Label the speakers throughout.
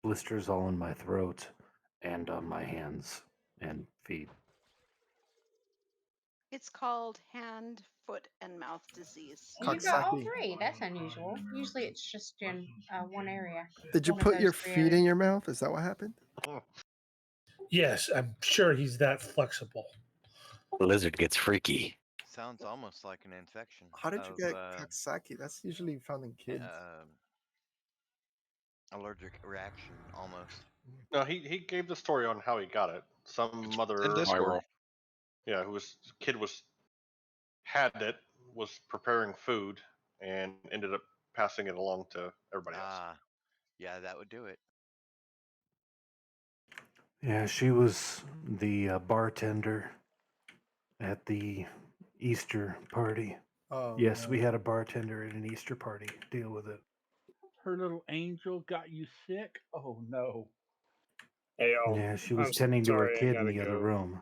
Speaker 1: Blisters all in my throat and on my hands and feet.
Speaker 2: It's called hand, foot, and mouth disease.
Speaker 3: You got all
Speaker 4: Coxsackie.
Speaker 3: three. That's unusual. Usually it's just in one area.
Speaker 4: Did you
Speaker 3: One of
Speaker 4: put
Speaker 3: those
Speaker 4: your
Speaker 3: three
Speaker 4: feet in
Speaker 3: areas.
Speaker 4: your mouth? Is that what happened?
Speaker 5: Yes, I'm sure he's that flexible.
Speaker 6: The lizard gets freaky.
Speaker 7: Sounds almost like an infection.
Speaker 4: How did you get Coxsackie? That's usually found in kids.
Speaker 7: Allergic reaction, almost.
Speaker 8: No, he gave the story on how he got it. Some mother,
Speaker 9: In Discord.
Speaker 8: yeah, kid had it, was preparing food, and ended up passing it along to everybody else.
Speaker 7: Yeah, that would do it.
Speaker 1: Yeah, she was the bartender at the Easter party.
Speaker 4: Oh,
Speaker 1: yes,
Speaker 4: no.
Speaker 1: we had a bartender at an Easter party. Deal with it.
Speaker 10: Her little angel got you sick? Oh, no.
Speaker 11: Hey,
Speaker 1: yeah, she was tending to her kid in the other room.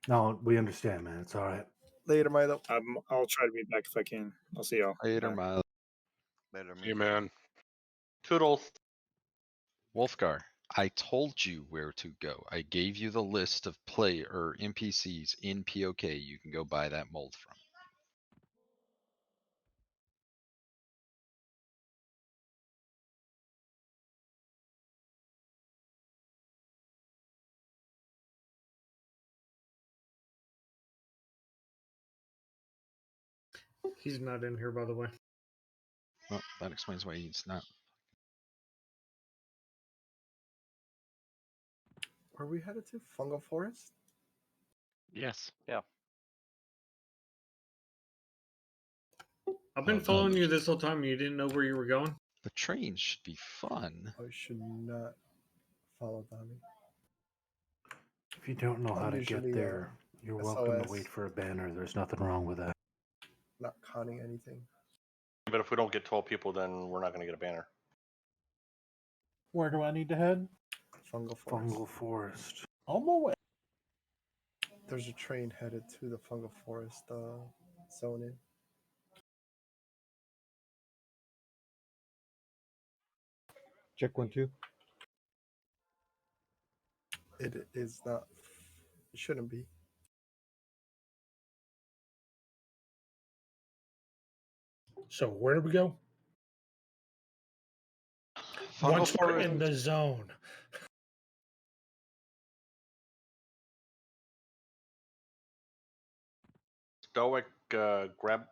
Speaker 1: No, we understand, man. It's all right.
Speaker 4: Later, Milo.
Speaker 11: I'll try to be back if I can. I'll see y'all.
Speaker 9: Later, Milo.
Speaker 7: Later,
Speaker 9: You man.
Speaker 8: Toodles.
Speaker 9: Wolfgar, I told you where to go. I gave you the list of NPCs in POK you can go buy that mold from.
Speaker 10: He's not in here, by the way.
Speaker 9: Well, that explains why he's not.
Speaker 4: Where we headed to? Fungal Forest?
Speaker 6: Yes.
Speaker 12: Yeah.
Speaker 10: I've been following you this whole time and you didn't know where you were going?
Speaker 9: The train should be fun.
Speaker 4: I should not follow Donnie.
Speaker 1: If you don't know how to get there, you're welcome to wait for a banner. There's nothing wrong with that.
Speaker 4: Not conning anything.
Speaker 8: But if we don't get 12 people, then we're not going to get a banner.
Speaker 10: Where do I need to head?
Speaker 4: Fungal Forest.
Speaker 1: Fungal Forest.
Speaker 10: On my way.
Speaker 4: There's a train headed to the Fungal Forest zoning.
Speaker 10: Check 1, 2.
Speaker 4: It is not. It shouldn't be.
Speaker 5: So where do we go? Once we're in the zone.
Speaker 8: Stoic Grabsor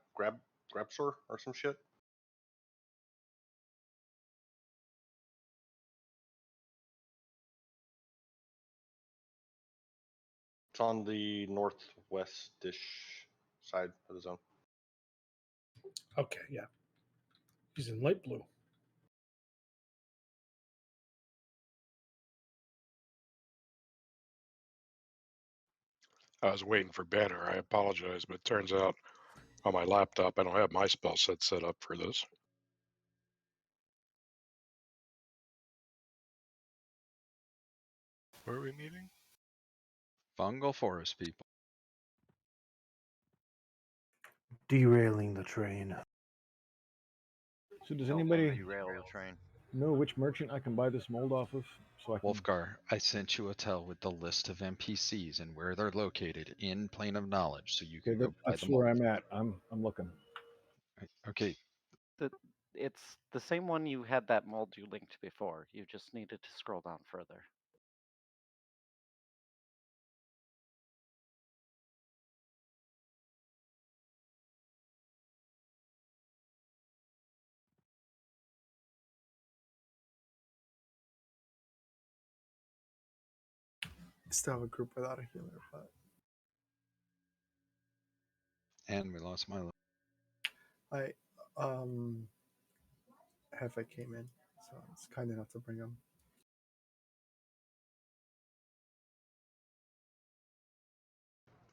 Speaker 8: or some shit. It's on the northwest-ish side of the zone.
Speaker 5: Okay, yeah. He's in light blue.
Speaker 9: I was waiting for banner. I apologize, but it turns out on my laptop I don't have my spell set up for this. Where are we meeting? Fungal Forest, people.
Speaker 1: Derailing the train.
Speaker 10: So does anybody
Speaker 7: derail the train?
Speaker 10: know which merchant I can buy this mold off of? So I can...
Speaker 9: Wolfgar, I sent you a tell with the list of NPCs and where they're located in Plane of Knowledge, so you can go buy
Speaker 10: That's
Speaker 9: them.
Speaker 10: where I'm at. I'm looking.
Speaker 9: Okay.
Speaker 12: It's the same one you had that mold you linked before. You just needed to scroll down further.
Speaker 4: Still have a group without a healer, but
Speaker 9: And we lost Milo.
Speaker 4: I Hefe came in, so it's kind enough to bring him.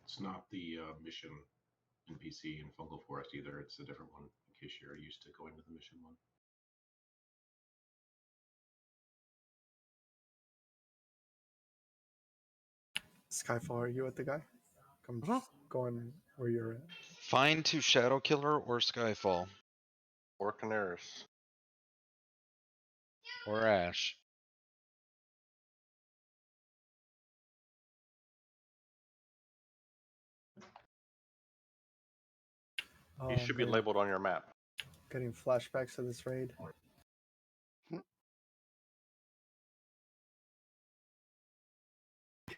Speaker 13: It's not the mission NPC in Fungal Forest either. It's a different one, in case you're used to going to the mission one.
Speaker 4: Skyfall, are you with the guy? Come going where you're at.
Speaker 9: Fine to Shadow Killer or Skyfall.
Speaker 8: Or Canaris.
Speaker 9: Or Ash.
Speaker 8: He should be
Speaker 4: getting,
Speaker 8: labeled on your map.
Speaker 4: getting flashbacks to this raid.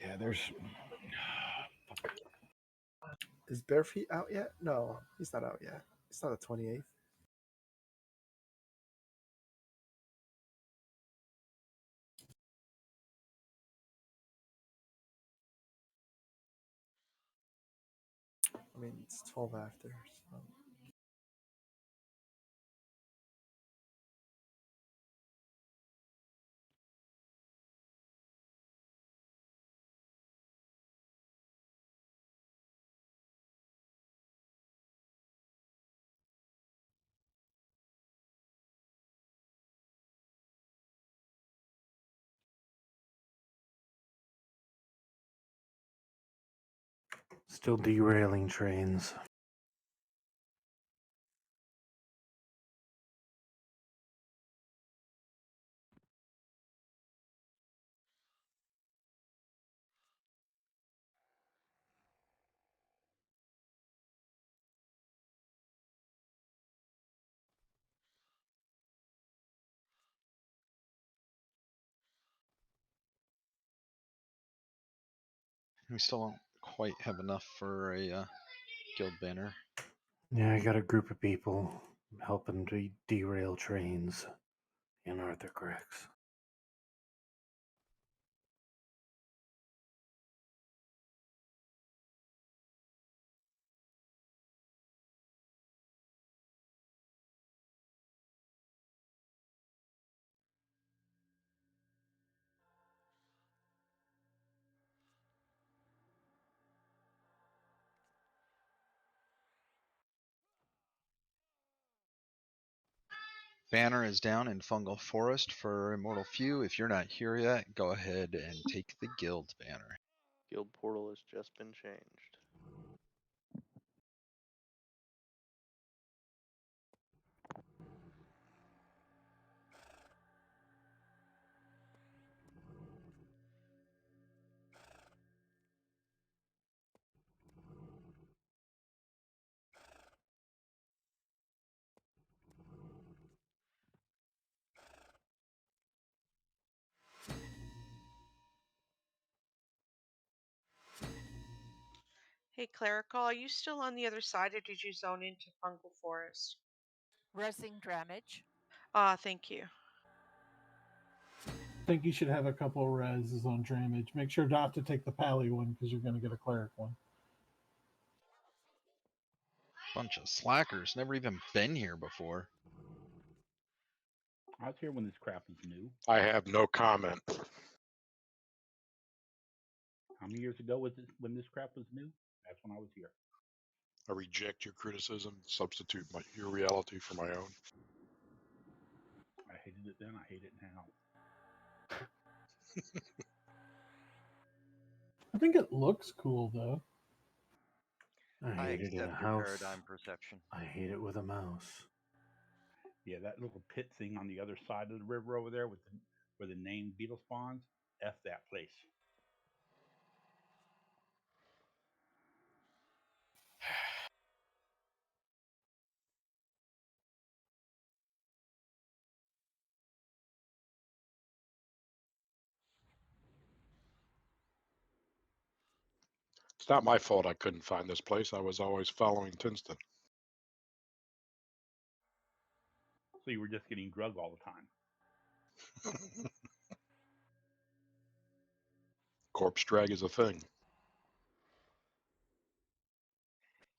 Speaker 1: Yeah, there's.
Speaker 4: Is Barefeet out yet? No, he's not out yet. It's not the 28th. I mean, it's 12 after. So.
Speaker 1: Still derailing trains.
Speaker 9: We still don't quite have enough for a guild banner.
Speaker 1: Yeah, I got a group of people helping to derail trains in Arthur Cracks.
Speaker 9: Banner is down in Fungal Forest for Immortal Few. If you're not here yet, go ahead and take the guild banner.
Speaker 14: Guild portal has just been changed.
Speaker 15: Hey, Clerical, are you still on the other side or did you zone into Fungal Forest?
Speaker 16: Resing damage.
Speaker 15: Thank you.
Speaker 5: I think you should have a couple of reses on damage. Make sure not to take the pally one because you're going to get a cleric one.
Speaker 9: Bunch of slackers. Never even been here before.
Speaker 10: I was here when this crap was new.
Speaker 17: I have no comment.
Speaker 10: How many years ago was this when this crap was new? That's when I was here.
Speaker 17: I reject your criticism. Substitute your reality for my own.
Speaker 10: I hated it then. I hate it now.
Speaker 5: I think it looks cool though.
Speaker 1: I hate it in a
Speaker 7: accept your
Speaker 1: house.
Speaker 7: paradigm perception.
Speaker 1: I hate it with a mouse.
Speaker 10: Yeah, that little pit thing on the other side of the river over there with where the named beetle spawns. F that place.
Speaker 17: It's not my fault I couldn't find this place. I was always following Tinston.
Speaker 10: So you were just getting drug all the time.
Speaker 17: Corpse drag is a thing.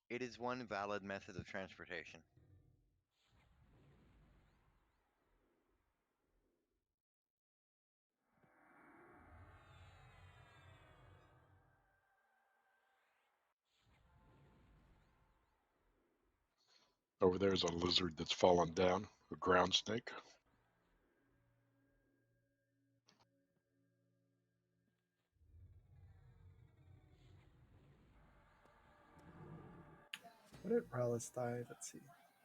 Speaker 7: It is one valid method of transportation.
Speaker 17: Over there's a lizard that's fallen down, a ground snake.
Speaker 4: Where did Rallis die? Let's see.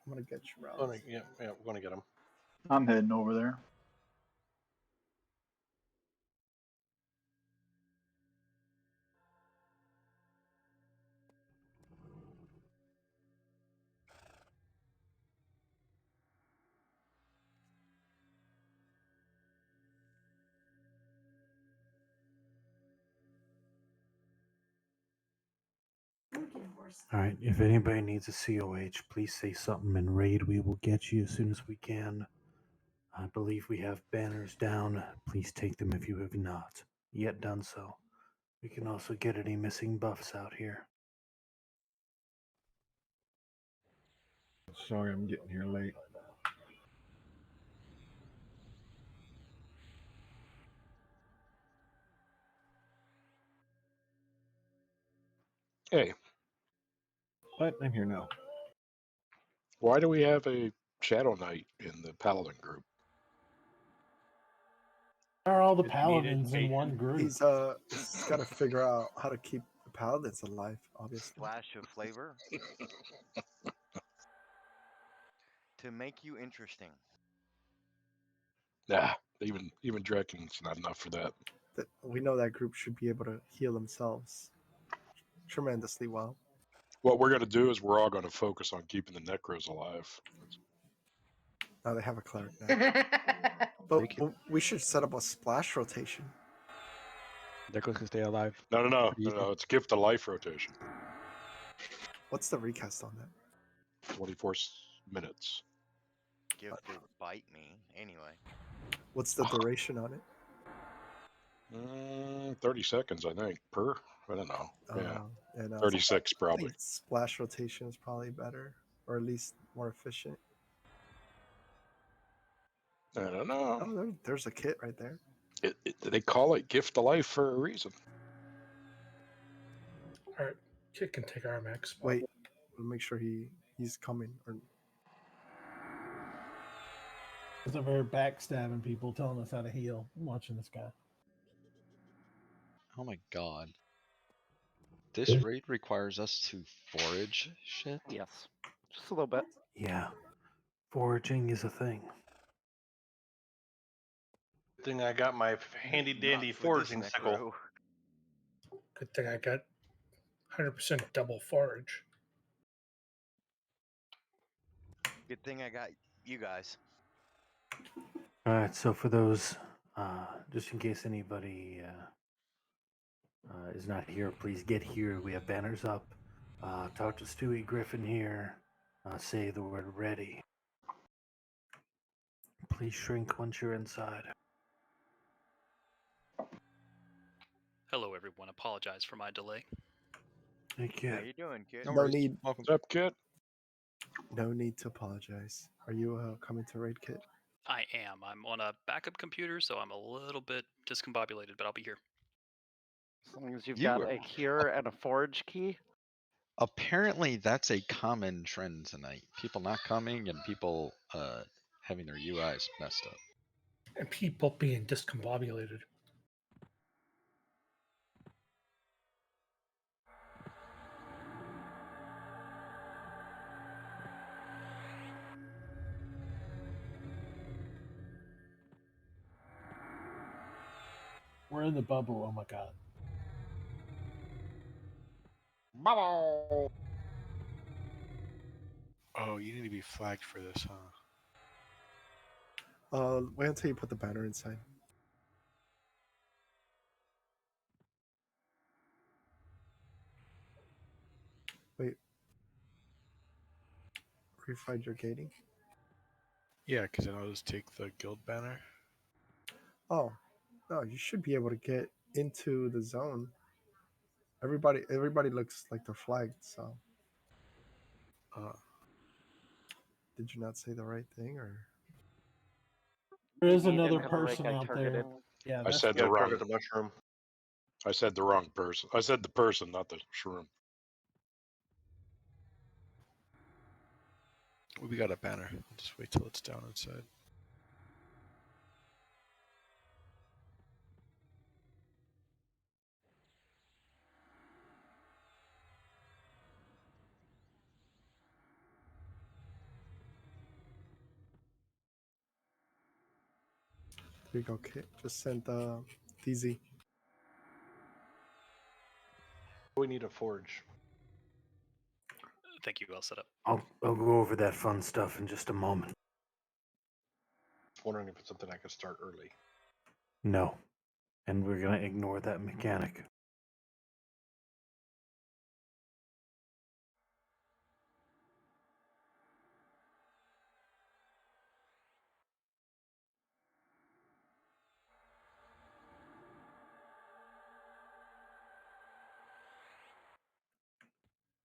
Speaker 4: I'm gonna get you, Rallis.
Speaker 8: Yeah, we're gonna get him.
Speaker 11: I'm heading over there.
Speaker 1: All right, if anybody needs a COH, please say something in raid. We will get you as soon as we can. I believe we have banners down. Please take them if you have not yet done so. We can also get any missing buffs out here.
Speaker 4: Sorry, I'm getting here late.
Speaker 17: Hey,
Speaker 4: But I'm here now.
Speaker 17: why do we have a Shadow Knight in the Paladin group?
Speaker 5: Are all the
Speaker 10: It's
Speaker 5: paladins in
Speaker 10: education.
Speaker 5: one group?
Speaker 4: He's got to figure out how to keep the paladins alive. Obviously.
Speaker 7: Splash of flavor. To make you interesting.
Speaker 17: Nah, even Dreking's not enough for that.
Speaker 4: We know that group should be able to heal themselves tremendously well.
Speaker 17: What we're gonna do is we're all gonna focus on keeping the Necros alive.
Speaker 4: Now they have a cleric now. But we should set up a splash rotation.
Speaker 18: Necros can stay alive.
Speaker 17: No. It's gift to life rotation.
Speaker 4: What's the recast on that?
Speaker 17: 24 minutes.
Speaker 7: Gifted bite me. Anyway.
Speaker 4: What's the duration on it?
Speaker 17: 30 seconds, I think, per. I don't know. Yeah.
Speaker 4: And
Speaker 17: 36
Speaker 4: I
Speaker 17: probably.
Speaker 4: think splash rotation is probably better, or at least more efficient.
Speaker 17: I don't know.
Speaker 4: Oh, there's a kit right there.
Speaker 17: They call it gift to life for a reason.
Speaker 19: All right, kid can take our max spot.
Speaker 4: Wait, we'll make sure he's coming. Or
Speaker 5: It's over here backstabbing people, telling us how to heal. I'm watching this guy.
Speaker 9: Oh my god. This raid requires us to forage shit?
Speaker 12: Yes. Just a little bit.
Speaker 1: Yeah, foraging is a thing.
Speaker 8: Good thing I got my handy dandy foraging sickle.
Speaker 19: Good thing I got 100% double forage.
Speaker 7: Good thing I got you guys.
Speaker 1: All right, so for those, just in case anybody is not here, please get here. We have banners up. Talk to Stewie Griffin here. Say the word ready. Please shrink once you're inside.
Speaker 20: Hello, everyone. Apologize for my delay.
Speaker 1: Thank you.
Speaker 7: How you doing, kid?
Speaker 4: no need.
Speaker 17: What's up, kid?
Speaker 4: No need to apologize. Are you coming to raid, kit?
Speaker 20: I am. I'm on a backup computer, so I'm a little bit discombobulated, but I'll be here.
Speaker 12: As long as you've got a cure and a forage key.
Speaker 9: Apparently that's a common trend tonight. People not coming and people having their UIs messed up.
Speaker 19: And people being discombobulated.
Speaker 5: We're in the bubble. Oh my god.
Speaker 18: Bubble. Oh, you need to be flagged for this, huh?
Speaker 4: Wait until you put the banner inside. Wait. Refind your gating?
Speaker 18: Yeah, because then I'll just take the guild banner.
Speaker 4: Oh, no, you should be able to get into the zone. Everybody looks like they're flagged, so. Did you not say the right thing, or?
Speaker 5: There is
Speaker 12: You need
Speaker 5: another
Speaker 12: to have the right
Speaker 5: person
Speaker 12: guy
Speaker 5: out
Speaker 12: targeted.
Speaker 5: there. Yeah,
Speaker 17: I
Speaker 5: that's
Speaker 17: said the wrong.
Speaker 8: Target the mushroom.
Speaker 17: I said the wrong person. I said the person, not the shroom.
Speaker 18: We got a banner. I'll just wait till it's down inside.
Speaker 4: Here you go, Kit. Just sent DZ.
Speaker 8: We need a forge.
Speaker 20: Thank you. All set up.
Speaker 1: I'll go over that fun stuff in just a moment.
Speaker 8: Wondering if it's something I could start early.
Speaker 1: No, and we're gonna ignore that mechanic.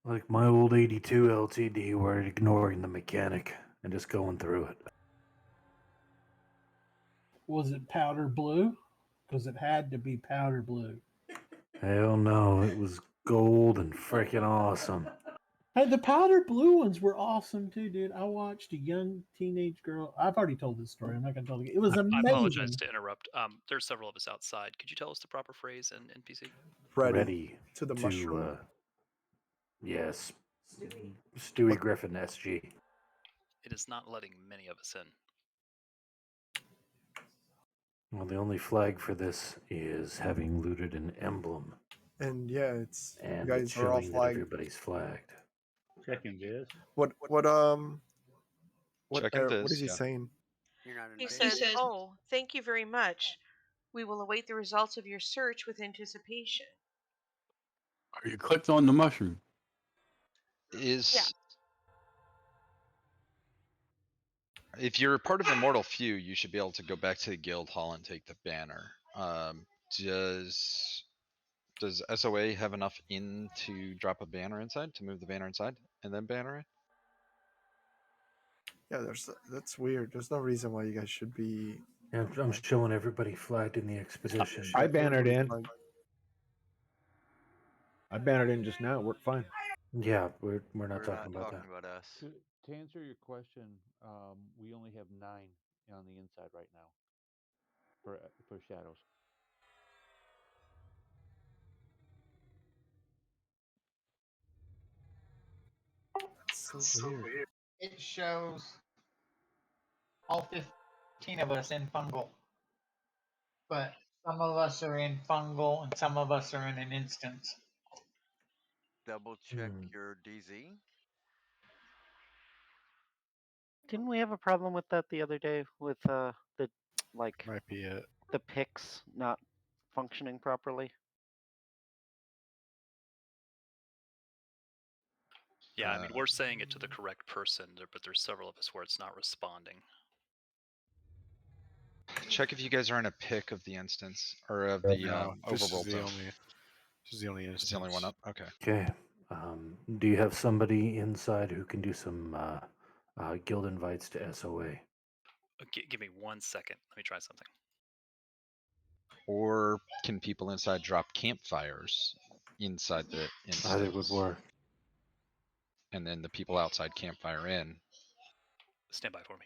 Speaker 1: Like my old 82 LTD, we're ignoring the mechanic and just going through it.
Speaker 5: Was it powder blue? Because it had to be powder blue.
Speaker 1: Hell no, it was gold and freaking awesome.
Speaker 5: Hey, the powder blue ones were awesome too, dude. I watched a young teenage girl. I've already told this story. I'm not going to tell it again. It was
Speaker 20: I
Speaker 5: amazing.
Speaker 20: apologize to interrupt. There's several of us outside. Could you tell us the proper phrase in NPC?
Speaker 4: Ready to the
Speaker 1: to,
Speaker 4: mushroom.
Speaker 1: Yes, Stewie Griffin, SG.
Speaker 20: It is not letting many of us in.
Speaker 1: Well, the only flag for this is having looted an emblem.
Speaker 4: And yeah, it's
Speaker 1: And
Speaker 4: you
Speaker 1: it's
Speaker 4: guys are all
Speaker 1: showing that
Speaker 4: flagged.
Speaker 1: everybody's flagged.
Speaker 10: Checking this.
Speaker 4: What
Speaker 9: Checking
Speaker 4: what is he
Speaker 9: yeah.
Speaker 4: saying?
Speaker 15: He says, "Oh, thank you very much. We will await the results of your search with anticipation."
Speaker 21: Are you clicked on the mushroom?
Speaker 9: If you're part of Immortal Few, you should be able to go back to the guild hall and take the banner. Does SOA have enough in to drop a banner inside, to move the banner inside and then banner it?
Speaker 4: Yeah, that's weird. There's no reason why you guys should be.
Speaker 1: Yeah, I'm showing everybody flagged in the expedition.
Speaker 22: I bannered in.
Speaker 4: Flagged.
Speaker 22: I bannered in just now. It worked fine.
Speaker 1: Yeah, we're not talking about that.
Speaker 7: about us.
Speaker 18: To answer your question, we only have 9 on the inside right now for shadows.
Speaker 4: That's so weird.
Speaker 23: It shows all 15 of us in fungal, but some of us are in fungal and some of us are in an instance.
Speaker 7: Double check your DZ.
Speaker 12: Didn't we have a problem with that the other day with the like
Speaker 18: Might be it.
Speaker 12: the picks not functioning properly?
Speaker 20: Yeah, I mean, we're saying it to the correct person, but there's several of us where it's not responding.
Speaker 9: Check if you guys are in a pick of the instance or of the
Speaker 18: No, this is
Speaker 9: overworld
Speaker 18: the
Speaker 9: zone.
Speaker 18: only. This is the only instance.
Speaker 9: It's the only one up. Okay.
Speaker 1: Okay. Do you have somebody inside who can do some guild invites to SOA?
Speaker 20: Give me 1 second. Let me try something.
Speaker 9: Or can people inside drop campfires inside the instance?
Speaker 1: Either would work.
Speaker 9: And then the people outside campfire in.
Speaker 20: Stand by for me.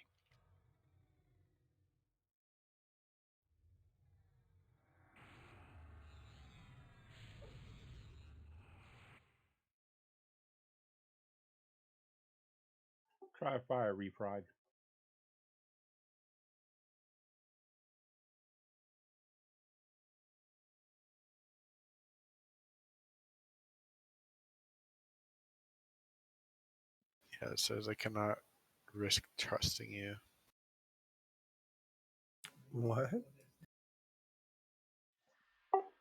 Speaker 10: Try fire refried.
Speaker 18: Yeah, it says I cannot risk trusting you.
Speaker 4: What?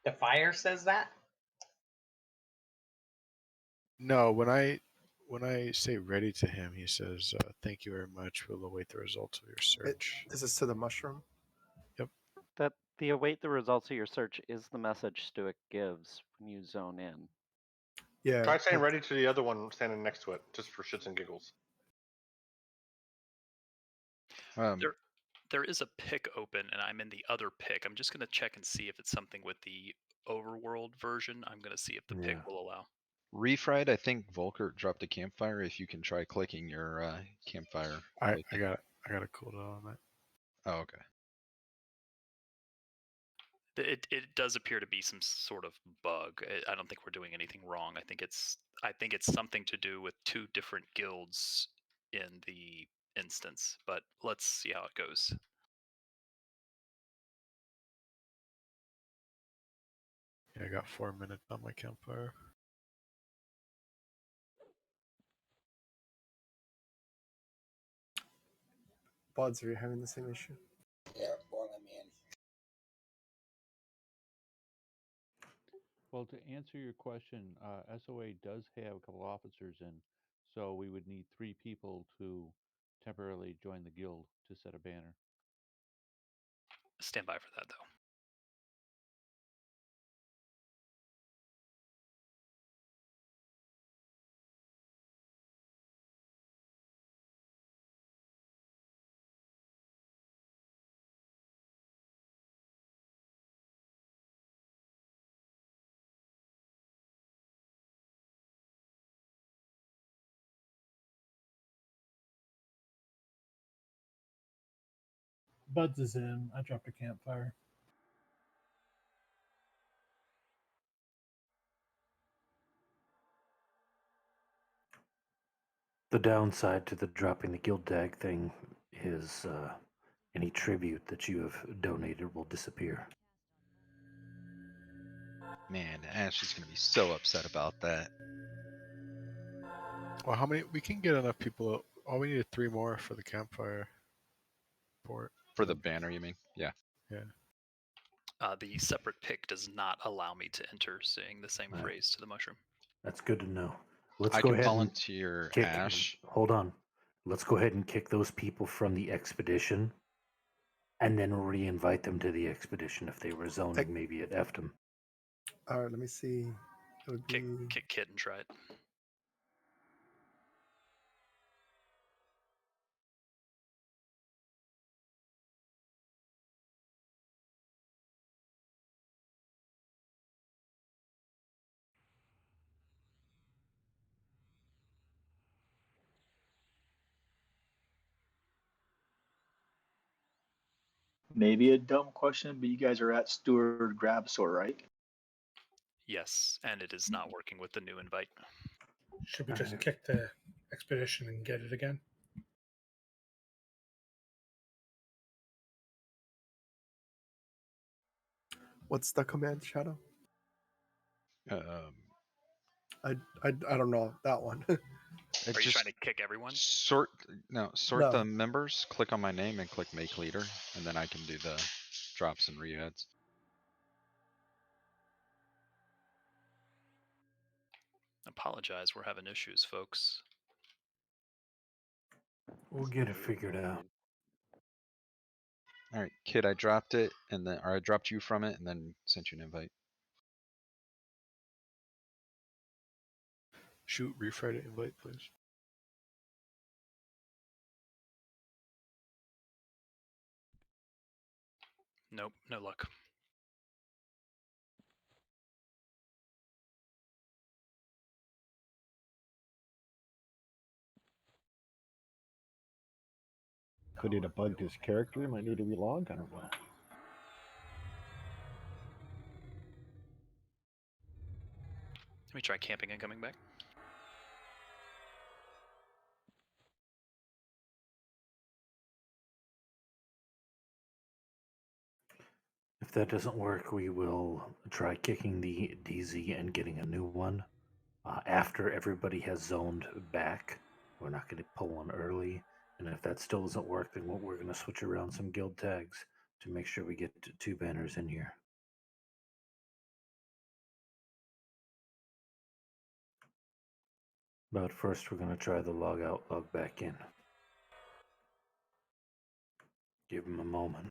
Speaker 23: The fire says that?
Speaker 18: No, when I say ready to him, he says, "Thank you very much. We'll await the results of your search."
Speaker 4: Is this to the mushroom?
Speaker 18: Yep.
Speaker 12: That the await the results of your search is the message Stuic gives when you zone in.
Speaker 4: Yeah.
Speaker 8: Try saying ready to the other one standing next to it, just for shits and giggles.
Speaker 20: There is a pick open, and I'm in the other pick. I'm just going to check and see if it's something with the overworld version. I'm going to see if the pick will allow.
Speaker 9: Refried, I think Volker dropped a campfire. If you can try clicking your campfire.
Speaker 18: I got a cooldown on that.
Speaker 9: Oh, okay.
Speaker 20: It does appear to be some sort of bug. I don't think we're doing anything wrong. I think it's something to do with 2 different guilds in the instance. But let's see how it goes.
Speaker 18: Yeah, I got 4 minutes on my campfire.
Speaker 4: Buds, are you having the same issue?
Speaker 23: Yeah, boy, let me in.
Speaker 18: Well, to answer your question, SOA does have a couple officers in, so we would need 3 people to temporarily join the guild to set a banner.
Speaker 20: Stand by for that, though.
Speaker 5: Buds is in. I dropped a campfire.
Speaker 1: The downside to the dropping the guild tag thing is any tribute that you have donated will disappear.
Speaker 9: Man, Ash is gonna be so upset about that.
Speaker 2: Well, how many? We can get enough people. All we need 3 more for the campfire port.
Speaker 9: For the banner, you mean? Yeah.
Speaker 2: Yeah.
Speaker 20: The separate pick does not allow me to enter saying the same
Speaker 1: Right.
Speaker 20: phrase to the mushroom.
Speaker 1: That's good to know. Let's
Speaker 9: I
Speaker 1: go
Speaker 9: can
Speaker 1: ahead and
Speaker 9: volunteer
Speaker 1: kick.
Speaker 9: Ash.
Speaker 1: Hold on. Let's go ahead and kick those people from the expedition, and then re-invite them to the expedition if they were zoning. Maybe it effed them.
Speaker 4: All right, let me see. It would be
Speaker 20: Kick Kid and try it.
Speaker 11: Maybe a dumb question, but you guys are at Steward Grabsor, right?
Speaker 20: Yes, and it is not working with the new invite.
Speaker 19: Should we just kick the expedition and get it again?
Speaker 4: what's the command, Shadow?
Speaker 9: Um,
Speaker 4: I don't know that one.
Speaker 20: Are you trying to kick everyone?
Speaker 9: Sort
Speaker 4: No.
Speaker 9: the members. Click on my name and click make leader, and then I can do the drops and re-adds.
Speaker 20: Apologize, we're having issues, folks.
Speaker 1: We'll get it figured out.
Speaker 9: All right, Kid, I dropped it, and then or I dropped you from it, and then sent you an invite.
Speaker 2: Shoot, refresh the invite, please.
Speaker 20: Nope, no luck.
Speaker 22: Could it have bugged his character? He might need to relog. I don't know.
Speaker 20: Let me try camping and coming back.
Speaker 1: If that doesn't work, we will try kicking the DZ and getting a new one. After everybody has zoned back, we're not going to pull one early. And if that still doesn't work, then we're going to switch around some guild tags to make sure we get 2 banners in here. But first, we're going to try the log out, log back in. Give them a moment.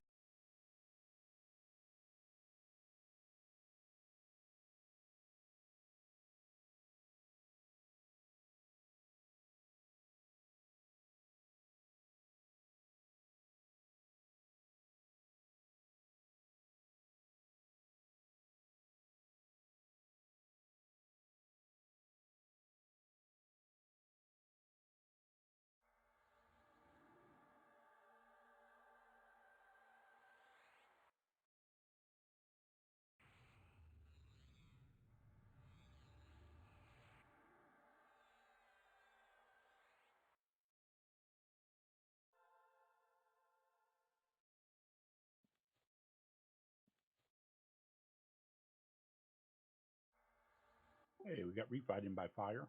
Speaker 10: Hey, we got refighting by fire.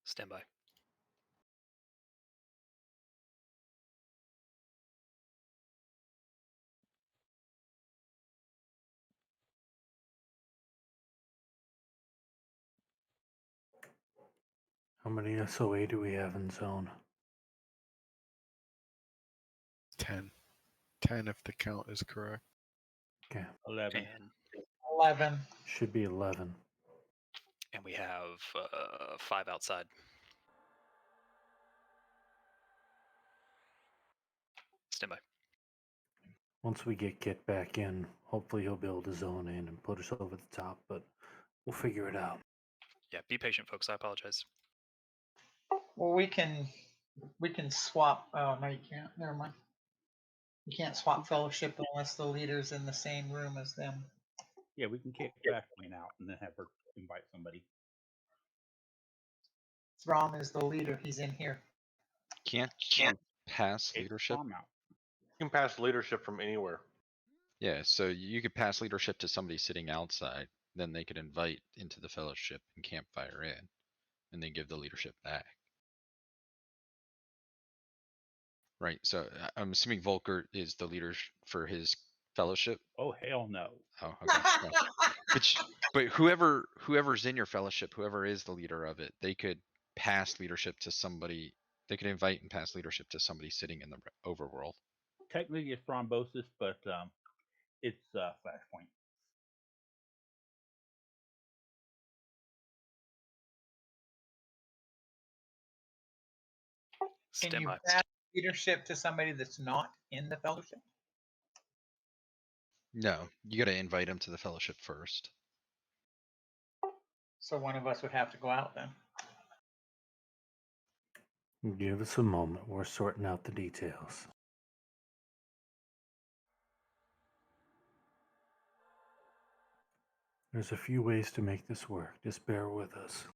Speaker 20: Stand by.
Speaker 1: How many SOA do we have in zone?
Speaker 2: 10. 10 if the count is correct.
Speaker 1: Okay.
Speaker 10: 11.
Speaker 20: And
Speaker 23: 11.
Speaker 1: Should be 11.
Speaker 20: And we have 5 outside. Stand by.
Speaker 1: Once we get Kit back in, hopefully he'll be able to zone in and put us over the top, but we'll figure it out.
Speaker 20: Yeah, be patient, folks. I apologize.
Speaker 23: Well, we can We can swap. Oh no, you can't. Never mind. You can't swap fellowship unless the leader's in the same room as them.
Speaker 10: Yeah, we can kick Flashpoint out and then have her invite somebody.
Speaker 23: Throm is the leader. He's in here.
Speaker 9: Can't you pass
Speaker 10: Kick
Speaker 9: leadership?
Speaker 10: Throm out.
Speaker 8: You can pass leadership from anywhere.
Speaker 9: Yeah, so you could pass leadership to somebody sitting outside, then they could invite into the fellowship and campfire in, and then give the leadership back. Right, so I'm assuming Volker is the leader for his fellowship.
Speaker 10: Oh hell no.
Speaker 9: Oh, okay. Well, but whoever's in your fellowship, whoever is the leader of it, they could pass leadership to somebody. They could invite and pass leadership to somebody sitting in the overworld.
Speaker 10: Technically it's thrombosis, but it's Flashpoint.
Speaker 23: Can
Speaker 20: Stand
Speaker 23: you
Speaker 20: by.
Speaker 23: pass leadership to somebody that's not in the fellowship?
Speaker 9: No, you got to invite them to the fellowship first.
Speaker 23: So one of us would have to go out then.
Speaker 1: Give us a moment. We're sorting out the details. There's a few ways to make this work. Just bear with us.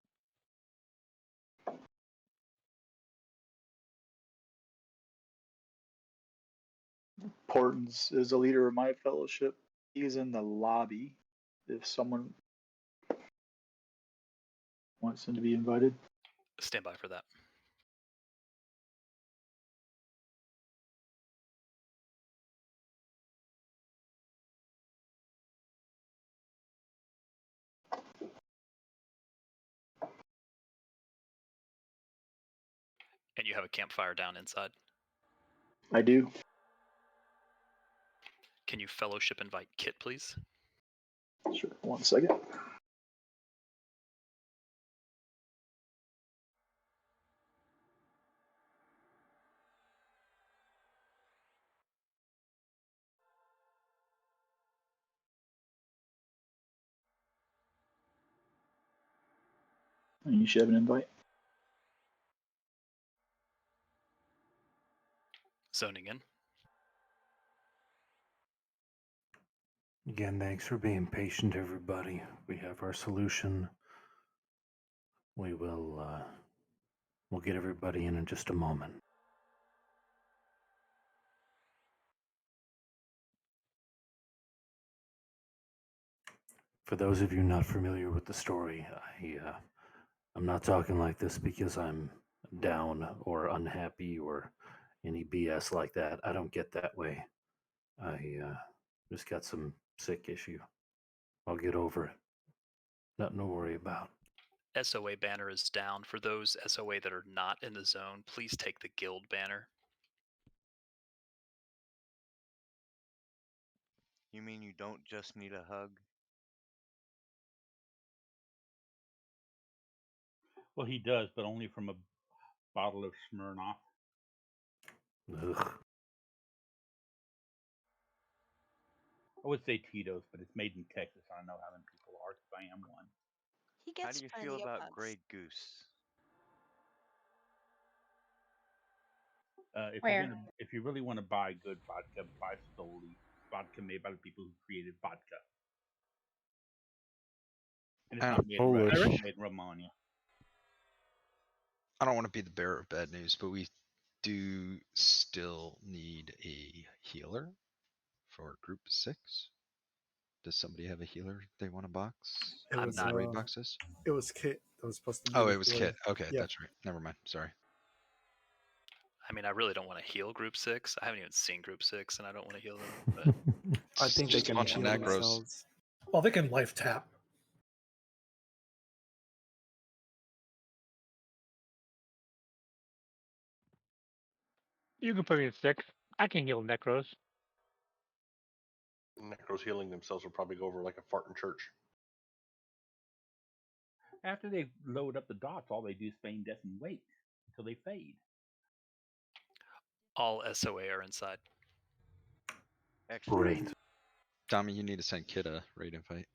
Speaker 11: Portons is the leader of my fellowship. He's in the lobby. If someone wants him to be invited.
Speaker 20: Stand by for that. And you have a campfire down inside.
Speaker 11: I do.
Speaker 20: Can you fellowship invite Kit, please?
Speaker 11: Sure. 1 second. You should have an invite.
Speaker 20: Zoning in.
Speaker 1: Again, thanks for being patient, everybody. We have our solution. We will, we'll get everybody in just a moment. For those of you not familiar with the story, I'm not talking like this because I'm down or unhappy or any BS like that. I don't get that way. I just got some sick issue. I'll get over it. Nothing to worry about.
Speaker 20: SOA banner is down. For those SOA that are not in the zone, please take the guild banner.
Speaker 7: You mean you don't just need a hug?
Speaker 10: Well, he does, but only from a bottle of Smirnoff.
Speaker 1: Ugh.
Speaker 10: I would say Tito's, but it's made in Texas. I know how them people are because I am one.
Speaker 16: He
Speaker 7: How
Speaker 16: gets
Speaker 7: do you
Speaker 16: plenty
Speaker 7: feel
Speaker 16: of
Speaker 7: about
Speaker 16: hugs.
Speaker 7: Grey Goose?
Speaker 10: If you really want to buy good vodka, buy Stoli. Vodka made by the people who created vodka. And it's not made in Russia,
Speaker 9: Polish.
Speaker 10: it's made in Romania.
Speaker 9: I don't want to be the bearer of bad news, but we do still need a healer for group 6. Does somebody have a healer they want a box?
Speaker 4: It was
Speaker 9: Away boxes?
Speaker 4: It was Kit that was supposed to be.
Speaker 9: Oh,
Speaker 4: the
Speaker 9: it was
Speaker 4: healer.
Speaker 9: Kit. Okay,
Speaker 4: Yeah.
Speaker 9: that's right. Never mind. Sorry.
Speaker 20: I mean, I really don't want to heal group 6. I haven't even seen group 6, and I don't want to heal them. But
Speaker 4: I think they
Speaker 9: Just a
Speaker 4: can
Speaker 9: bunch of
Speaker 4: heal
Speaker 9: necros.
Speaker 4: themselves.
Speaker 19: Well, they can life tap.
Speaker 3: You can put me in 6. I can heal necros.
Speaker 8: Necros healing themselves will probably go over like a fart in church.
Speaker 10: After they load up the dots, all they do is feign death and wait until they fade.
Speaker 20: all SOA are inside.
Speaker 1: Great.
Speaker 9: Tommy, you need to send Kit a raid invite.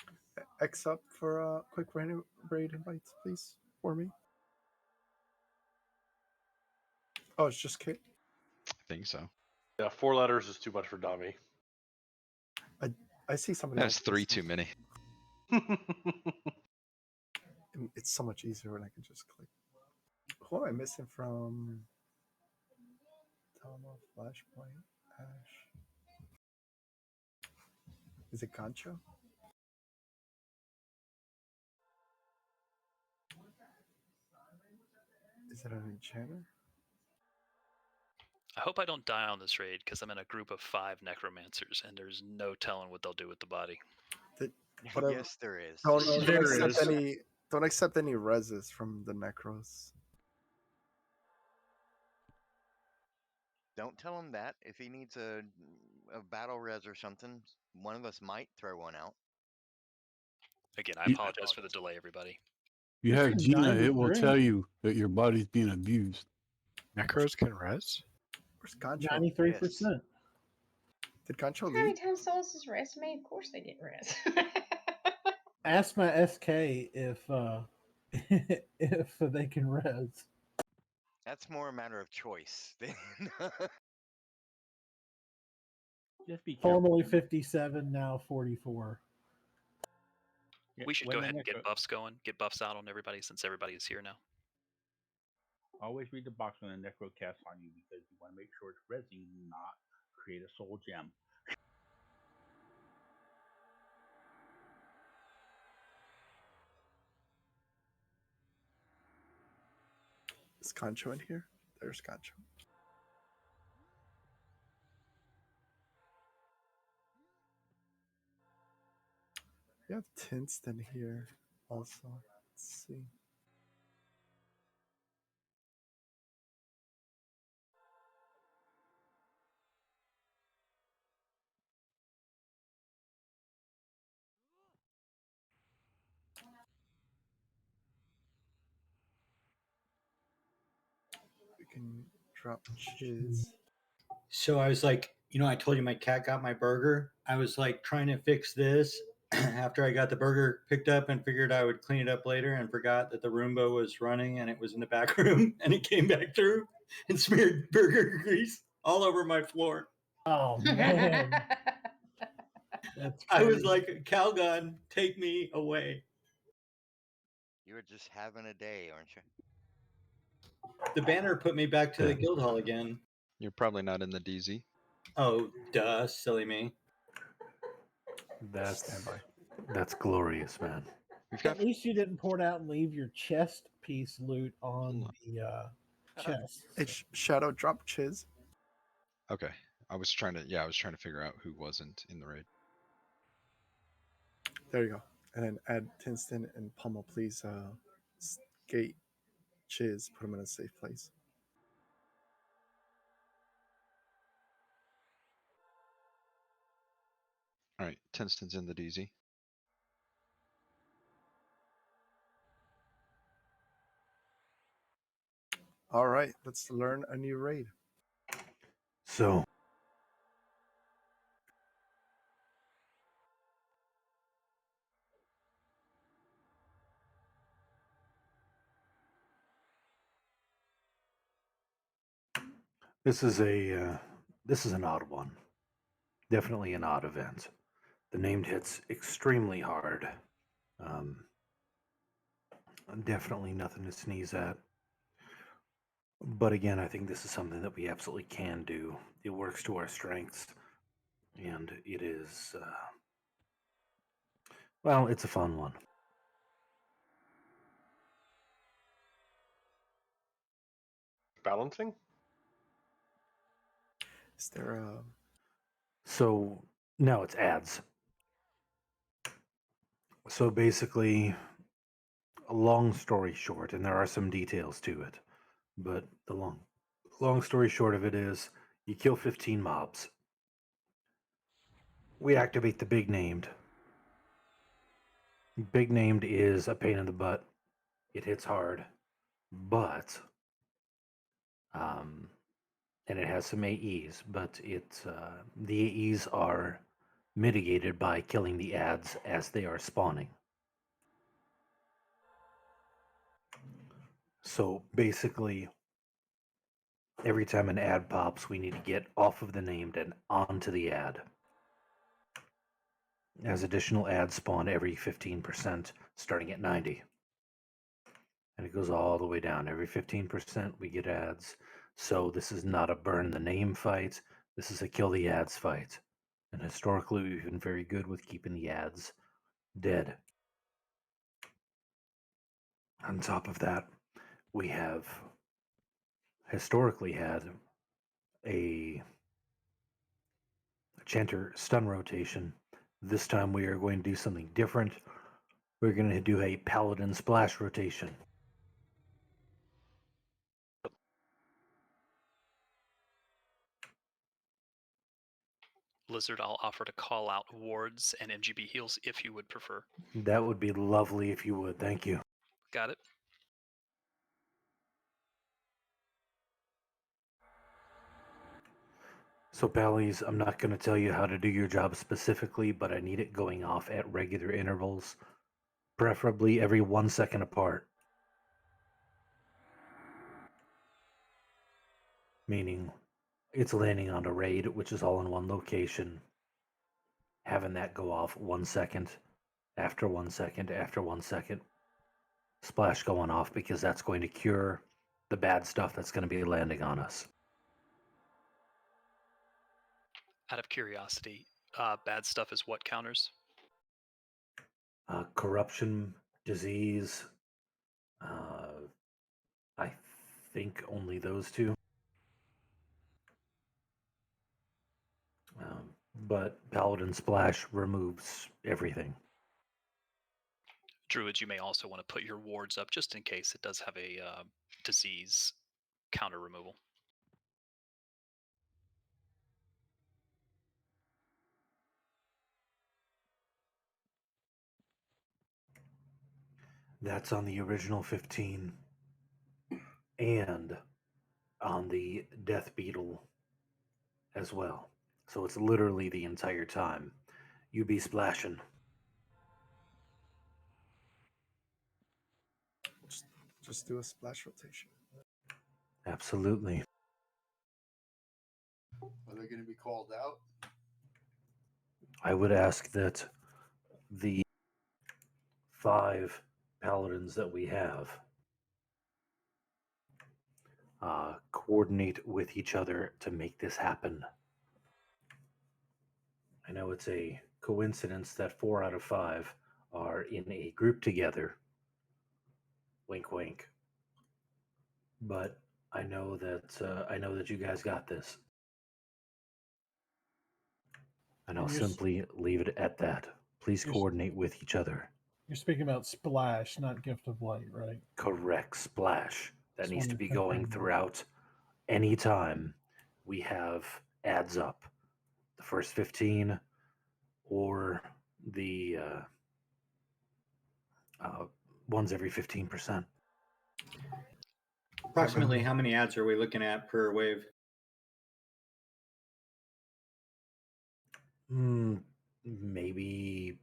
Speaker 4: X up for quick raid invites, please, for me. Oh, it's just K.
Speaker 9: I think so.
Speaker 8: Yeah, 4 letters is too much for Dami.
Speaker 4: I see somebody
Speaker 9: That's
Speaker 4: else.
Speaker 9: 3 too many.
Speaker 4: It's so much easier when I can just click. Who am I missing from Tomo, Flashpoint, Ash? Is it Gancho? Is it an enchanter?
Speaker 20: I hope I don't die on this raid because I'm in a group of 5 necromancers and there's no telling what they'll do with the body.
Speaker 4: Whatever.
Speaker 7: Yes, there is.
Speaker 4: Don't accept any. Don't accept any reses from the necros.
Speaker 7: Don't tell him that. If he needs a battle res or something, one of us might throw one out.
Speaker 20: Again, I
Speaker 21: You-
Speaker 20: apologize for the delay, everybody.
Speaker 21: You have Gina, it will
Speaker 5: 93.
Speaker 21: tell you that your body's being abused.
Speaker 2: Necros can res?
Speaker 4: Where's Gancho?
Speaker 5: 93%.
Speaker 4: Did Gancho
Speaker 6: How many
Speaker 4: leave?
Speaker 6: times someone says rest me? Of course they didn't rest.
Speaker 5: Ask my SK if if they can res.
Speaker 7: That's more a matter of choice.
Speaker 10: Just be careful.
Speaker 5: Formerly 57, now 44.
Speaker 20: We should
Speaker 10: when
Speaker 20: go
Speaker 10: the
Speaker 20: ahead and get
Speaker 10: necro-
Speaker 20: buffs going, get buffs out on everybody since everybody is here now.
Speaker 10: Always read the box when the necro casts on you because you want to make sure it's resing, not create a soul gem.
Speaker 4: Is Gancho in here? There's Gancho. We have Tinston here also. Let's see. We can drop Chiz.
Speaker 13: So I was like, I told you my cat got my burger. I was like trying to fix this after I got the burger picked up and figured I would clean it up later and forgot that the Roomba was running and it was in the back room and it came back through and smeared burger grease all over my floor.
Speaker 5: Oh man. That's
Speaker 13: I was
Speaker 5: crazy.
Speaker 13: like, Calgon, take me away.
Speaker 7: You were just having a day, aren't you?
Speaker 13: The banner put me back to the guild hall again.
Speaker 9: You're probably not in the DZ.
Speaker 13: Oh, duh, silly me.
Speaker 1: That's glorious, man.
Speaker 5: At least you didn't pour it out and leave your chest piece loot on the chest.
Speaker 4: It's Shadow drop Chiz.
Speaker 9: Okay. I was trying to figure out who wasn't in the raid.
Speaker 4: There you go. And then add Tinston and Pummel, please. Gate Chiz. Put them in a safe place.
Speaker 9: Alright, Tinston's in the DZ.
Speaker 4: All right, let's learn a new raid.
Speaker 1: So, this is an odd one. Definitely an odd event. The named hits extremely hard. Definitely nothing to sneeze at. But again, I think this is something that we absolutely can do. It works to our strengths, and it is, well, it's a fun one.
Speaker 8: Balancing?
Speaker 4: Is there a...
Speaker 1: So, now it's ads. So basically, a long story short, and there are some details to it, but the long story short of it is you kill 15 mobs. We activate the big named. Big named is a pain in the butt. It hits hard, but and it has some AEs, but the AEs are mitigated by killing the ads as they are spawning. So basically, Every time an ad pops, we need to get off of the named and onto the ad. As additional ads spawn every 15%, starting at 90. And it goes all the way down. Every 15% we get ads. So this is not a burn the name fight. This is a kill the ads fight. And historically, we've been very good with keeping the ads dead. On top of that, we have historically had a Chanter stun rotation. This time we are going to do something different. We're going to do a Paladin splash rotation.
Speaker 20: Lizard, I'll offer to call out wards and MGB heals if you would prefer.
Speaker 1: That would be lovely if you would. Thank you.
Speaker 20: Got it.
Speaker 1: So, Pallies, I'm not going to tell you how to do your job specifically, but I need it going off at regular intervals, preferably every 1 second apart. Meaning, it's landing on a raid, which is all in one location, having that go off 1 second, after 1 second, after 1 second, splash going off because that's going to cure the bad stuff that's going to be landing on us.
Speaker 20: Out of curiosity, bad stuff is what counters?
Speaker 1: Corruption, disease, I think only those two. But Paladin Splash removes everything.
Speaker 20: Druids, you may also want to put your wards up just in case it does have a disease counter removal.
Speaker 1: That's on the original 15 and on the Death Beetle as well. So it's literally the entire time. You be splashing.
Speaker 4: Just do a splash rotation.
Speaker 1: Absolutely.
Speaker 21: Are they going to be called out?
Speaker 1: I would ask that the 5 paladins that we have coordinate with each other to make this happen. I know it's a coincidence that 4 out of 5 are in a group together. Wink, wink. But I know that you guys got this. And I'll
Speaker 5: And
Speaker 1: simply leave it at that. Please coordinate with each other.
Speaker 5: You're speaking about Splash, not Gift of Light, right?
Speaker 1: Correct. Splash. That
Speaker 5: Just
Speaker 1: needs to
Speaker 5: wanted
Speaker 1: be
Speaker 5: to
Speaker 1: going
Speaker 5: confirm that.
Speaker 1: throughout any time we have ads up. The first 15 or the ones every 15%.
Speaker 13: Approximately how many ads are we looking at per wave?
Speaker 1: Maybe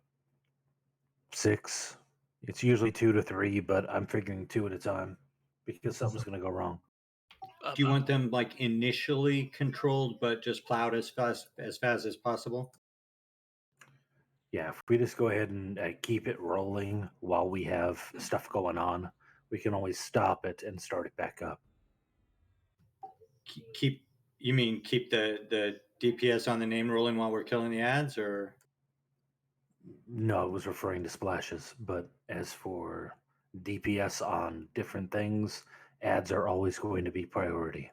Speaker 1: 6. It's usually 2 to 3, but I'm figuring 2 at a time because something's going to go wrong.
Speaker 13: Do you want them like initially controlled, but just plowed as fast as possible?
Speaker 1: Yeah, if we just go ahead and keep it rolling while we have stuff going on, we can always stop it and start it back up.
Speaker 13: You mean keep the DPS on the name rolling while we're killing the ads, or?
Speaker 1: No, I was referring to splashes, but as for DPS on different things, ads are always going to be priority.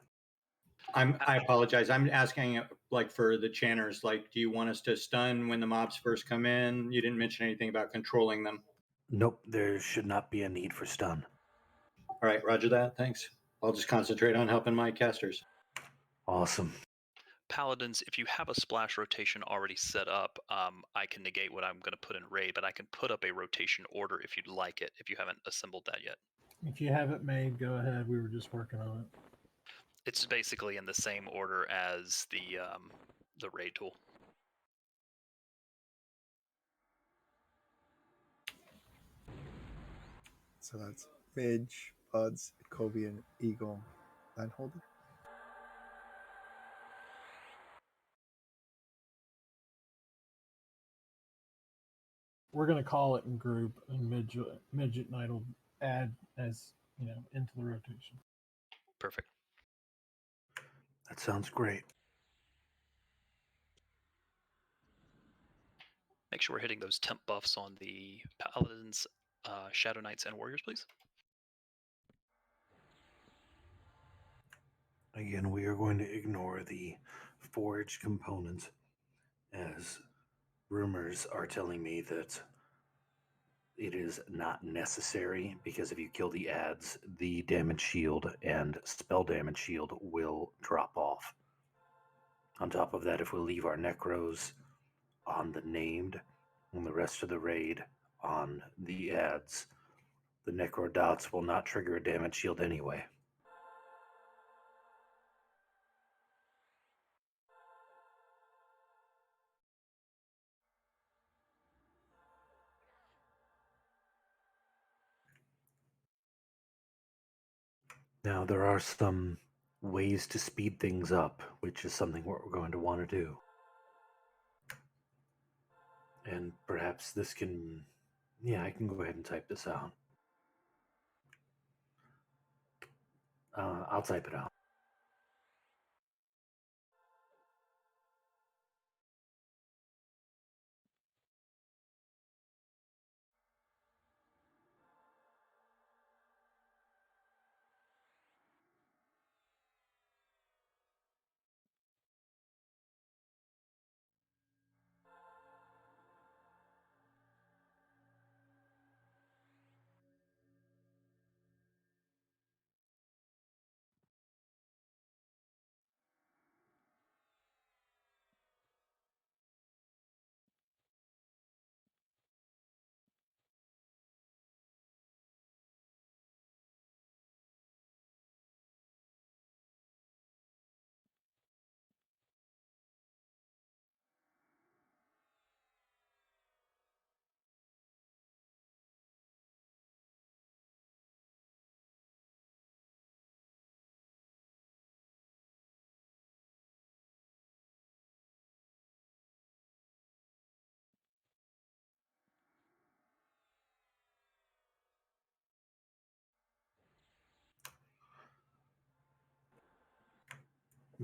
Speaker 13: I apologize. I'm asking like for the chanters, like, do you want us to stun when the mobs first come in? You didn't mention anything about controlling them.
Speaker 1: Nope, there should not be a need for stun.
Speaker 13: All right, roger that. Thanks. I'll just concentrate on helping my casters.
Speaker 1: Awesome.
Speaker 20: Paladins, if you have a splash rotation already set up, I can negate what I'm going to put in raid, but I can put up a rotation order if you'd like it, if you haven't assembled that yet.
Speaker 5: If you have it made, go ahead. We were just working on it.
Speaker 20: It's basically in the same order as the raid tool.
Speaker 4: So that's Midge, Buds, Kobe, and Eagle, Landholder.
Speaker 5: We're gonna call it in group, and midget night will add as into the rotation.
Speaker 20: Perfect.
Speaker 1: That sounds great.
Speaker 20: Make sure we're hitting those temp buffs on the paladins, shadow knights, and warriors, please.
Speaker 1: Again, we are going to ignore the forged component, as rumors are telling me that it is not necessary, because if you kill the ads, the damage shield and spell damage shield will drop off. On top of that, if we leave our necros on the named and the rest of the raid on the ads, the necro dots will not trigger a damage shield anyway. Now, there are some ways to speed things up, which is something what we're going to want to do. And perhaps this can... Yeah, I can go ahead and type this out. I'll type it out.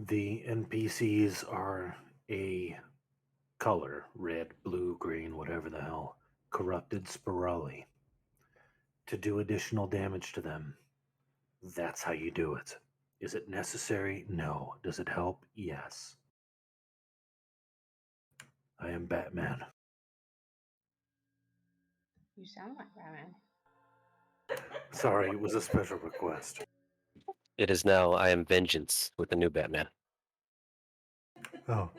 Speaker 1: The NPCs are a color, red, blue, green, whatever the hell, corrupted spirali. To do additional damage to them, that's how you do it. Is it necessary? No. Does it help? Yes. I am Batman.
Speaker 6: You sound like Batman.
Speaker 1: Sorry, it was a special request.
Speaker 14: It is now I Am Vengeance with the new Batman.
Speaker 1: Oh,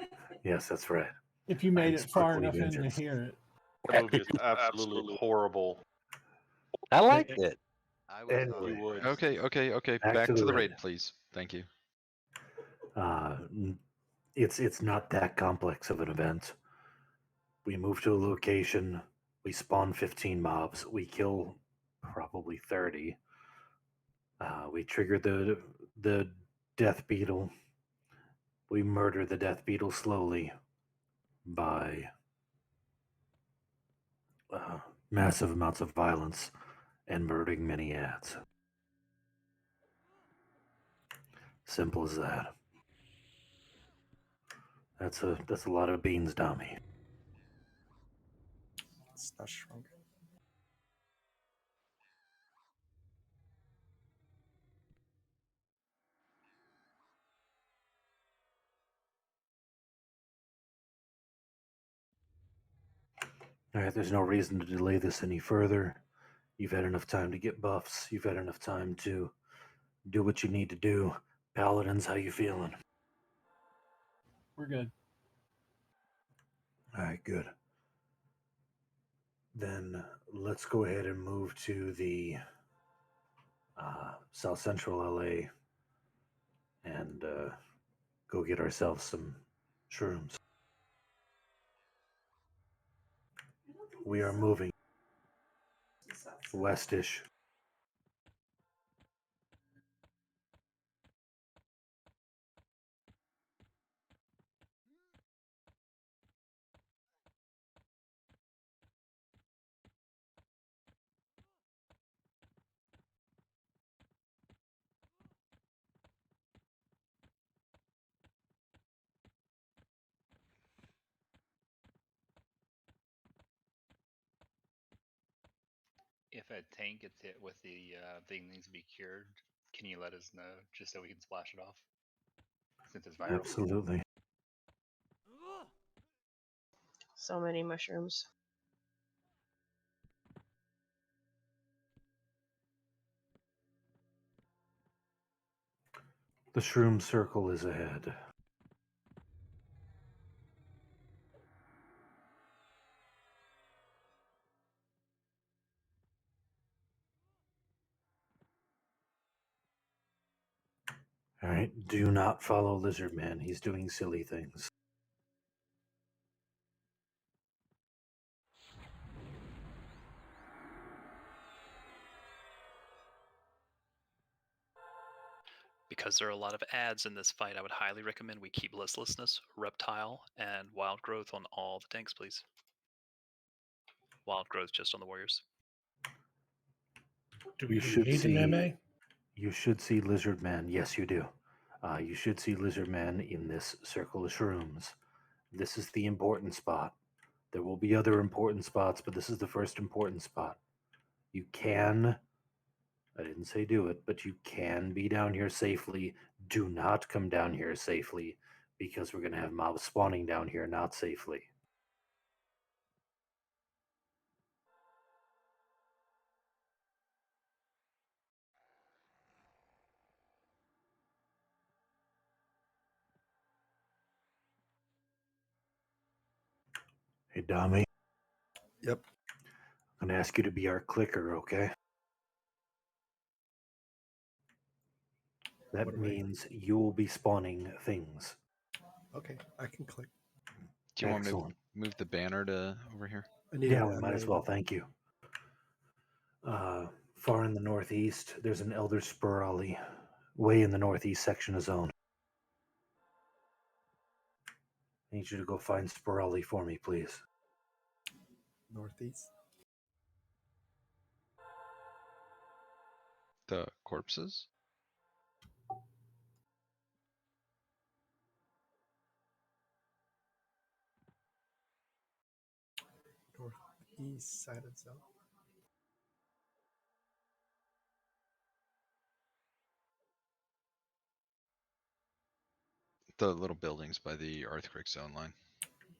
Speaker 1: yes, that's right.
Speaker 5: If you made it far enough in to hear it.
Speaker 8: That movie is absolutely horrible.
Speaker 14: I liked it.
Speaker 7: I was
Speaker 1: And
Speaker 7: not
Speaker 8: You would.
Speaker 7: impressed.
Speaker 9: Okay.
Speaker 1: Back
Speaker 9: Back
Speaker 1: to
Speaker 9: to
Speaker 1: the
Speaker 9: the
Speaker 1: raid.
Speaker 9: raid, please. Thank you.
Speaker 1: It's not that complex of an event. We move to a location, we spawn 15 mobs, we kill probably 30. We trigger the death beetle. We murder the death beetle slowly by massive amounts of violence and murdering many ads. Simple as that. That's a lot of beans, Tommy.
Speaker 4: It's not strong.
Speaker 1: All right, there's no reason to delay this any further. You've had enough time to get buffs. You've had enough time to do what you need to do. Paladins, how you feeling?
Speaker 5: We're good.
Speaker 1: All right, good. Then let's go ahead and move to the South Central LA and go get ourselves some shrooms. We are moving westish.
Speaker 12: If a tank gets hit with the thing that needs to be cured, can you let us know just so we can splash it off? Since it's viral.
Speaker 1: Absolutely.
Speaker 6: So many mushrooms.
Speaker 1: The shroom circle is ahead. All right, do not follow Lizard Man. He's doing silly things.
Speaker 20: Because there are a lot of ads in this fight, I would highly recommend we keep Listlessness, Reptile, and Wild Growth on all the tanks, please. Wild Growth just on the Warriors.
Speaker 19: Do we
Speaker 1: You should
Speaker 19: need
Speaker 1: see.
Speaker 19: an MA?
Speaker 1: You should see Lizard Man. Yes, you do. You should see Lizard Man in this circle of shrooms. This is the important spot. There will be other important spots, but this is the first important spot. You can, I didn't say do it, but you can be down here safely. Do not come down here safely because we're going to have mobs spawning down here not safely. Hey, Dami.
Speaker 4: Yep.
Speaker 1: I'm going to ask you to be our clicker, okay? That means you will be spawning things.
Speaker 4: Okay, I can click.
Speaker 9: Do you want me to
Speaker 1: Excellent.
Speaker 9: move the banner to over here?
Speaker 1: Yeah, we might as well. Thank you. Far in the northeast, there's an Elder Spirali, way in the northeast section of zone. I need you to go find Spirali for me, please.
Speaker 4: Northeast.
Speaker 9: The corpses?
Speaker 4: Northeast side of zone.
Speaker 9: The little buildings by the earthquake zone line.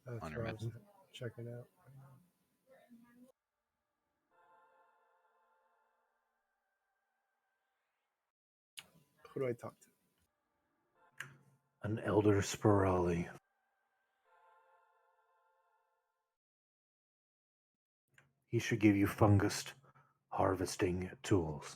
Speaker 4: That's
Speaker 9: On your
Speaker 4: where I
Speaker 9: map.
Speaker 4: was checking out. Who do I talk to?
Speaker 1: An Elder Spirali. He should give you fungus harvesting tools.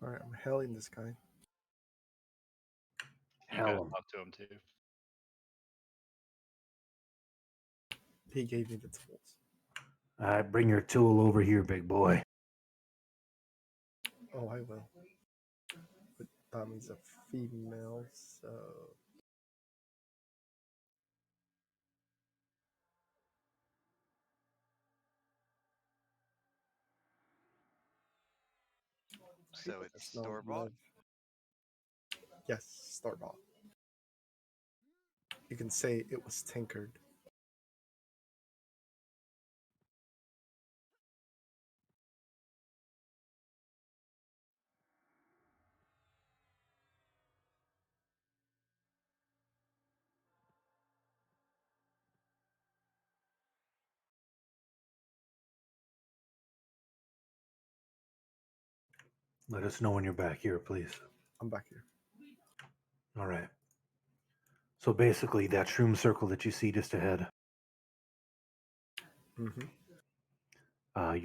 Speaker 4: All right, I'm hailing this guy.
Speaker 12: You gotta
Speaker 1: Hell,
Speaker 12: talk to him too.
Speaker 4: He gave me the tools.
Speaker 1: all right, bring your tool over here, big boy.
Speaker 4: Oh, I will. But Tommy's a female, so
Speaker 7: So it's
Speaker 4: that's not
Speaker 7: store bought.
Speaker 4: love. Yes, store bought. You can say it was tinkered.
Speaker 1: Let us know when you're back here, please.
Speaker 4: I'm back here.
Speaker 1: All right. So basically, that shroom circle that you see just ahead, you're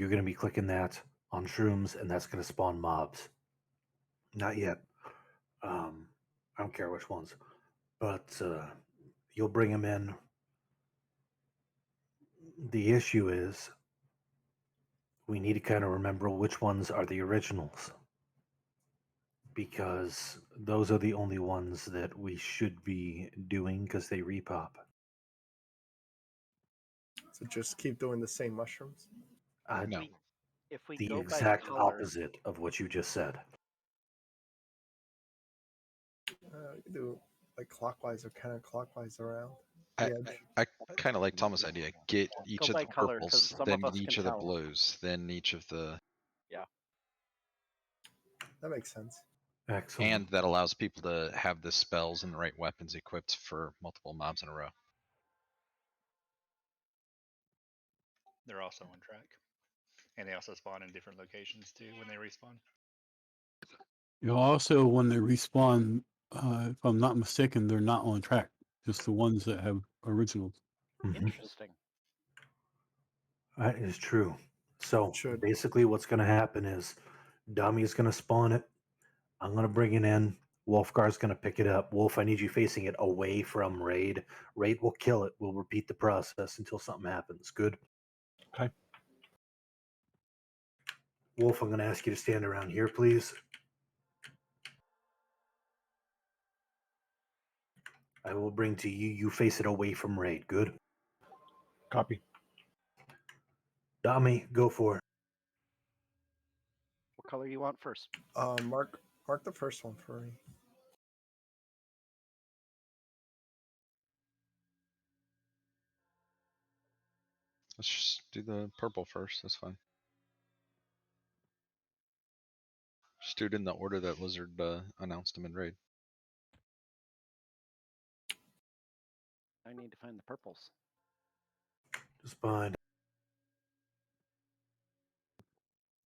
Speaker 1: going to be clicking that on shrooms, and that's going to spawn mobs. Not yet. I don't care which ones, but you'll bring them in. The issue is we need to kind of remember which ones are the originals, because those are the only ones that we should be doing because they repop.
Speaker 4: So just keep doing the same mushrooms.
Speaker 1: No.
Speaker 15: If we
Speaker 1: The
Speaker 15: go
Speaker 1: exact
Speaker 15: by color,
Speaker 1: opposite of what you just said.
Speaker 4: You can do like clockwise or counterclockwise around
Speaker 9: I
Speaker 4: the edge.
Speaker 9: I kind of like Thomas' idea. Get each of
Speaker 15: by
Speaker 9: the
Speaker 15: color, 'cause
Speaker 9: purples,
Speaker 15: some
Speaker 9: then
Speaker 15: of us
Speaker 9: each
Speaker 15: can
Speaker 9: of the
Speaker 15: tell.
Speaker 9: blues, then each of the,
Speaker 15: Yeah.
Speaker 4: That makes sense.
Speaker 1: Excellent.
Speaker 9: and that allows people to have the spells and the right weapons equipped for multiple mobs in a row.
Speaker 12: They're also on track, and they also spawn in different locations too when they respawn.
Speaker 17: You know, also, when they respawn, if I'm not mistaken, they're not on track. Just the ones that have originals.
Speaker 15: Interesting.
Speaker 1: That is true. So
Speaker 4: Should.
Speaker 1: basically, what's going to happen is Dummy's going to spawn it. I'm going to bring it in. Wolfgar's going to pick it up. Wolf, I need you facing it away from Raid. Raid will kill it. We'll repeat the process until something happens. Good?
Speaker 17: Okay.
Speaker 1: Wolf, I'm going to ask you to stand around here, please. I will bring to you. You face it away from Raid. Good?
Speaker 22: Copy.
Speaker 1: Dummy, go for it.
Speaker 15: What color you want first?
Speaker 4: Mark the first one for me.
Speaker 9: Let's just do the purple first. That's fine. Just do it in the order that Lizard announced them in raid.
Speaker 15: I need to find the purples.
Speaker 1: Just fine.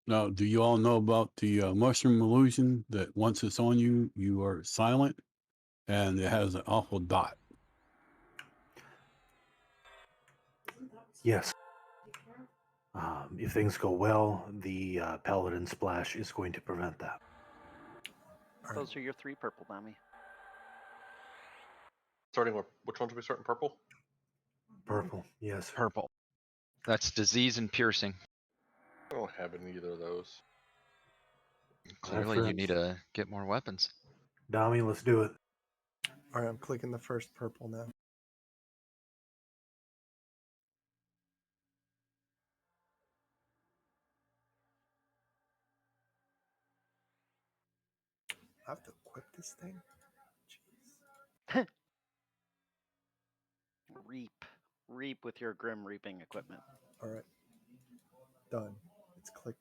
Speaker 17: Now, do you all know about the mushroom illusion that once it's on you, you are silent, and it has an awful dot?
Speaker 1: Yes. If things go well, the Paladin Splash is going to prevent that.
Speaker 15: Those are your 3 purple, Nami.
Speaker 8: Starting with which ones are we starting? Purple?
Speaker 1: Purple, yes.
Speaker 9: Purple. That's disease and piercing.
Speaker 8: I don't have any either of those.
Speaker 9: Clearly, you need to get more weapons.
Speaker 1: Dami, let's do it.
Speaker 4: All right, I'm clicking the first purple now. I have to equip this thing? Jeez.
Speaker 15: Reap with your Grim Reaping equipment.
Speaker 4: All right. Done. It's clicked.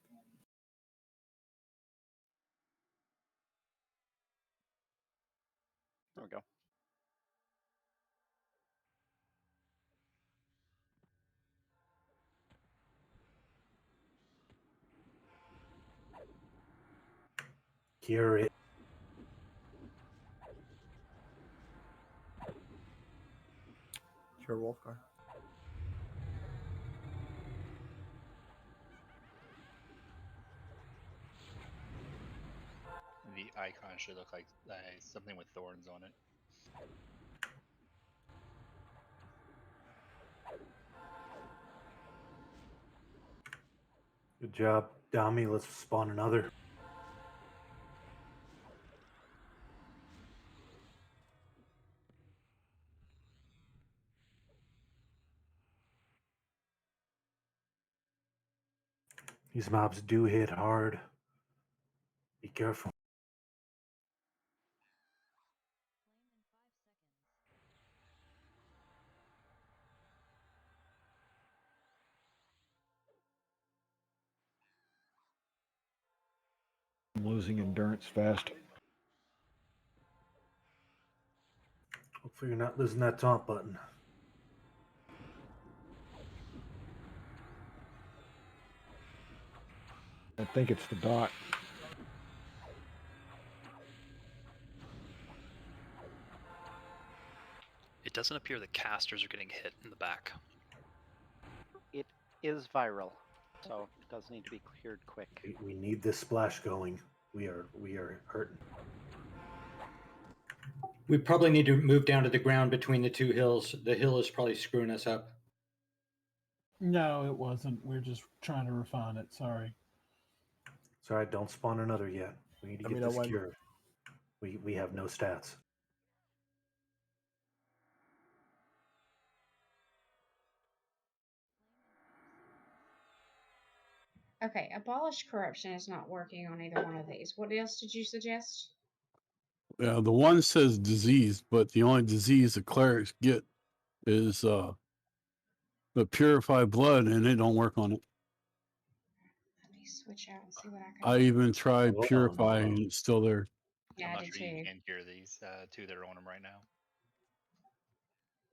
Speaker 15: There we go.
Speaker 1: Cure it.
Speaker 4: Cure Wolfgar.
Speaker 12: The icon should look like something with thorns on it.
Speaker 1: Good job, Dami. Let's spawn another. These mobs do hit hard. Be careful.
Speaker 22: I'm losing endurance fast.
Speaker 1: Hopefully you're not losing that taunt button.
Speaker 22: I think it's the dot.
Speaker 20: It doesn't appear the casters are getting hit in the back.
Speaker 15: It is viral, so it does need to be cleared quick.
Speaker 1: We need this splash going. We are hurting.
Speaker 13: We probably need to move down to the ground between the 2 hills. The hill is probably screwing us up.
Speaker 5: No, it wasn't. We're just trying to refine it. Sorry.
Speaker 1: It's all right. Don't spawn another yet. We need to get this cured. We have no stats.
Speaker 18: Okay, abolish corruption is not working on either one of these. What else did you suggest?
Speaker 17: Yeah, the one says disease, but the only disease the clerics get is the purified blood, and they don't work on it.
Speaker 11: Let me switch out and see what I can
Speaker 17: I
Speaker 11: do.
Speaker 17: even tried
Speaker 1: Hold on,
Speaker 17: purifying,
Speaker 1: hold on.
Speaker 17: and it's still there.
Speaker 11: Yeah,
Speaker 12: I'm
Speaker 11: I
Speaker 12: not
Speaker 11: did
Speaker 12: sure you
Speaker 11: too.
Speaker 12: can cure these two that are on them right now.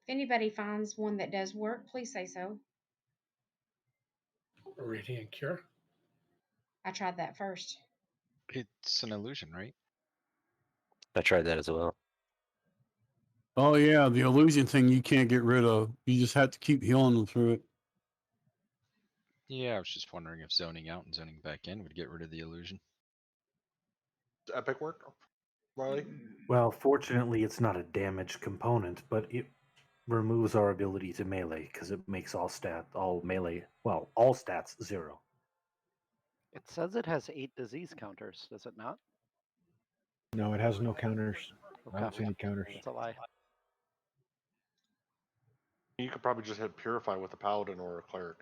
Speaker 11: If anybody finds one that does work, please say so.
Speaker 19: Radiant Cure.
Speaker 11: I tried that first.
Speaker 9: It's an illusion, right?
Speaker 14: I tried that as well.
Speaker 17: Oh yeah, the illusion thing you can't get rid of. You just have to keep healing them through it.
Speaker 9: Yeah, I was just wondering if zoning out and zoning back in would get rid of the illusion.
Speaker 8: Epic work, Riley.
Speaker 1: Well, fortunately, it's not a damage component, but it removes our ability to melee because it makes all stats 0.
Speaker 15: It says it has 8 disease counters, does it not?
Speaker 22: No, it has no counters. I don't
Speaker 15: Okay.
Speaker 22: see any counters.
Speaker 15: It's a lie.
Speaker 8: You could probably just hit purify with a paladin or a cleric.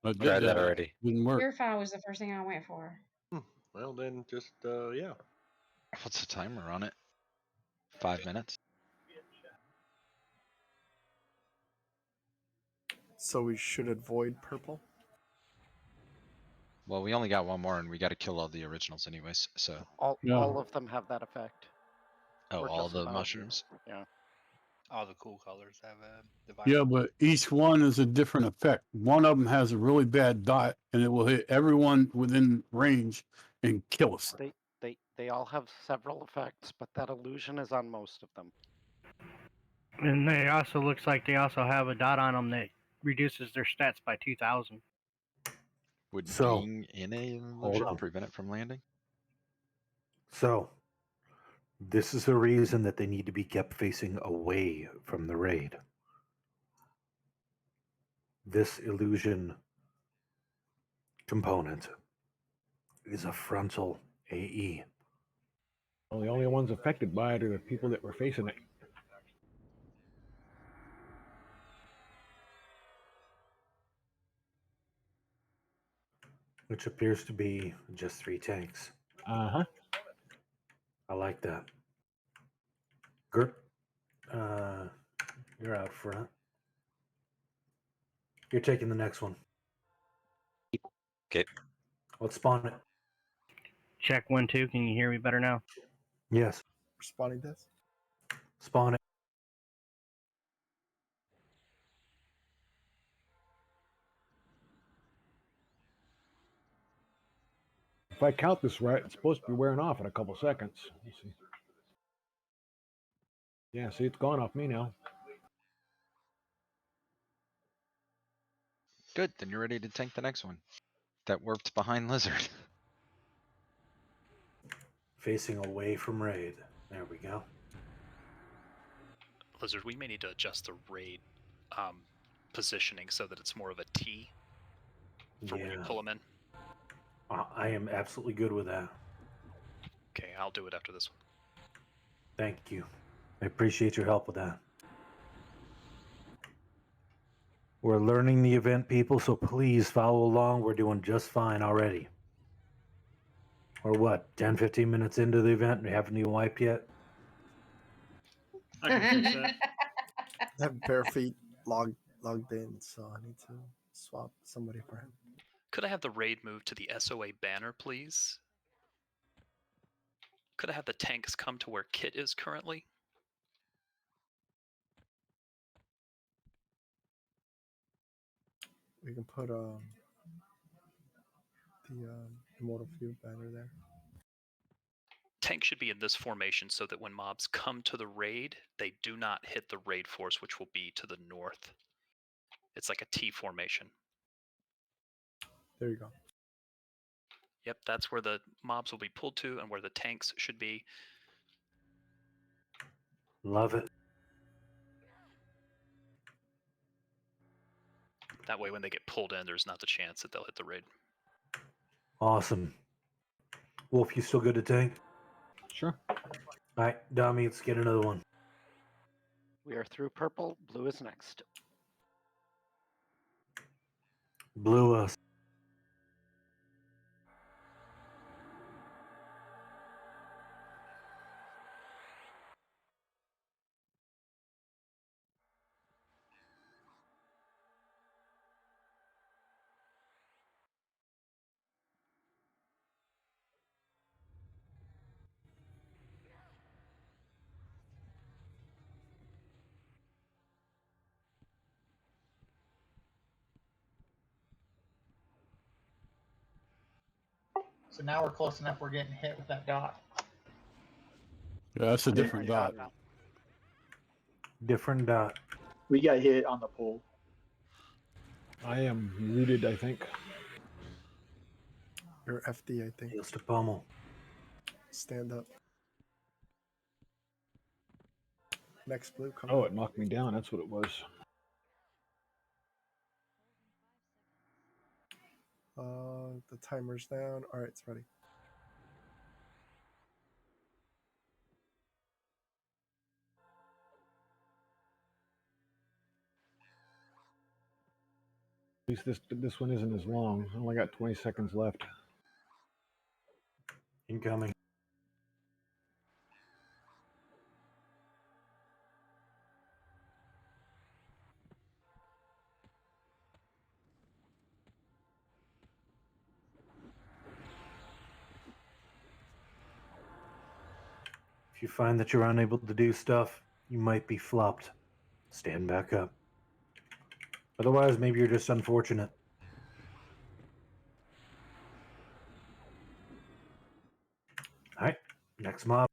Speaker 17: I did
Speaker 14: Tried that
Speaker 17: that.
Speaker 14: already.
Speaker 17: Didn't work.
Speaker 11: Purify was the first thing I went for.
Speaker 8: Well, then just yeah.
Speaker 9: What's the timer on it? 5 minutes?
Speaker 4: So we should avoid purple.
Speaker 9: Well, we only got one more, and we got to kill all the originals anyways. So,
Speaker 15: All
Speaker 17: Yeah.
Speaker 15: of them have that effect.
Speaker 9: oh,
Speaker 15: Or
Speaker 9: all
Speaker 15: just
Speaker 9: the
Speaker 15: about.
Speaker 9: mushrooms.
Speaker 15: Yeah.
Speaker 12: All the cool colors have the viral.
Speaker 17: Yeah, but each one is a different effect. One of them has a really bad dot, and it will hit everyone within range and kill us.
Speaker 15: They all have several effects, but that illusion is on most of them.
Speaker 18: And they also looks like they also have a dot on them that reduces their stats by 2,000.
Speaker 9: Would
Speaker 1: So,
Speaker 9: being in a
Speaker 1: hold
Speaker 9: illusion
Speaker 1: on.
Speaker 9: prevent it from landing?
Speaker 1: So, this is a reason that they need to be kept facing away from the raid. This illusion component is a frontal AE.
Speaker 22: Well, the only ones affected by it are the people that were facing it.
Speaker 1: Which appears to be just 3 tanks.
Speaker 22: Uh-huh.
Speaker 1: I like that. Gert, you're out front. You're taking the next one.
Speaker 14: Okay.
Speaker 1: Let's spawn it.
Speaker 18: Check 1, 2. Can you hear me better now?
Speaker 1: Yes.
Speaker 4: Responding this.
Speaker 1: Spawn it.
Speaker 22: If I count this right, it's supposed to be wearing off in a couple seconds. Let's see. Yeah, see, it's gone off me now.
Speaker 9: Good, then you're ready to tank the next one. That warped behind Lizard.
Speaker 1: Facing away from raid. There we go.
Speaker 20: Lizard, we may need to adjust the raid positioning so that it's more of a T for when you
Speaker 1: Yeah.
Speaker 20: pull them in.
Speaker 1: I am absolutely good with that.
Speaker 20: Okay, I'll do it after this one.
Speaker 1: Thank you. I appreciate your help with that. We're learning the event, people, so please follow along. We're doing just fine already. Or what, 10, 15 minutes into the event and we haven't even wiped yet?
Speaker 19: I can fix that.
Speaker 4: I have bare feet logged in, so I need to swap somebody for him.
Speaker 20: Could I have the raid move to the SOA banner, please? Could I have the tanks come to where Kit is currently?
Speaker 4: We can put the immortal feud banner there.
Speaker 20: Tank should be in this formation so that when mobs come to the raid, they do not hit the raid force, which will be to the north. It's like a T formation.
Speaker 4: There you go.
Speaker 20: Yep, that's where the mobs will be pulled to and where the tanks should be.
Speaker 1: Love it.
Speaker 20: That way when they get pulled in, there's not the chance that they'll hit the raid.
Speaker 1: Awesome. Wolf, you still good to tank?
Speaker 22: Sure.
Speaker 1: All right, Dami, let's get another one.
Speaker 15: We are through purple. Blue is next.
Speaker 1: Blew us.
Speaker 3: So now we're close enough. We're getting hit with that dot.
Speaker 17: Yeah, that's a different dot.
Speaker 1: Different dot.
Speaker 16: We got hit on the pole.
Speaker 22: I am muted, I think.
Speaker 4: You're FD, I think.
Speaker 1: Heels to pommel.
Speaker 4: Stand up. Next blue coming.
Speaker 22: Oh, it knocked me down. That's what it was.
Speaker 4: The timer's down. All right, it's ready.
Speaker 22: At least this one isn't as long. I only got 20 seconds left.
Speaker 1: Incoming. If you find that you're unable to do stuff, you might be flopped. Stand back up. Otherwise, maybe you're just unfortunate. All right, next mob.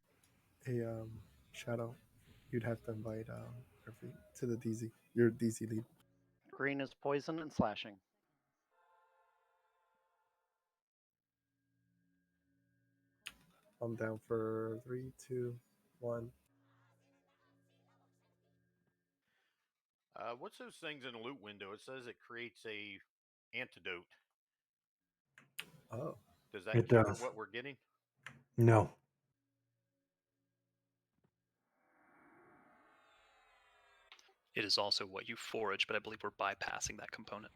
Speaker 4: Hey, Shadow, you'd have to invite Murphy to the DZ. Your DZ lead.
Speaker 15: Green is poison and slashing.
Speaker 4: I'm down for 3, 2, 1.
Speaker 23: What's those things in the loot window? It says it creates a antidote.
Speaker 4: Oh.
Speaker 23: Does that
Speaker 1: It
Speaker 23: cure
Speaker 1: does.
Speaker 23: what we're getting?
Speaker 1: No.
Speaker 20: It is also what you forage, but I believe we're bypassing that component.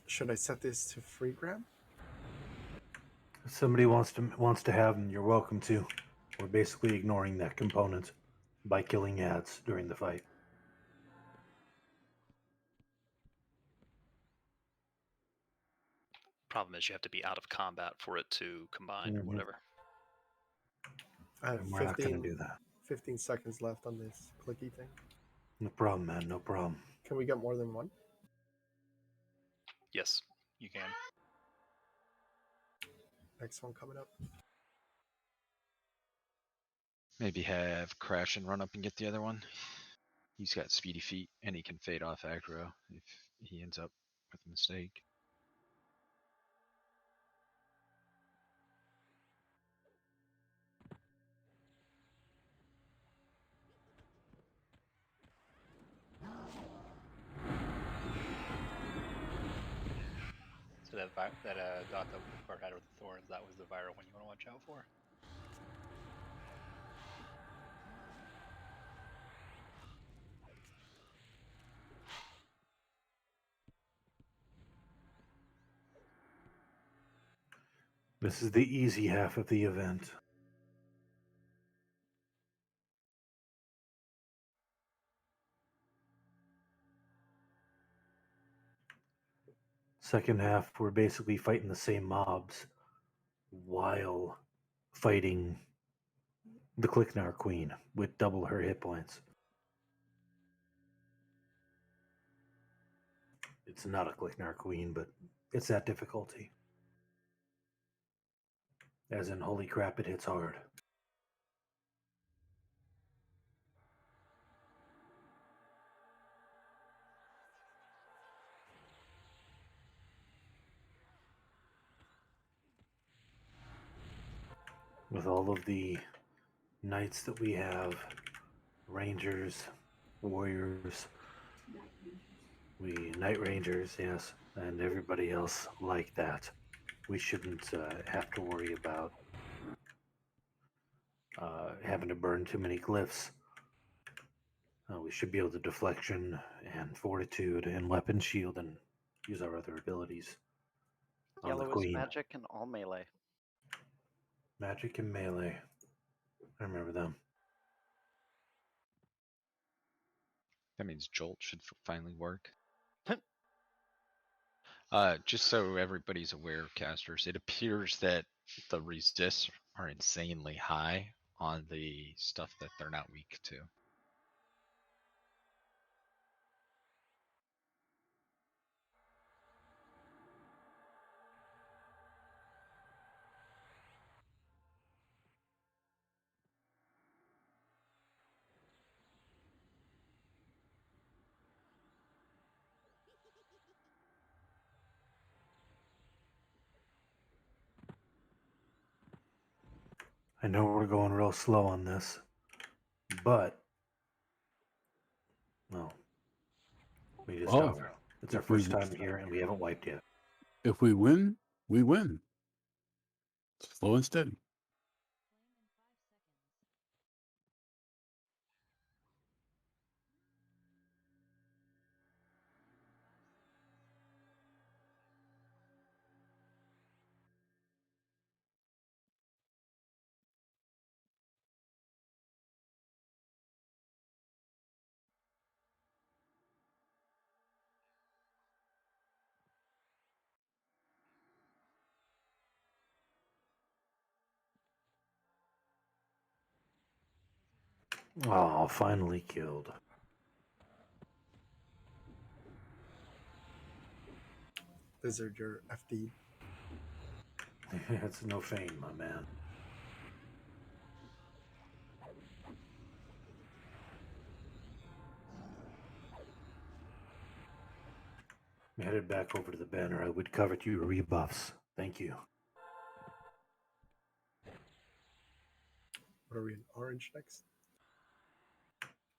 Speaker 4: Should I set this to free grab?
Speaker 1: If somebody wants to have them, you're welcome to. We're basically ignoring that component by killing ads during the fight.
Speaker 20: Problem is you have to be out of combat for it to combine or
Speaker 1: Mhm.
Speaker 20: whatever.
Speaker 4: I have
Speaker 1: And we're not going to
Speaker 4: 15,
Speaker 1: do that.
Speaker 4: 15 seconds left on this clicky thing.
Speaker 1: No problem, man. No problem.
Speaker 4: Can we get more than one?
Speaker 20: Yes.
Speaker 12: You can.
Speaker 4: Next one coming up.
Speaker 9: Maybe have Crash and run up and get the other one. He's got speedy feet and he can fade off aggro if he ends up with a mistake.
Speaker 12: So that dot that Bart had with the thorns, that was the viral one you want to watch out for.
Speaker 1: This is the easy half of the event. Second half, we're basically fighting the same mobs while fighting the Clicknar Queen with double her hit points. It's not a Clicknar Queen, but it's that difficulty. As in, holy crap, it hits hard. With all of the knights that we have, rangers, warriors, night rangers, yes, and everybody else like that, we shouldn't have to worry about having to burn too many glyphs. We should be able to deflection and fortitude and weapon shield and use our other abilities on the
Speaker 15: Yellow is
Speaker 1: queen.
Speaker 15: magic and all melee.
Speaker 1: Magic and melee. I remember them.
Speaker 9: That means Jolt should finally work. Just so everybody's aware, casters, it appears that the resists are insanely high on the stuff that they're not weak to.
Speaker 1: I know we're going real slow on this, but no, we just
Speaker 17: Oh,
Speaker 1: are. It's our
Speaker 17: if we
Speaker 1: first time here, and we haven't wiped yet.
Speaker 17: if we win, we win. Slow and steady.
Speaker 1: Oh, finally killed.
Speaker 4: Lizard, you're FD.
Speaker 1: It's no fame, my man. I'm headed back over to the banner. I would covet your rebuffs. Thank you.
Speaker 4: What are we in? Orange next?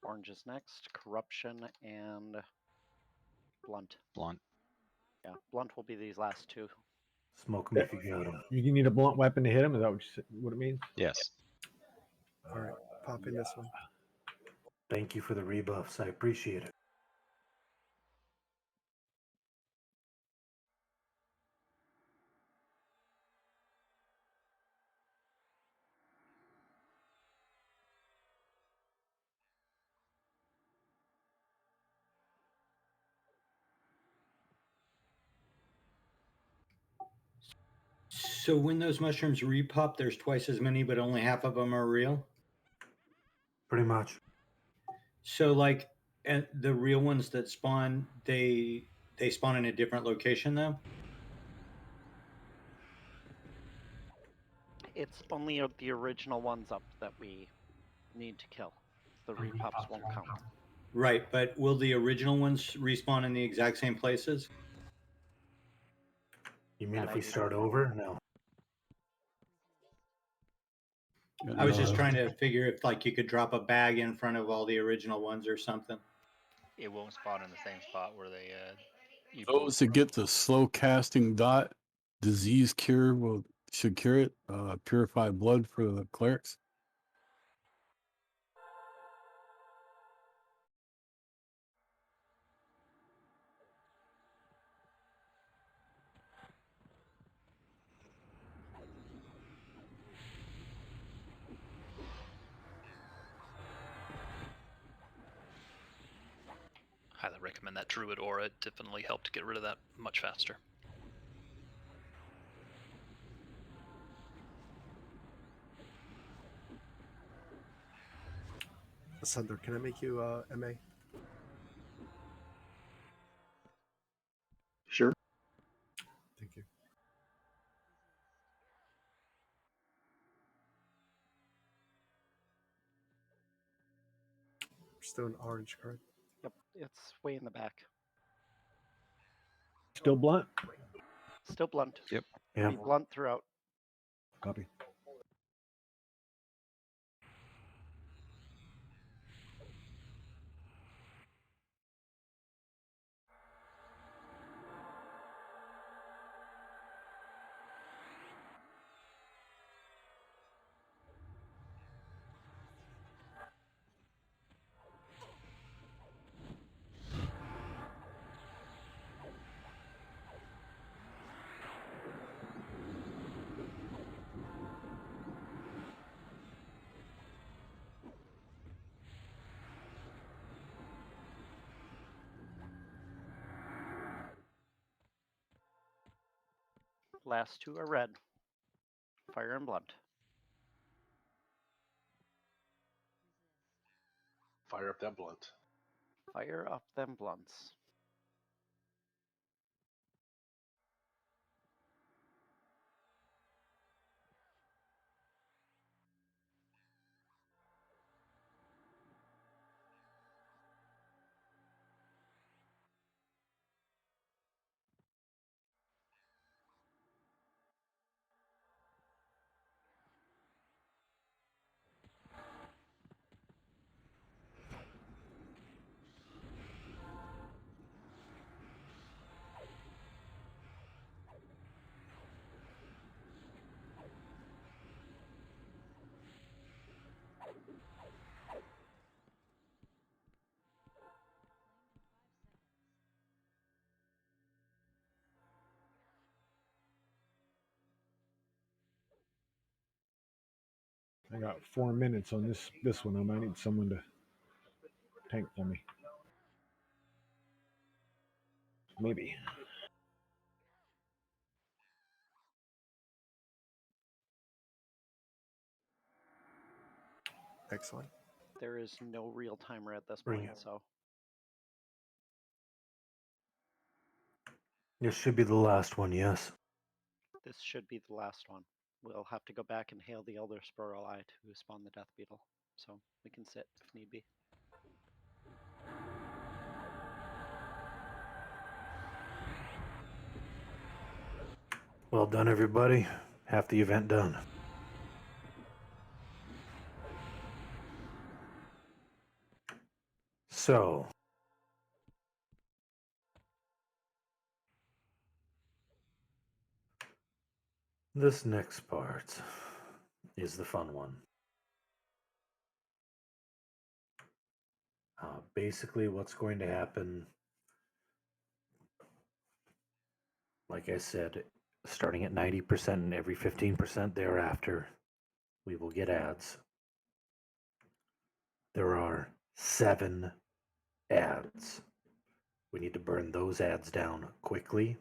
Speaker 15: Orange is next. Corruption and Blunt.
Speaker 9: Blunt.
Speaker 15: Yeah, Blunt will be these last two.
Speaker 1: Smoke them if you got them.
Speaker 22: You need a blunt weapon to hit him. Is that what it means?
Speaker 9: Yes.
Speaker 4: All right, pop in this one.
Speaker 1: Thank you for the rebuffs. I appreciate it.
Speaker 13: So when those mushrooms repop, there's twice as many, but only half of them are real.
Speaker 1: Pretty much.
Speaker 13: So like, and the real ones that spawn, they spawn in a different location though.
Speaker 15: It's only the original ones up that we need to kill. The repops won't count.
Speaker 13: Right, but will the original ones respawn in the exact same places?
Speaker 1: You mean
Speaker 15: That
Speaker 1: if
Speaker 15: I
Speaker 1: we
Speaker 15: do not
Speaker 1: start
Speaker 15: know.
Speaker 1: over? No.
Speaker 13: I was just trying to figure if like you could drop a bag in front of all the original ones or something.
Speaker 12: It won't spawn in the same spot where they you
Speaker 17: Those that get the slow casting dot, disease cure should cure it. Purify blood for the clerics.
Speaker 20: Highly recommend that Druid Aura. It definitely helped get rid of that much faster.
Speaker 4: Sunder, can I make you MA?
Speaker 16: Sure.
Speaker 4: Thank you. Still in orange, correct?
Speaker 15: Yep, it's way in the back.
Speaker 22: Still blunt?
Speaker 15: Still Blunt.
Speaker 9: Yep.
Speaker 15: Be Blunt throughout.
Speaker 22: Copy.
Speaker 15: Last two are red. Fire and Blunt.
Speaker 8: Fire up that blunt.
Speaker 15: Fire up them blunts.
Speaker 22: I got 4 minutes on this one. I might need someone to tank for me. Maybe.
Speaker 4: Excellent.
Speaker 15: There is no real timer at this
Speaker 1: Bring
Speaker 15: point,
Speaker 1: it.
Speaker 15: so
Speaker 1: This should be the last one, yes.
Speaker 15: this should be the last one. We'll have to go back and hail the Elder Sparrow Eye to spawn the Death Beetle, so we can sit if need be.
Speaker 1: Well done, everybody. Half the event done. So, this next part is the fun one. Basically, what's going to happen, like I said, starting at 90% and every 15% thereafter, we will get ads. There are 7 ads. We need to burn those ads down quickly.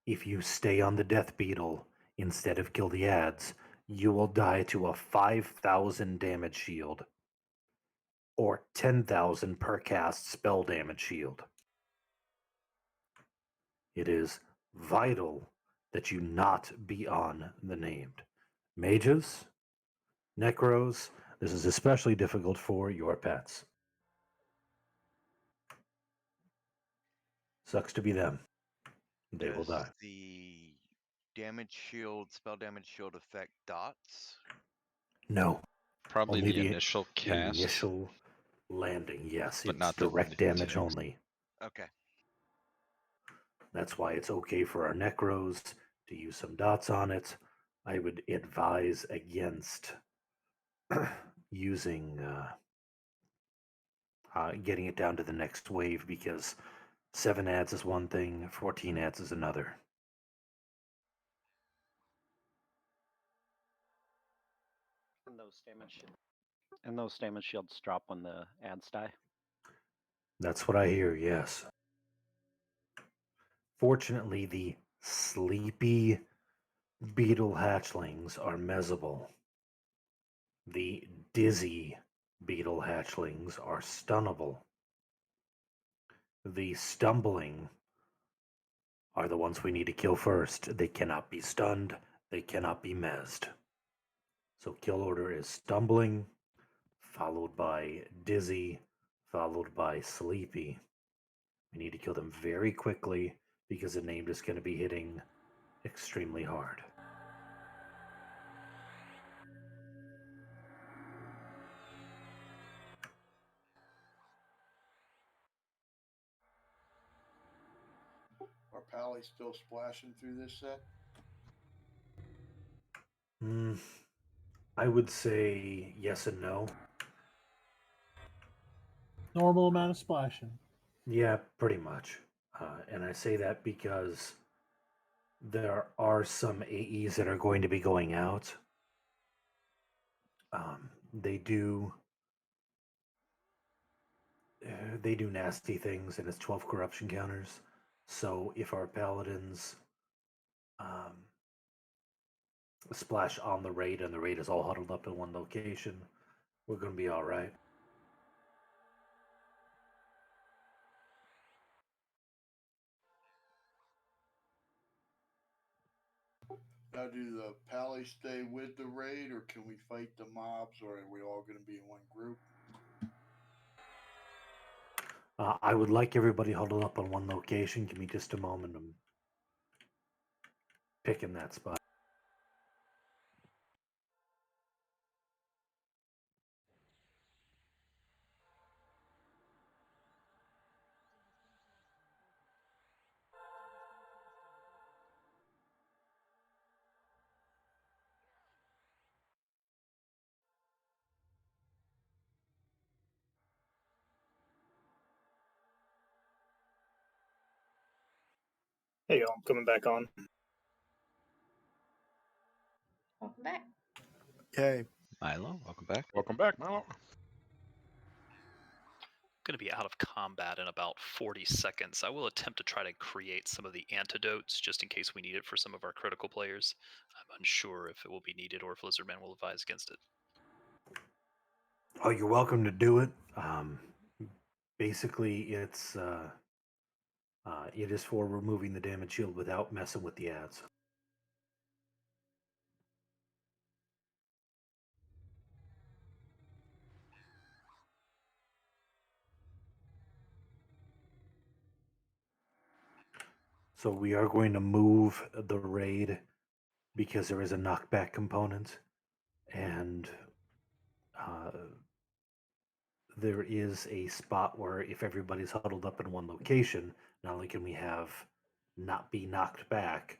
Speaker 1: If you stay on the Death Beetle instead of kill the ads, you will die to a 5,000 damage shield or 10,000 per cast spell damage shield. It is vital that you not be on the named. Mages, Necros, this is especially difficult for your pets. Sucks to be them. They will
Speaker 7: Does
Speaker 1: die.
Speaker 7: the damage shield, spell damage shield affect dots?
Speaker 1: No.
Speaker 9: Probably
Speaker 1: Only
Speaker 9: the initial cast,
Speaker 1: initial landing, yes.
Speaker 9: but
Speaker 1: It's
Speaker 9: not the
Speaker 1: direct damage
Speaker 9: attacks.
Speaker 1: only.
Speaker 7: Okay.
Speaker 1: That's why it's okay for our Necros to use some dots on it. I would advise against using getting it down to the next wave because 7 ads is one thing, 14 ads is another.
Speaker 15: And those damage shields drop when the ads die.
Speaker 1: That's what I hear, yes. Fortunately, the sleepy beetle hatchlings are mezzable. The dizzy beetle hatchlings are stunnable. The stumbling are the ones we need to kill first. They cannot be stunned. They cannot be mezzed. So kill order is stumbling, followed by dizzy, followed by sleepy. We need to kill them very quickly because the named is going to be hitting extremely hard.
Speaker 2: Are Pally still splashing through this set?
Speaker 1: I would say yes and no.
Speaker 5: Normal amount of splashing.
Speaker 1: Yeah, pretty much. And I say that because there are some AEs that are going to be going out. They do nasty things, and it's 12 corruption counters. So if our paladins splash on the raid and the raid is all huddled up in one location, we're going to be all right.
Speaker 2: Now, do the Pally stay with the raid, or can we fight the mobs, or are we all going to be in one group?
Speaker 1: I would like everybody huddled up on one location. Give me just a moment. I'm picking that spot.
Speaker 19: Hey, y'all, I'm coming back on.
Speaker 11: Welcome back.
Speaker 4: Yay.
Speaker 9: Milo, welcome back.
Speaker 6: Welcome back, Milo.
Speaker 20: Going to be out of combat in about 40 seconds. I will attempt to try to create some of the antidotes just in case we need it for some of our critical players. I'm unsure if it will be needed or if Lizardman will advise against it.
Speaker 1: Oh, you're welcome to do it. Basically, it's it is for removing the damage shield without messing with the ads. So we are going to move the raid because there is a knockback component, and there is a spot where if everybody's huddled up in one location, not only can we have not be knocked back,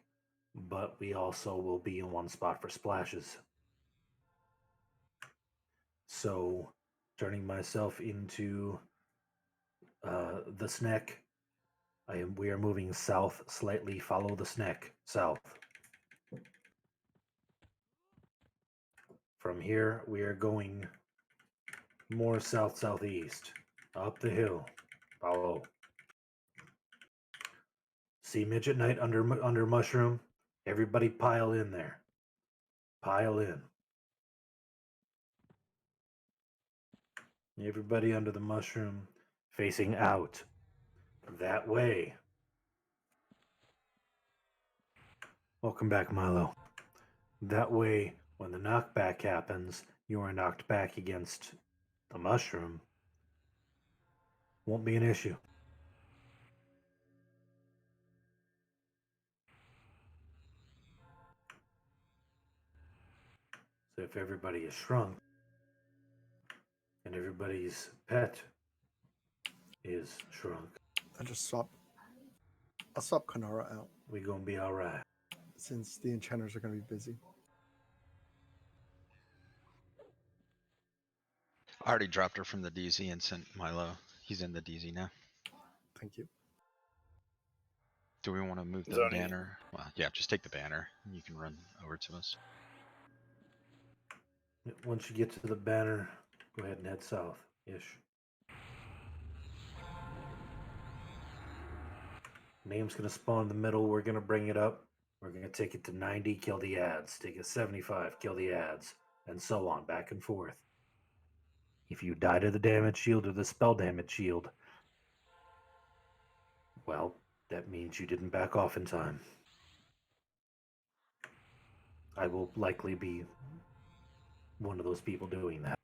Speaker 1: but we also will be in one spot for splashes. So turning myself into the snack, we are moving south slightly. Follow the snack south. From here, we are going more south-southeast, up the hill. Follow. See Midget Knight under mushroom? Everybody pile in there. Pile in. Everybody under the mushroom facing out. That way. Welcome back, Milo. That way, when the knockback happens, you are knocked back against the mushroom. Won't be an issue. So if everybody is shrunk, and everybody's pet is shrunk,
Speaker 4: I'll swap Kanara out.
Speaker 1: We gonna be all right.
Speaker 4: Since the enchanters are gonna be busy.
Speaker 9: I already dropped her from the DZ and sent Milo. He's in the DZ now.
Speaker 4: Thank you.
Speaker 9: Do we want to move the
Speaker 19: Zoni.
Speaker 9: banner? Well, yeah, just take the banner. And you can run over to us.
Speaker 1: Once you get to the banner, go ahead and head south-ish. Name's gonna spawn in the middle. We're gonna bring it up. We're gonna take it to 90, kill the ads. Take it to 75, kill the ads, and so on, back and forth. If you die to the damage shield or the spell damage shield, well, that means you didn't back off in time. I will likely be one of those people doing that.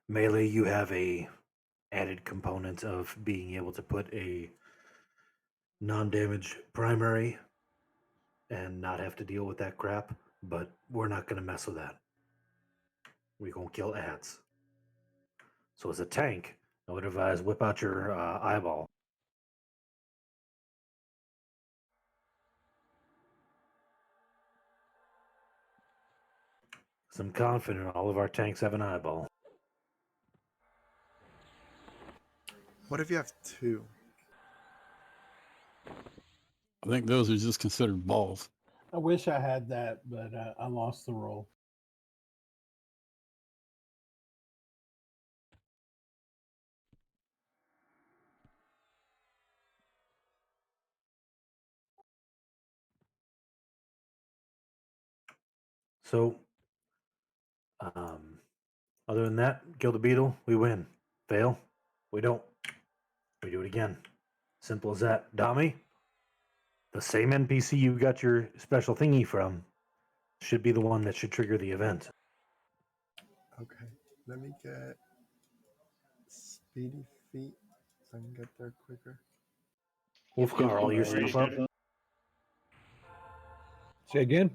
Speaker 1: Melee, you have a added component of being able to put a non-damage primary and not have to deal with that crap, but we're not going to mess with that. We're going to kill ads. So as a tank, I would advise whip out your eyeball. So I'm confident all of our tanks have an eyeball.
Speaker 4: What if you have two?
Speaker 17: I think those are just considered balls.
Speaker 5: I wish I had that, but I lost the roll.
Speaker 1: So, other than that, kill the beetle, we win. Fail, we don't. We do it again. Simple as that. Dami, the same NPC you got your special thingy from should be the one that should trigger the event.
Speaker 4: Okay, let me get speedy feet so I can get there quicker.
Speaker 1: Wolfgar, all your stuff up?
Speaker 22: Say again?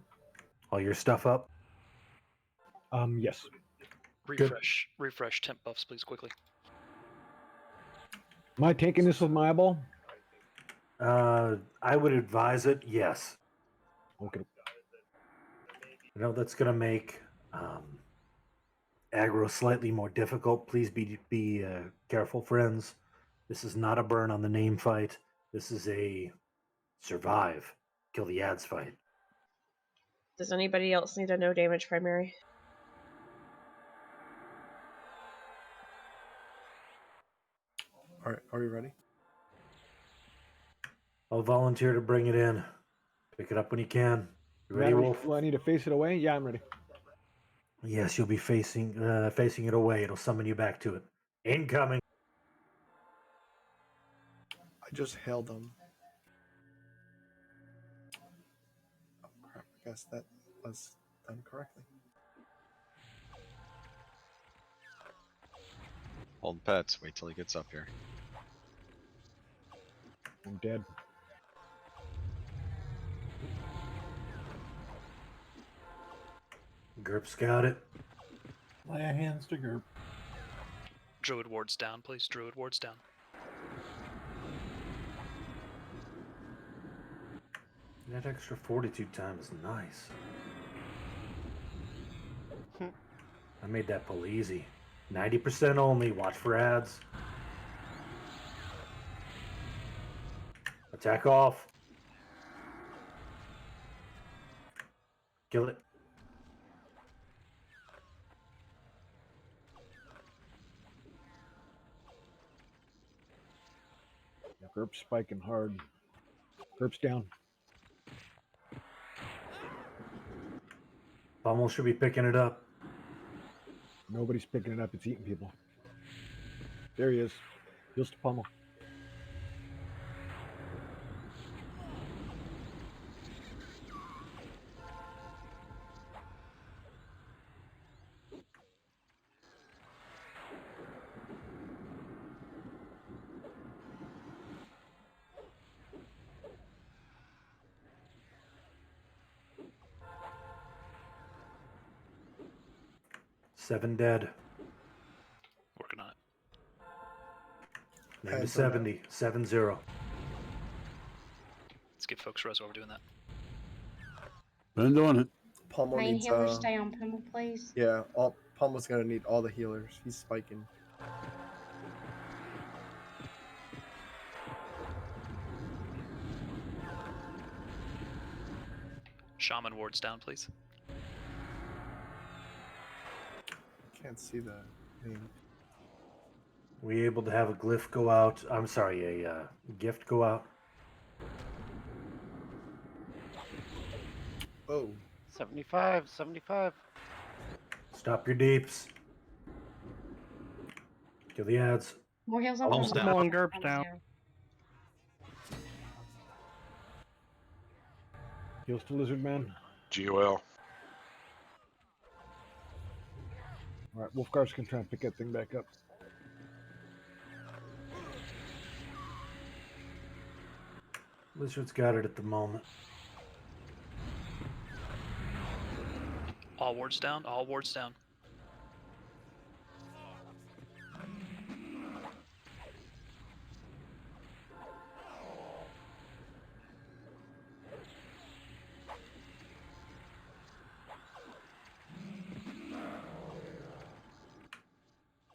Speaker 1: All your stuff up?
Speaker 22: Yes.
Speaker 20: Refresh temp buffs, please, quickly.
Speaker 22: Am I taking this with my eyeball?
Speaker 1: I would advise it, yes.
Speaker 22: Okay.
Speaker 1: I know that's going to make aggro slightly more difficult. Please be careful, friends. This is not a burn on the name fight. This is a survive, kill the ads fight.
Speaker 10: Does anybody else need a no damage primary?
Speaker 4: All right, are we ready?
Speaker 1: I'll volunteer to bring it in. Pick it up when you can. You ready, Wolf?
Speaker 22: Will I need to face it away? Yeah, I'm ready.
Speaker 1: Yes, you'll be facing it away. It'll summon you back to it. Incoming.
Speaker 4: I just hailed them. Oh, crap. I guess that was done correctly.
Speaker 9: Hold pets. Wait till he gets up here.
Speaker 22: I'm dead.
Speaker 1: Gerp's got it.
Speaker 5: Lay a hands to Gerp.
Speaker 20: Druid wards down, please. Druid wards down.
Speaker 1: That extra fortitude time is nice. I made that pull easy. 90% only. Watch for ads. Attack off. Kill it.
Speaker 22: Gerp's spiking hard. Gerp's down.
Speaker 1: Pommel should be picking it up.
Speaker 22: Nobody's picking it up. It's eating people. There he is. Heals to Pummel.
Speaker 1: Seven dead.
Speaker 20: Working on it.
Speaker 1: Name to
Speaker 4: Hands on
Speaker 1: 70. 7-0.
Speaker 20: Let's give folks res while we're doing that.
Speaker 17: Been doing it.
Speaker 4: Pummel
Speaker 11: Main
Speaker 4: needs
Speaker 11: healer, stay on Pummel, please.
Speaker 4: Yeah, Pummel's gonna need all the healers. He's spiking.
Speaker 20: Shaman wards down, please.
Speaker 4: Can't see the name.
Speaker 1: We able to have a glyph go out? I'm sorry, a gift go out?
Speaker 4: Oh.
Speaker 15: 75, 75.
Speaker 1: Stop your deeps. Kill the ads.
Speaker 11: More heals on
Speaker 1: Almost
Speaker 11: Pummel.
Speaker 18: down. Gerp's down.
Speaker 22: Heals to Lizard Man.
Speaker 8: GOL.
Speaker 22: All right, Wolfgar's can try and pick that thing back up.
Speaker 1: Lizard's got it at the moment.
Speaker 20: All wards down. All wards down.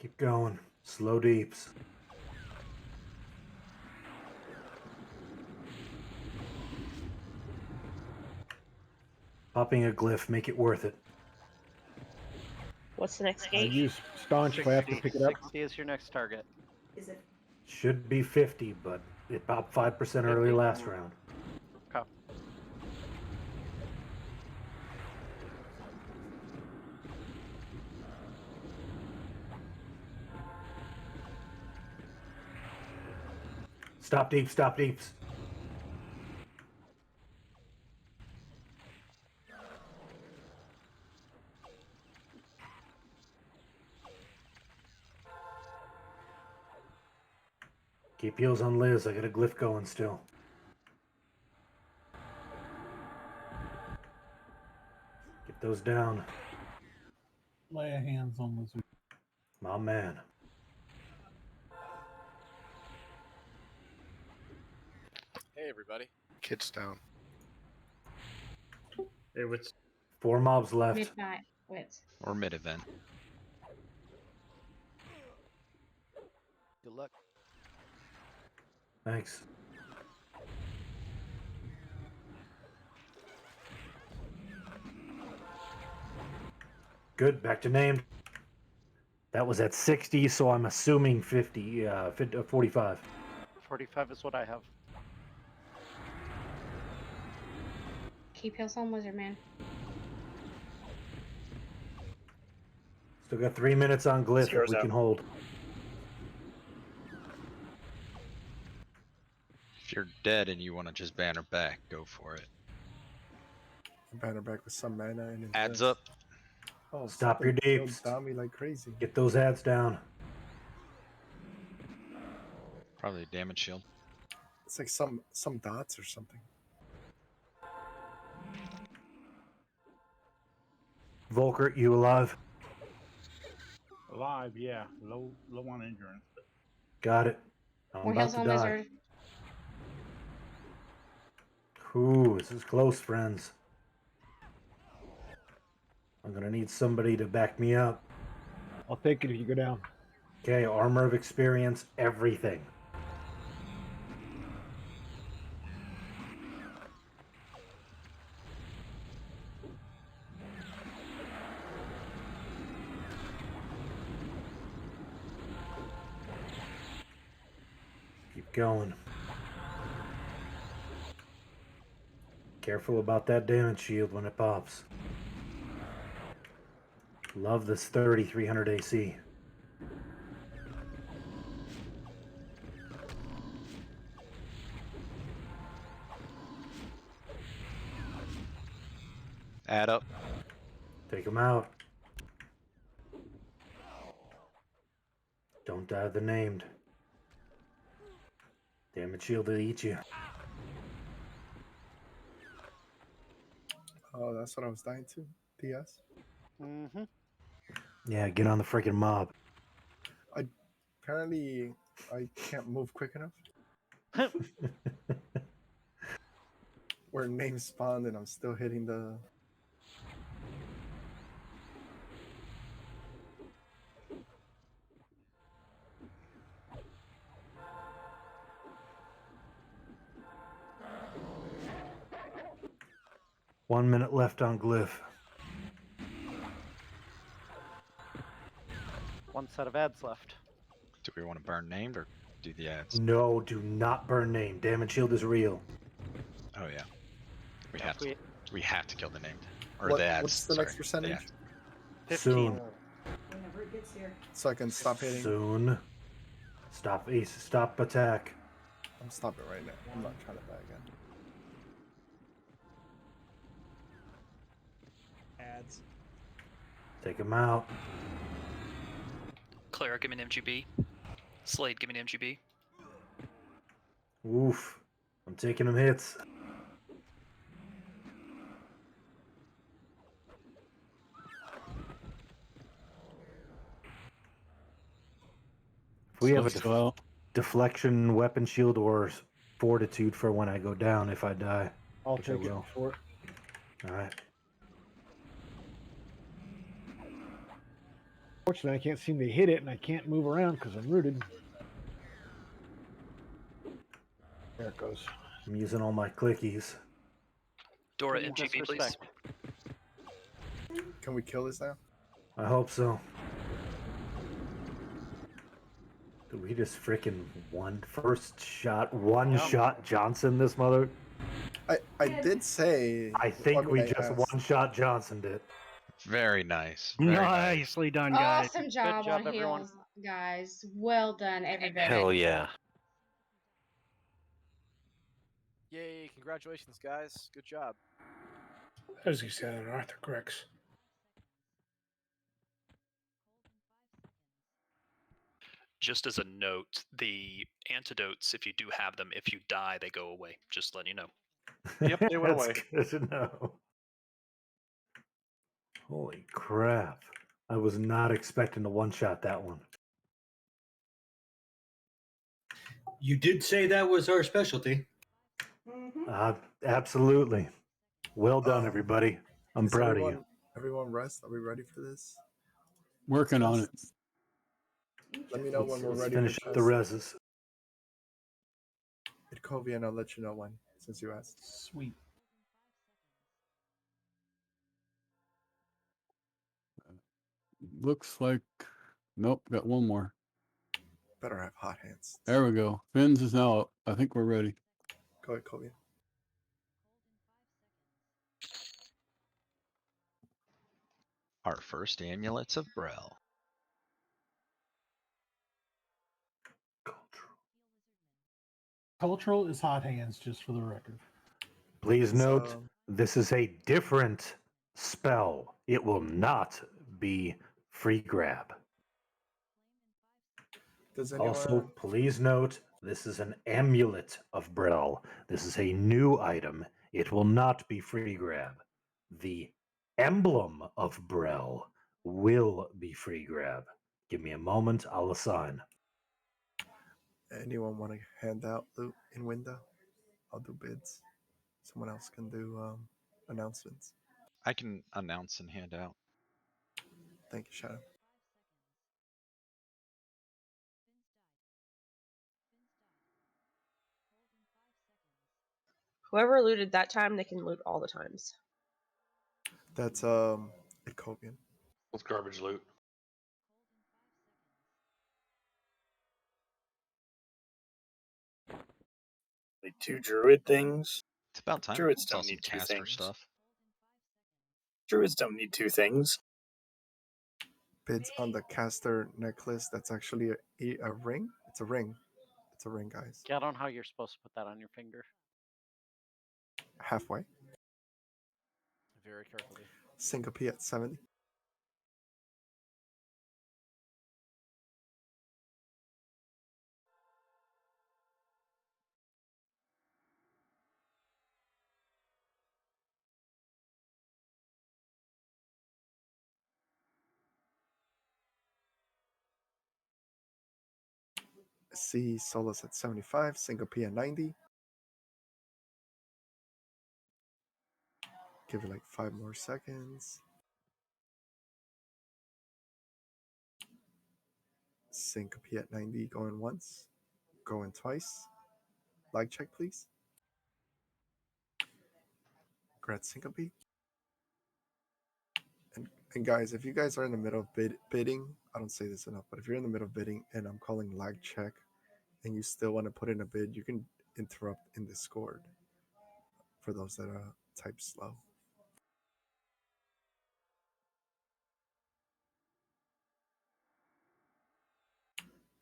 Speaker 1: Keep going. Slow deeps. Popping a glyph, make it worth it.
Speaker 6: What's the next
Speaker 22: I
Speaker 6: gate?
Speaker 22: use staunch if I have to pick it up.
Speaker 15: 60 is your next target.
Speaker 6: Is it?
Speaker 1: Should be 50, but it popped 5% early
Speaker 15: 50.
Speaker 1: last round.
Speaker 15: Okay.
Speaker 1: Stop deep, stop deeps. Keep heals on Liz. I got a glyph going still. Get those down.
Speaker 5: Lay a hands on Lizard.
Speaker 1: My man.
Speaker 10: Hey, everybody.
Speaker 4: Kid's down.
Speaker 10: Hey, what's
Speaker 1: 4 mobs left.
Speaker 11: Midnight wits.
Speaker 9: Or mid event.
Speaker 10: good luck?
Speaker 1: Thanks. Good, back to named. That was at 60, so I'm assuming 50, 45.
Speaker 15: 45 is what I have.
Speaker 11: Keep heels on, Wizard Man.
Speaker 1: Still got 3 minutes on Glyph if
Speaker 10: Zero's
Speaker 1: we
Speaker 10: out.
Speaker 1: can hold.
Speaker 9: If you're dead and you want to just banner back, go for it.
Speaker 4: Banner back with some mana and
Speaker 9: Adds
Speaker 4: invest.
Speaker 9: up.
Speaker 4: Oh,
Speaker 1: Stop your
Speaker 4: something killed
Speaker 1: deeps.
Speaker 4: Dami like crazy.
Speaker 1: Get those ads down.
Speaker 9: Probably a damage shield.
Speaker 4: It's like some dots or something.
Speaker 1: Volker, you alive?
Speaker 6: Alive, yeah. Low on endurance.
Speaker 1: Got it. I'm
Speaker 11: More
Speaker 1: about
Speaker 11: heels
Speaker 1: to
Speaker 11: on,
Speaker 1: die.
Speaker 11: Wizard.
Speaker 1: Ooh, this is close, friends. I'm gonna need somebody to back me up.
Speaker 22: I'll take it if you go down.
Speaker 1: Okay, armor of experience, everything. Keep going. Careful about that damage shield when it pops. Love this 3300 AC.
Speaker 9: Add up.
Speaker 1: Take him out. Don't die the named. Damage shield will eat you.
Speaker 4: Oh, that's what I was dying to. DS.
Speaker 15: Mm-hmm.
Speaker 1: Yeah, get on the freaking mob.
Speaker 4: Apparently, I can't move quick enough. Where names spawned and I'm still hitting the.
Speaker 1: One minute left on Glyph.
Speaker 15: One set of ads left.
Speaker 9: Do we want to burn named or do the ads?
Speaker 1: No, do not burn name. Damage shield is real.
Speaker 9: Oh yeah. We
Speaker 15: Yeah,
Speaker 9: have to. We have to kill the named or
Speaker 4: What,
Speaker 9: the ads.
Speaker 4: what's the
Speaker 9: Sorry,
Speaker 4: next percentage?
Speaker 9: the ads.
Speaker 15: 15.
Speaker 1: Soon.
Speaker 11: Whenever it gets here.
Speaker 4: So I can stop hitting.
Speaker 1: Soon. Stop ace. Stop attack.
Speaker 4: I'm stopping right now. I'm not trying to die again.
Speaker 22: Ads.
Speaker 1: Take him out.
Speaker 20: Clara, give me an MGB. Slade, give me an MGB.
Speaker 1: Oof. I'm taking him hits. If we have a deflection, weapon shield, or fortitude for when I go down if I die.
Speaker 22: I'll
Speaker 1: which I
Speaker 22: take it
Speaker 1: will.
Speaker 22: before.
Speaker 1: Alright.
Speaker 22: Fortunately, I can't seem to hit it, and I can't move around because I'm rooted. There it goes.
Speaker 1: I'm using all my clickies.
Speaker 20: Dora,
Speaker 15: Give me
Speaker 20: MGB, please.
Speaker 15: disrespect.
Speaker 4: Can we kill this now?
Speaker 1: I hope so. Did we just freaking one shot Johnson this mother?
Speaker 4: I did say.
Speaker 1: I think we just
Speaker 4: asked.
Speaker 1: one shot Johnsoned it.
Speaker 9: Very nice. Very nice.
Speaker 18: Nicely done, guys.
Speaker 11: Awesome job,
Speaker 15: job,
Speaker 11: on
Speaker 15: everyone.
Speaker 11: heels, guys. Well done, everybody.
Speaker 10: Hell yeah.
Speaker 14: Yay, congratulations, guys. Good job.
Speaker 19: As he said in Arthur Grix.
Speaker 20: Just as a note, the antidotes, if you do have them, if you die, they go away. Just letting you know.
Speaker 8: Yep, they went
Speaker 1: That's
Speaker 8: away.
Speaker 1: good to know. Holy crap. I was not expecting to one-shot that one.
Speaker 13: You did say that was our specialty.
Speaker 1: Absolutely. Well done, everybody. I'm
Speaker 4: Is
Speaker 1: proud of you.
Speaker 4: Everyone rest. Are we ready for this?
Speaker 17: Working on it.
Speaker 4: Let me know when we're
Speaker 1: Let's
Speaker 4: ready
Speaker 1: finish
Speaker 4: for
Speaker 1: up the reses.
Speaker 4: Itkovian, I'll let you know when, since you asked.
Speaker 5: Sweet.
Speaker 17: Looks like Nope, got one more.
Speaker 4: Better have hot hands.
Speaker 17: There we go. Fins is now up. I think we're ready.
Speaker 4: Go ahead, Kobe.
Speaker 9: Our first amulets of Brel.
Speaker 5: Cultural is hot hands, just for the record.
Speaker 1: Please note, this is a different spell. It will not be free grab.
Speaker 4: Does anyone...
Speaker 1: Also, please note, this is an amulet of Brel. This is a new item. It will not be free grab. The emblem of Brel will be free grab. Give me a moment, I'll assign.
Speaker 4: Anyone want to hand out loot in window? I'll do bids. Someone else can do announcements.
Speaker 9: I can announce and hand out.
Speaker 4: Thank you, Shadow.
Speaker 3: Whoever looted that time, they can loot all the times.
Speaker 4: That's Ikobian.
Speaker 8: It's garbage loot.
Speaker 21: Like 2 druid things.
Speaker 9: It's about time.
Speaker 21: Druids
Speaker 9: Saw
Speaker 21: don't
Speaker 9: some
Speaker 21: need 2
Speaker 9: caster
Speaker 21: things.
Speaker 9: stuff.
Speaker 21: Druids don't need 2 things.
Speaker 4: Bids on the caster necklace. That's actually a ring. It's a ring. It's a ring, guys.
Speaker 15: Get on how you're supposed to put that on your finger.
Speaker 4: Halfway.
Speaker 14: Very carefully.
Speaker 4: Syncope at 70. C Solos at 75. Syncope at 90. Give it like 5 more seconds. Syncope at 90, going once, going twice. Lag check, please. Grad Syncope. And guys, if you guys are in the middle of bidding, I don't say this enough, but if you're in the middle of bidding and I'm calling lag check and you still want to put in a bid, you can interrupt in Discord for those that type slow.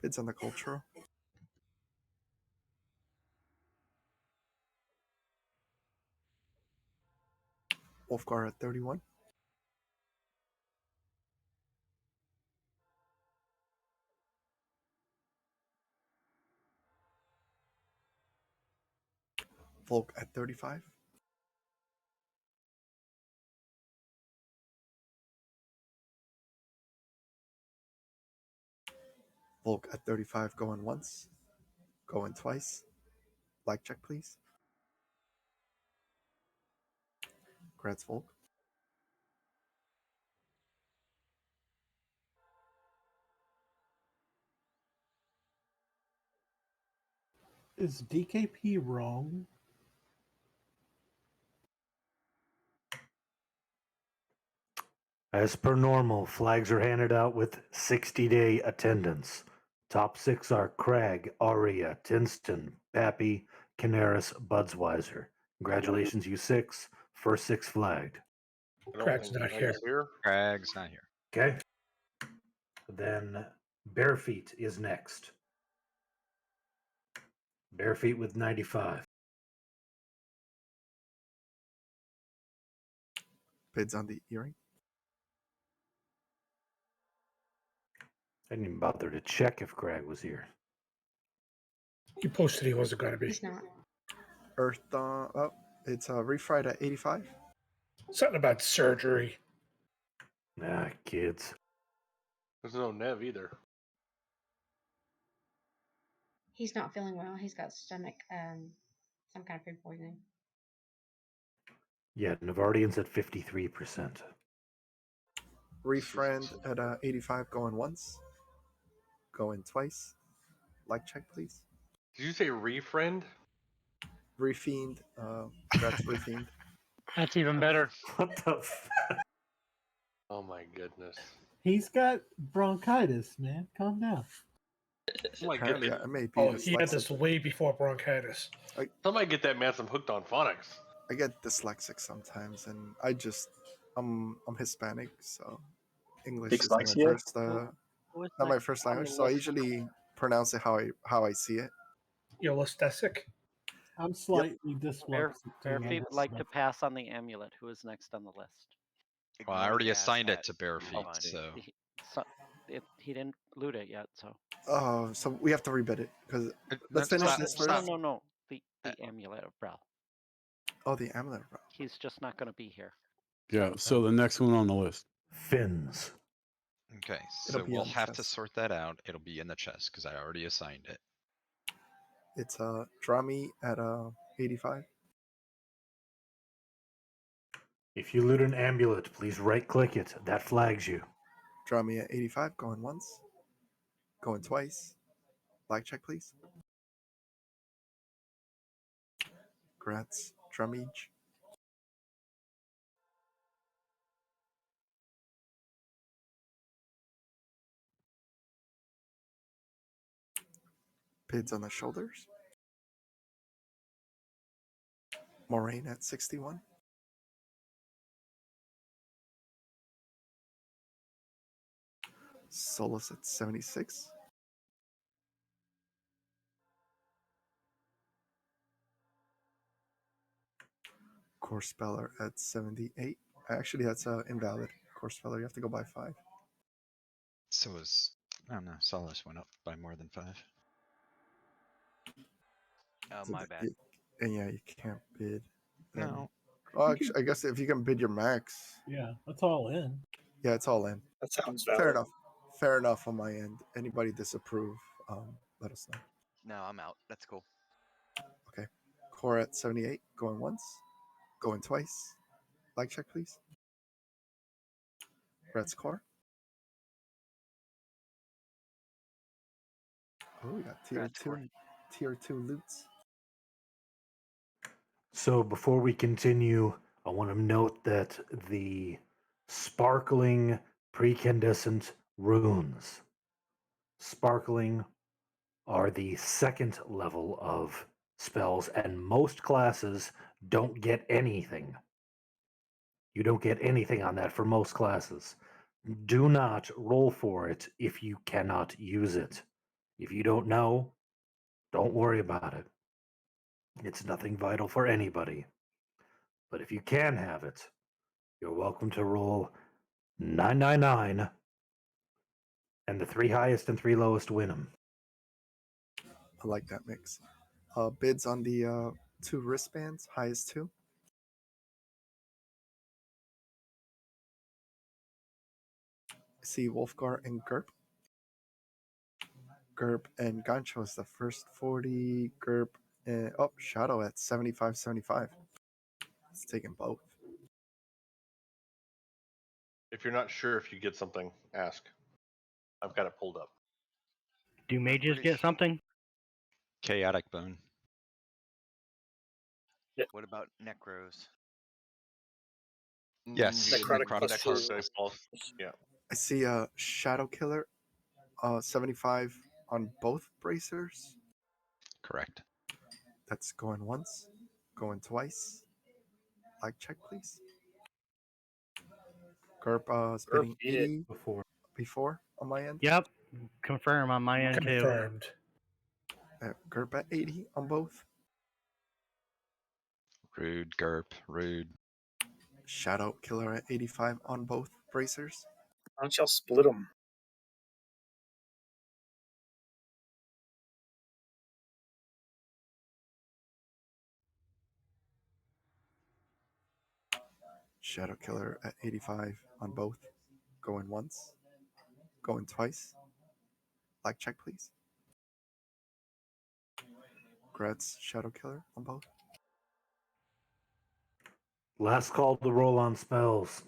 Speaker 4: Bids on the cultural. Wolfgar at 31. Volk at 35. Volk at 35, going once, going twice. Lag check, please. Grad's Volk.
Speaker 5: Is DKP wrong?
Speaker 1: As per normal, flags are handed out with 60-day attendance. Top 6 are Crag, Aria, Tinston, Pappy, Canaris, Budsweiser. Congratulations, you 6. First 6 flagged.
Speaker 8: I don't
Speaker 19: Craig's
Speaker 8: think
Speaker 19: not
Speaker 8: Craig is here.
Speaker 9: Craig's not here.
Speaker 1: Okay. Then Barefeet is next. Barefeet with 95.
Speaker 4: Bids on the earring.
Speaker 1: I didn't even bother to check if Crag was here.
Speaker 19: He posted he wasn't going to be.
Speaker 11: He's not.
Speaker 4: Earth Dawn. Oh, it's refried at 85.
Speaker 19: Something about surgery.
Speaker 1: Nah, kids.
Speaker 8: There's no Nev either.
Speaker 11: He's not feeling well. He's got stomach, some kind of food poisoning.
Speaker 1: Yeah, Navardian's at 53%.
Speaker 4: Refriend at 85, going once, going twice. Lag check, please.
Speaker 8: Did you say refriend?
Speaker 4: Refiend. That's refiend.
Speaker 13: That's even better.
Speaker 1: What the f-
Speaker 8: Oh my goodness.
Speaker 5: He's got bronchitis, man. Calm down.
Speaker 4: Apparently, I may be
Speaker 19: Oh, he had
Speaker 4: dyslexic.
Speaker 19: this way before bronchitis.
Speaker 8: Somebody get that man some hooked on phonics.
Speaker 4: I get dyslexic sometimes, and I'm Hispanic, so English is not my
Speaker 15: Dyslexia?
Speaker 4: first
Speaker 15: Who is
Speaker 4: not my
Speaker 15: next
Speaker 4: first
Speaker 15: on the
Speaker 4: language. So I
Speaker 15: list?
Speaker 4: usually pronounce it how I see it.
Speaker 19: You're listhetic?
Speaker 5: I'm slightly dyslexic too.
Speaker 15: Bare
Speaker 5: I
Speaker 15: feet
Speaker 5: got
Speaker 15: would like
Speaker 5: stuff.
Speaker 15: to pass on the amulet. Who is next on the list?
Speaker 9: Well, I already assigned it to bare feet,
Speaker 15: Oh,
Speaker 9: so
Speaker 15: he didn't loot it yet, so.
Speaker 4: Oh, so we have to rebid it because let's finish this first.
Speaker 15: No. The amulet of Brel.
Speaker 4: Oh, the amulet, bro.
Speaker 15: He's just not going to be here.
Speaker 17: Yeah. So the next one on the list.
Speaker 1: Fins.
Speaker 9: Okay,
Speaker 4: It'll
Speaker 9: so
Speaker 4: be
Speaker 9: we'll
Speaker 4: on the
Speaker 9: have to
Speaker 4: chest.
Speaker 9: sort that out. It'll be in the chest because I already assigned it.
Speaker 4: It's draw me at 85.
Speaker 1: If you loot an amulet, please right-click it. That flags you.
Speaker 4: Draw me at 85. Going once. Going twice. Black check, please. Grats. Drummage. Bids on the shoulders. Moraine at 61. Solus at 76. Core Speller at 78. Actually, that's invalid. Core Speller, you have to go by 5.
Speaker 9: So is I don't know. Solus went up by more than 5.
Speaker 7: Oh,
Speaker 4: So
Speaker 7: my bad.
Speaker 4: And yeah, you can't bid. Then.
Speaker 9: No.
Speaker 4: Well, actually, I guess if you can bid your max.
Speaker 5: Yeah, that's all in.
Speaker 4: Yeah, it's all in.
Speaker 21: That sounds
Speaker 4: Fair
Speaker 21: valid.
Speaker 4: enough. Fair enough on my end. Anybody disapprove, let us know.
Speaker 7: No, I'm out. That's cool.
Speaker 4: Okay. Core at 78. Going once. Going twice. Like check, please. Red's core. Oh, we got tier 2 loots.
Speaker 1: So before we continue, I want to note that the sparkling precandescent runes, sparkling, are the second level of spells, and most classes don't get anything. You don't get anything on that for most classes. Do not roll for it if you cannot use it. If you don't know, don't worry about it. It's nothing vital for anybody. But if you can have it, you're welcome to roll 999, and the 3 highest and 3 lowest win them.
Speaker 4: I like that mix. Bids on the 2 wristbands, highest 2. I see Wolfgar and Gerp. Gerp and Gancho is the first 40. Gerp and Shadow at 75.75. It's taking both.
Speaker 8: If you're not sure if you get something, ask. I've got it pulled up.
Speaker 18: Do mages get something?
Speaker 9: Chaotic Bone.
Speaker 7: What about Necros?
Speaker 9: Yes.
Speaker 8: Necrotic Pulse. Yeah.
Speaker 4: I see a Shadow Killer, 75 on both bracers.
Speaker 9: Correct.
Speaker 4: That's going once, going twice. Like check, please. Gerp is bidding
Speaker 21: beat it
Speaker 4: 80 before on my end.
Speaker 18: Yep. Confirm on my end too.
Speaker 19: Confirmed.
Speaker 4: Gerp at 80 on both.
Speaker 9: Rude, Gerp, rude.
Speaker 4: Shadow Killer at 85 on both bracers.
Speaker 21: Why don't y'all split them?
Speaker 4: Shadow Killer at 85 on both. Going once, going twice. Like check, please. Gretz Shadow Killer on both.
Speaker 1: Last call to roll on spells.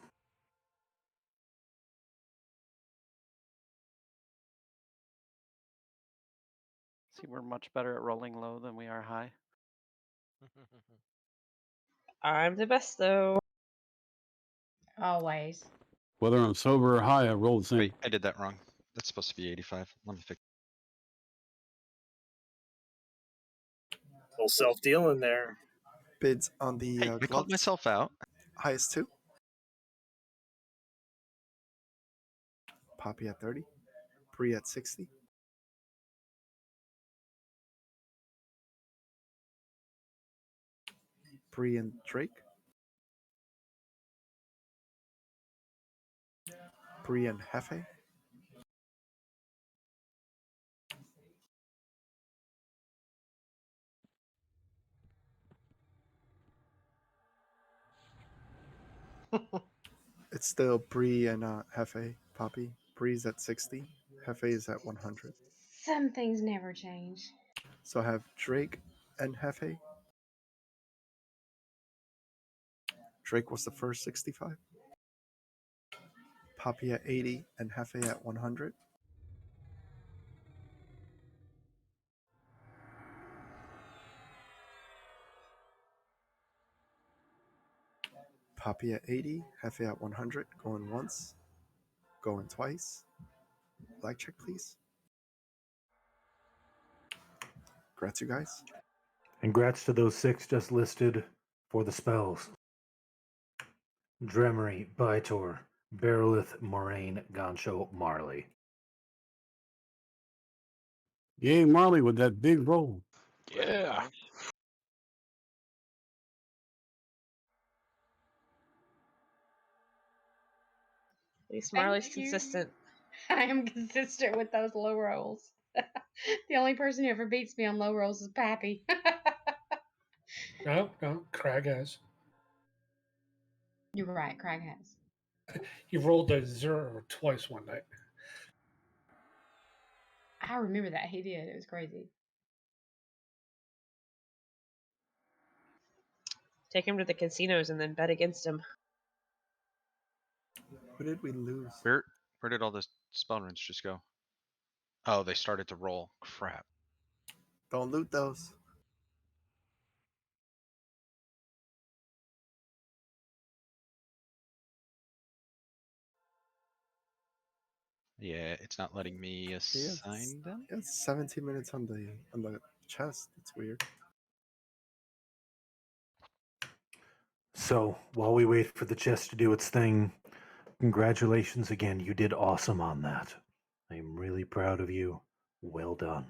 Speaker 15: See, we're much better at rolling low than we are high.
Speaker 3: I'm the best though.
Speaker 11: Always.
Speaker 17: Whether I'm sober or high, I roll the same.
Speaker 9: Wait, I did that wrong. That's supposed to be 85. Let me fix.
Speaker 21: Little self deal in there.
Speaker 4: Bids on the
Speaker 9: Hey, I called
Speaker 4: gloves.
Speaker 9: myself out.
Speaker 4: Highest 2. Poppy at 30. Bree at 60. Bree and Drake. Bree and Hefe. It's still Bree and Hefe, Poppy. Bree's at 60. Hefe is at 100.
Speaker 11: Some things never change.
Speaker 4: So I have Drake and Hefe. Drake was the first 65. Poppy at 80 and Hefe at 100. Poppy at 80, Hefe at 100. Going once. Going twice. Lag check, please. Congrats, you guys.
Speaker 1: Congrats to those 6 just listed for the spells. Dremery, Bytor, Berilith, Moraine, Goncho, Marley.
Speaker 17: Yay, Marley with that big roll.
Speaker 8: Yeah.
Speaker 3: At least
Speaker 11: Thank
Speaker 3: Marley's
Speaker 11: you.
Speaker 3: consistent.
Speaker 11: I am consistent with those low rolls. The only person who ever beats me on low rolls is Pappy.
Speaker 19: No, Crag has.
Speaker 11: You're right, Craig has.
Speaker 19: He rolled a 0 twice one night.
Speaker 11: I remember that he did. It was crazy.
Speaker 3: Take him to the casinos and then bet against him.
Speaker 4: Who did we lose?
Speaker 9: Where did all the spell runes just go? Oh, they started to roll. Crap.
Speaker 4: Don't loot those.
Speaker 9: Yeah, it's not letting me assign them.
Speaker 4: Yeah, it's 17 minutes on the chest. It's weird.
Speaker 1: So, while we wait for the chest to do its thing, congratulations again. You did awesome on that. I'm really proud of you. Well done.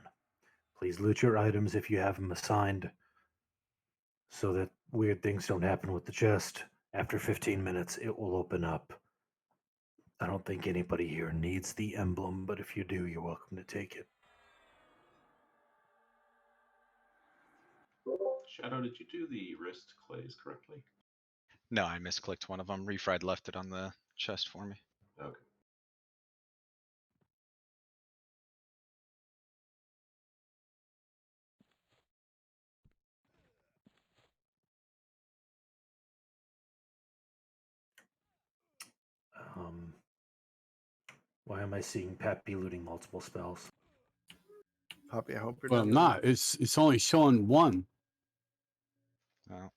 Speaker 1: Please loot your items if you have them assigned so that weird things don't happen with the chest. After 15 minutes, it will open up. I don't think anybody here needs the emblem, but if you do, you're welcome to take it.
Speaker 12: Shadow, did you do the wrist clays correctly?
Speaker 9: No, I misclicked one of them. Refried left it on the chest for me.
Speaker 12: Okay.
Speaker 1: Why am I seeing Pappy looting multiple spells?
Speaker 4: Poppy, I hope you're
Speaker 17: Well, I'm not. It's only showing one.
Speaker 9: Well,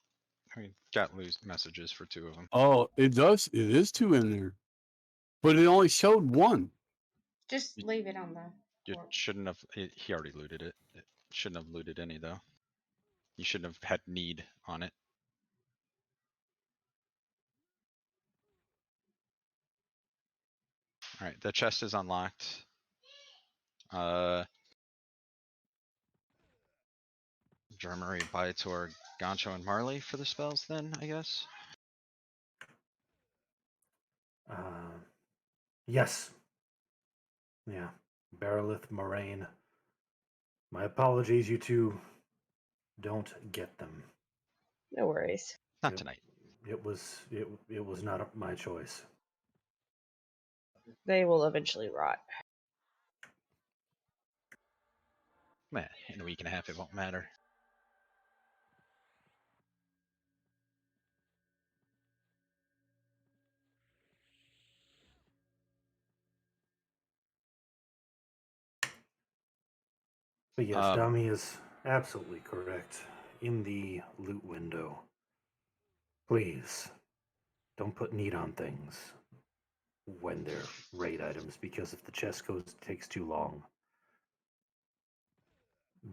Speaker 9: I mean, got loose messages for 2 of them.
Speaker 17: Oh, it does. It is 2 in there, but it only showed one.
Speaker 11: Just leave it on the.
Speaker 9: You shouldn't have. He already looted it. It shouldn't have looted any though. You shouldn't have had need on it. All right, the chest is unlocked. Germary, Byator, Goncho, and Marley for the spells then, I guess?
Speaker 1: Yes. Yeah. Berilith, Moraine. My apologies, you two don't get them.
Speaker 3: No worries.
Speaker 9: Not tonight.
Speaker 1: It was not my choice.
Speaker 3: They will eventually rot.
Speaker 9: Man, in a week and a half it won't matter.
Speaker 1: But yes, Dami is absolutely correct. In the loot window, please don't put need on things. when they're raid items, because if the chest takes too long,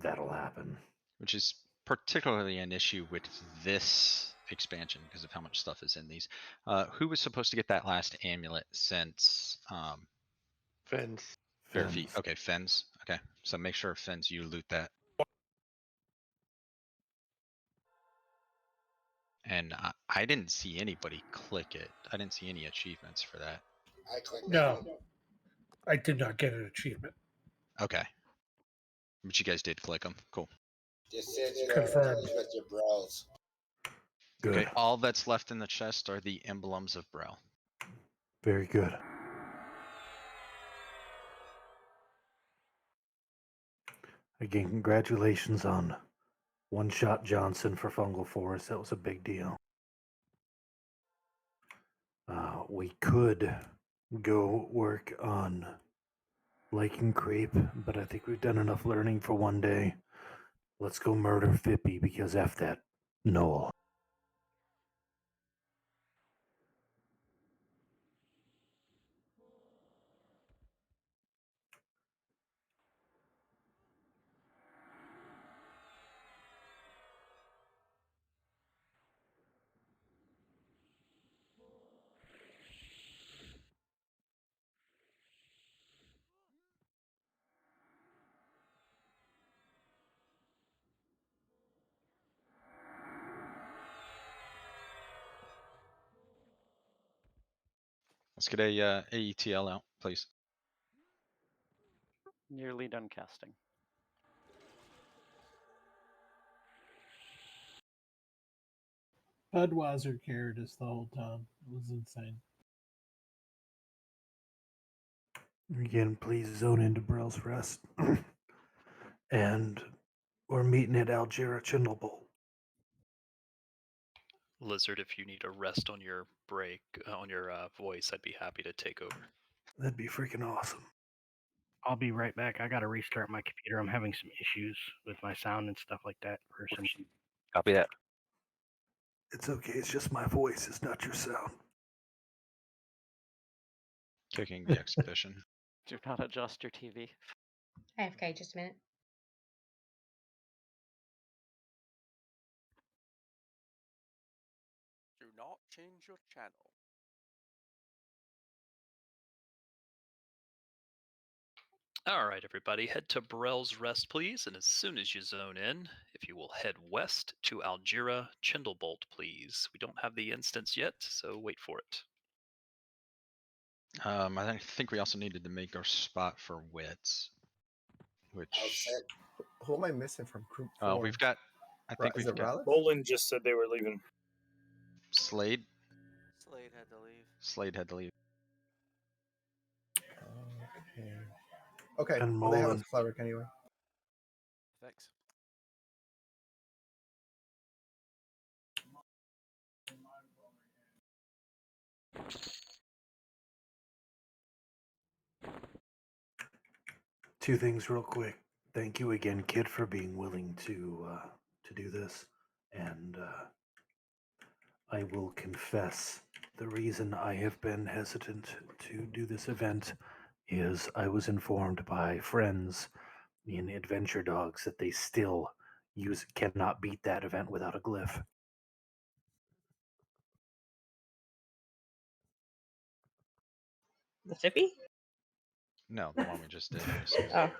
Speaker 1: that'll happen.
Speaker 9: Which is particularly an issue with this expansion because of how much stuff is in these. Who was supposed to get that last amulet since
Speaker 8: Fens.
Speaker 9: Bare feet? Okay, Fens. Okay, so make sure Fens you loot that. And I didn't see anybody click it. I didn't see any achievements for that.
Speaker 2: I clicked
Speaker 19: No, I did not get an achievement.
Speaker 9: Okay. But you guys did click them. Cool.
Speaker 2: Just said you
Speaker 19: Confirmed.
Speaker 2: with your bros.
Speaker 1: Good.
Speaker 9: Okay, all that's left in the chest are the emblems of Brel.
Speaker 1: Very good. Again, congratulations on One-Shot Johnson for Fungal Forest. That was a big deal. We could go work on Lichen Creep, but I think we've done enough learning for one day. Let's go murder Fippy because F that Noel.
Speaker 9: Let's get a AETL out, please.
Speaker 15: Nearly done casting.
Speaker 5: Budweiser carried us the whole time. It was insane.
Speaker 1: Again, please zone into Brell's Rest. And we're meeting at Algira Chindlebolt.
Speaker 20: Lizard, if you need a rest on your break, on your voice, I'd be happy to take over.
Speaker 1: That'd be freaking awesome.
Speaker 18: I'll be right back. I gotta restart my computer. I'm having some issues with my sound and stuff like that. For some.
Speaker 10: Copy that.
Speaker 1: It's okay. It's just my voice. It's not your sound.
Speaker 9: Kicking the expedition.
Speaker 15: Do not adjust your TV.
Speaker 11: AFK, just a minute.
Speaker 14: Do not change your channel.
Speaker 20: All right, everybody, head to Brell's Rest, please. And as soon as you zone in, if you will head west to Algira Chindlebolt, please. We don't have the instance yet, so wait for it.
Speaker 9: I think we also needed to make our spot for wits, which
Speaker 4: Who am I missing from group 4?
Speaker 9: we've got. I think
Speaker 4: Is
Speaker 9: we've
Speaker 4: it
Speaker 9: got
Speaker 4: Raleigh?
Speaker 12: Roland just said they were leaving.
Speaker 9: Slade.
Speaker 14: Slade had to leave.
Speaker 9: Slade had to leave.
Speaker 4: Okay.
Speaker 1: And
Speaker 4: Well, they have
Speaker 1: Mullen.
Speaker 4: us cleric anyway.
Speaker 14: Thanks.
Speaker 1: Two things real quick. Thank you again, Kid, for being willing to do this. And I will confess the reason I have been hesitant to do this event is I was informed by friends in Adventure Dogs that they still cannot beat that event without a glyph.
Speaker 3: The Fippy?
Speaker 9: No, the one we just did.
Speaker 3: Oh.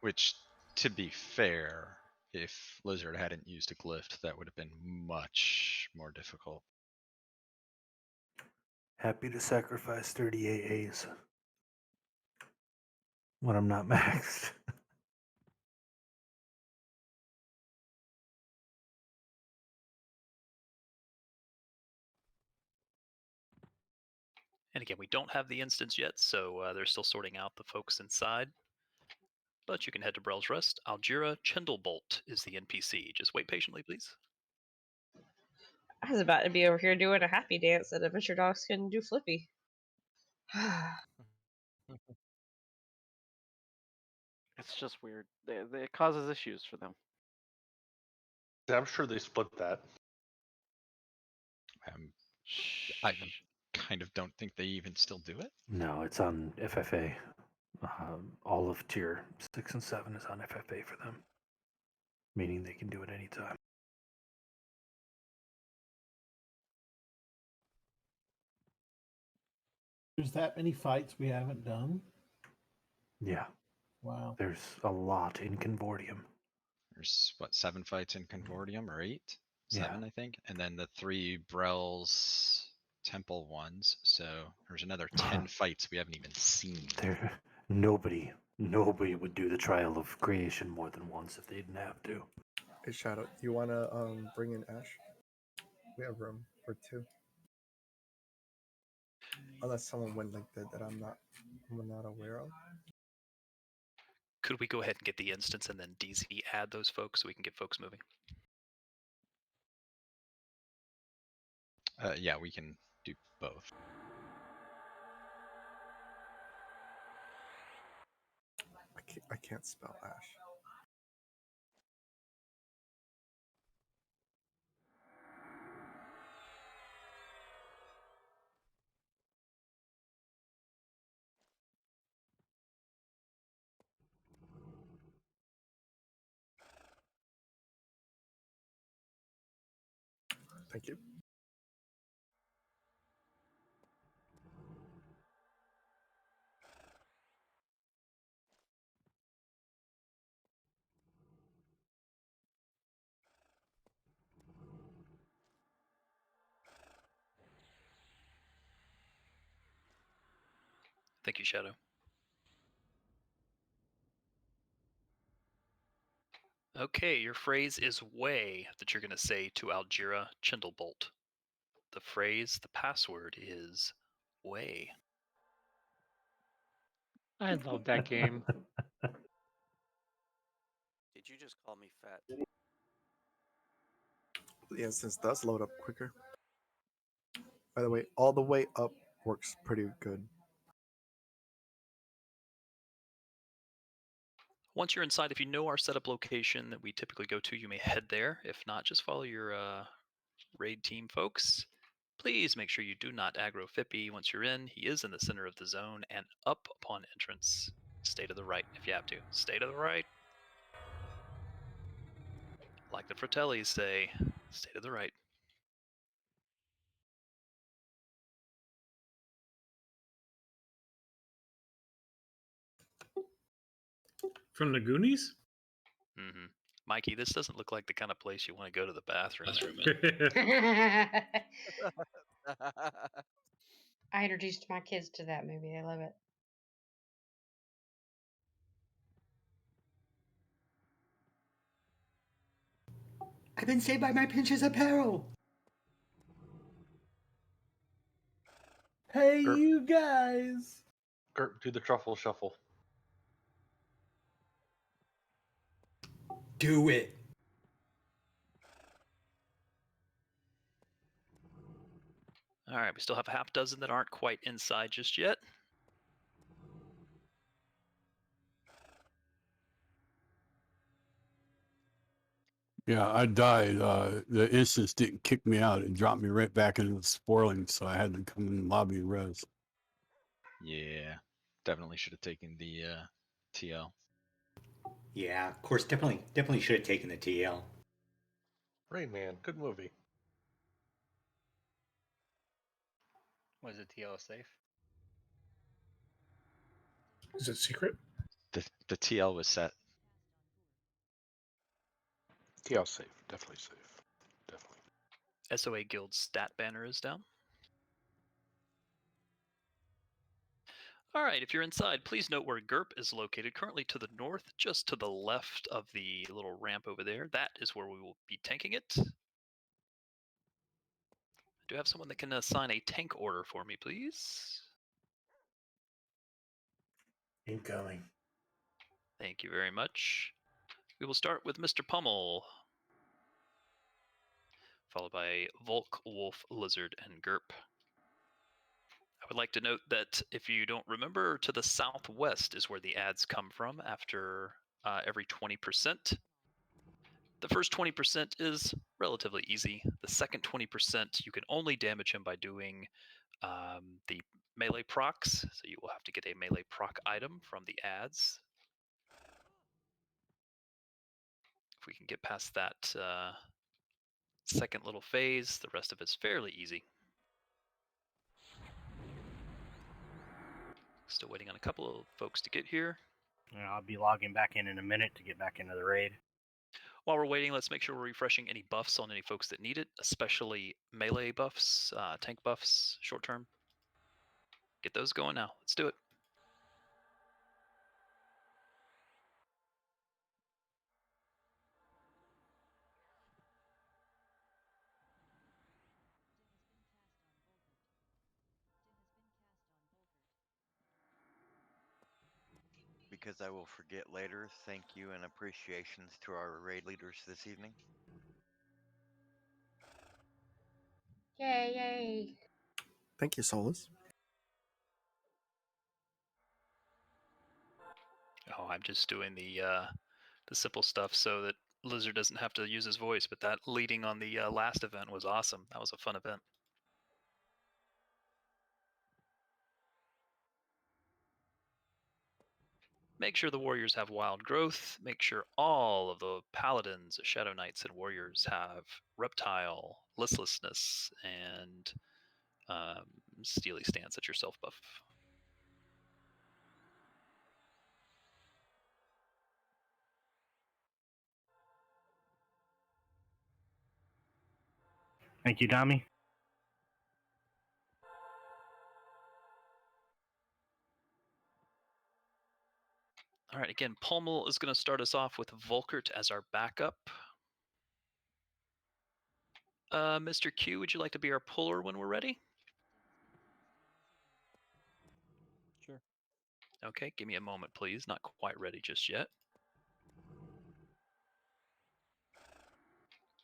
Speaker 9: Which, to be fair, if Lizard hadn't used a glyph, that would have been much more difficult.
Speaker 1: Happy to sacrifice 30 AAs when I'm not maxed.
Speaker 20: And again, we don't have the instance yet, so they're still sorting out the folks inside. But you can head to Brell's Rest. Algira Chindlebolt is the NPC. Just wait patiently, please.
Speaker 3: I was about to be over here doing a happy dance that Adventure Dogs couldn't do Flippy.
Speaker 15: It's just weird. It causes issues for them.
Speaker 8: I'm sure they split that.
Speaker 9: kind of don't think they even still do it.
Speaker 1: No, it's on FFA. All of tier 6 and 7 is on FFA for them, meaning they can do it anytime.
Speaker 5: There's that many fights we haven't done.
Speaker 1: Yeah.
Speaker 5: Wow.
Speaker 1: There's a lot in Convortium.
Speaker 9: There's what, 7 fights in Convortium or 8?
Speaker 1: Yeah.
Speaker 9: 7, I think. And then the 3 Brel's Temple ones. So there's another 10 fights we haven't even seen.
Speaker 1: Nobody would do the Trial of Creation more than once if they didn't have to.
Speaker 4: Hey Shadow, you wanna bring in Ash? We have room for 2. Unless someone went like that I'm not aware of.
Speaker 20: Could we go ahead and get the instance and then DZ add those folks so we can get folks moving?
Speaker 9: Yeah, we can do both.
Speaker 4: I can't spell Ash. Thank you.
Speaker 20: Thank you, Shadow. Okay, your phrase is way that you're going to say to Algira Chindlebolt. The phrase, the password is way.
Speaker 6: I love that game.
Speaker 14: Did you just call me fat?
Speaker 4: The instance does load up quicker. By the way, all the way up works pretty good.
Speaker 20: Once you're inside, if you know our setup location that we typically go to, you may head there. If not, just follow your raid team folks. Please make sure you do not aggro Fippy once you're in. He is in the center of the zone and up upon entrance. Stay to the right if you have to. Stay to the right. Like the Fratellis say, stay to the right.
Speaker 10: From the Goonies?
Speaker 20: Mm-hmm. Mikey, this doesn't look like the kind of place you want to go to the bathroom
Speaker 11: I introduced my kids to that movie. They love it.
Speaker 13: I've been saved by my pinches apparel.
Speaker 5: Hey, you guys.
Speaker 8: Gert, do the truffle shuffle.
Speaker 13: Do it.
Speaker 20: All right, we still have a half dozen that aren't quite inside just yet.
Speaker 17: Yeah, I died. The instance didn't kick me out. It dropped me right back into the spoiling, so I had to come in the lobby and res.
Speaker 9: Yeah, definitely should have taken the TL.
Speaker 13: Yeah, of course, definitely should have taken the TL.
Speaker 8: Rain Man, good movie.
Speaker 6: Was it TL safe?
Speaker 19: Is it secret?
Speaker 9: The TL was set.
Speaker 16: TL safe, definitely safe. Definitely.
Speaker 20: SOA Guild stat banner is down. All right, if you're inside, please note where GURP is located, currently to the north, just to the left of the little ramp over there. That is where we will be tanking it. I do have someone that can assign a tank order for me, please.
Speaker 1: Incoming.
Speaker 20: Thank you very much. We will start with Mr. Pummel, followed by Volk, Wolf, Lizard, and GURP. I would like to note that if you don't remember, to the southwest is where the ads come from after every 20%. The first 20% is relatively easy. The second 20%, you can only damage him by doing the melee procs, so you will have to get a melee proc item from the ads. If we can get past that second little phase, the rest of it's fairly easy. Still waiting on a couple of folks to get here.
Speaker 18: Yeah, I'll be logging back in a minute to get back into the raid.
Speaker 20: While we're waiting, let's make sure we're refreshing any buffs on any folks that need it, especially melee buffs, tank buffs, short term. Get those going now. Let's do it.
Speaker 7: Because I will forget later, thank you and appreciations to our raid leaders this evening.
Speaker 11: Yay, yay.
Speaker 4: Thank you, Solus.
Speaker 20: Oh, I'm just doing the simple stuff so that Lizard doesn't have to use his voice. But that leading on the last event was awesome. That was a fun event. Make sure the warriors have wild growth. Make sure all of the paladins, shadow knights, and warriors have reptile, listlessness, and steely stance at your self buff.
Speaker 18: Thank you, Dami.
Speaker 20: All right, again, Pommel is going to start us off with Volkert as our backup. Mr. Q, would you like to be our puller when we're ready?
Speaker 6: Sure.
Speaker 20: Okay, give me a moment, please. Not quite ready just yet.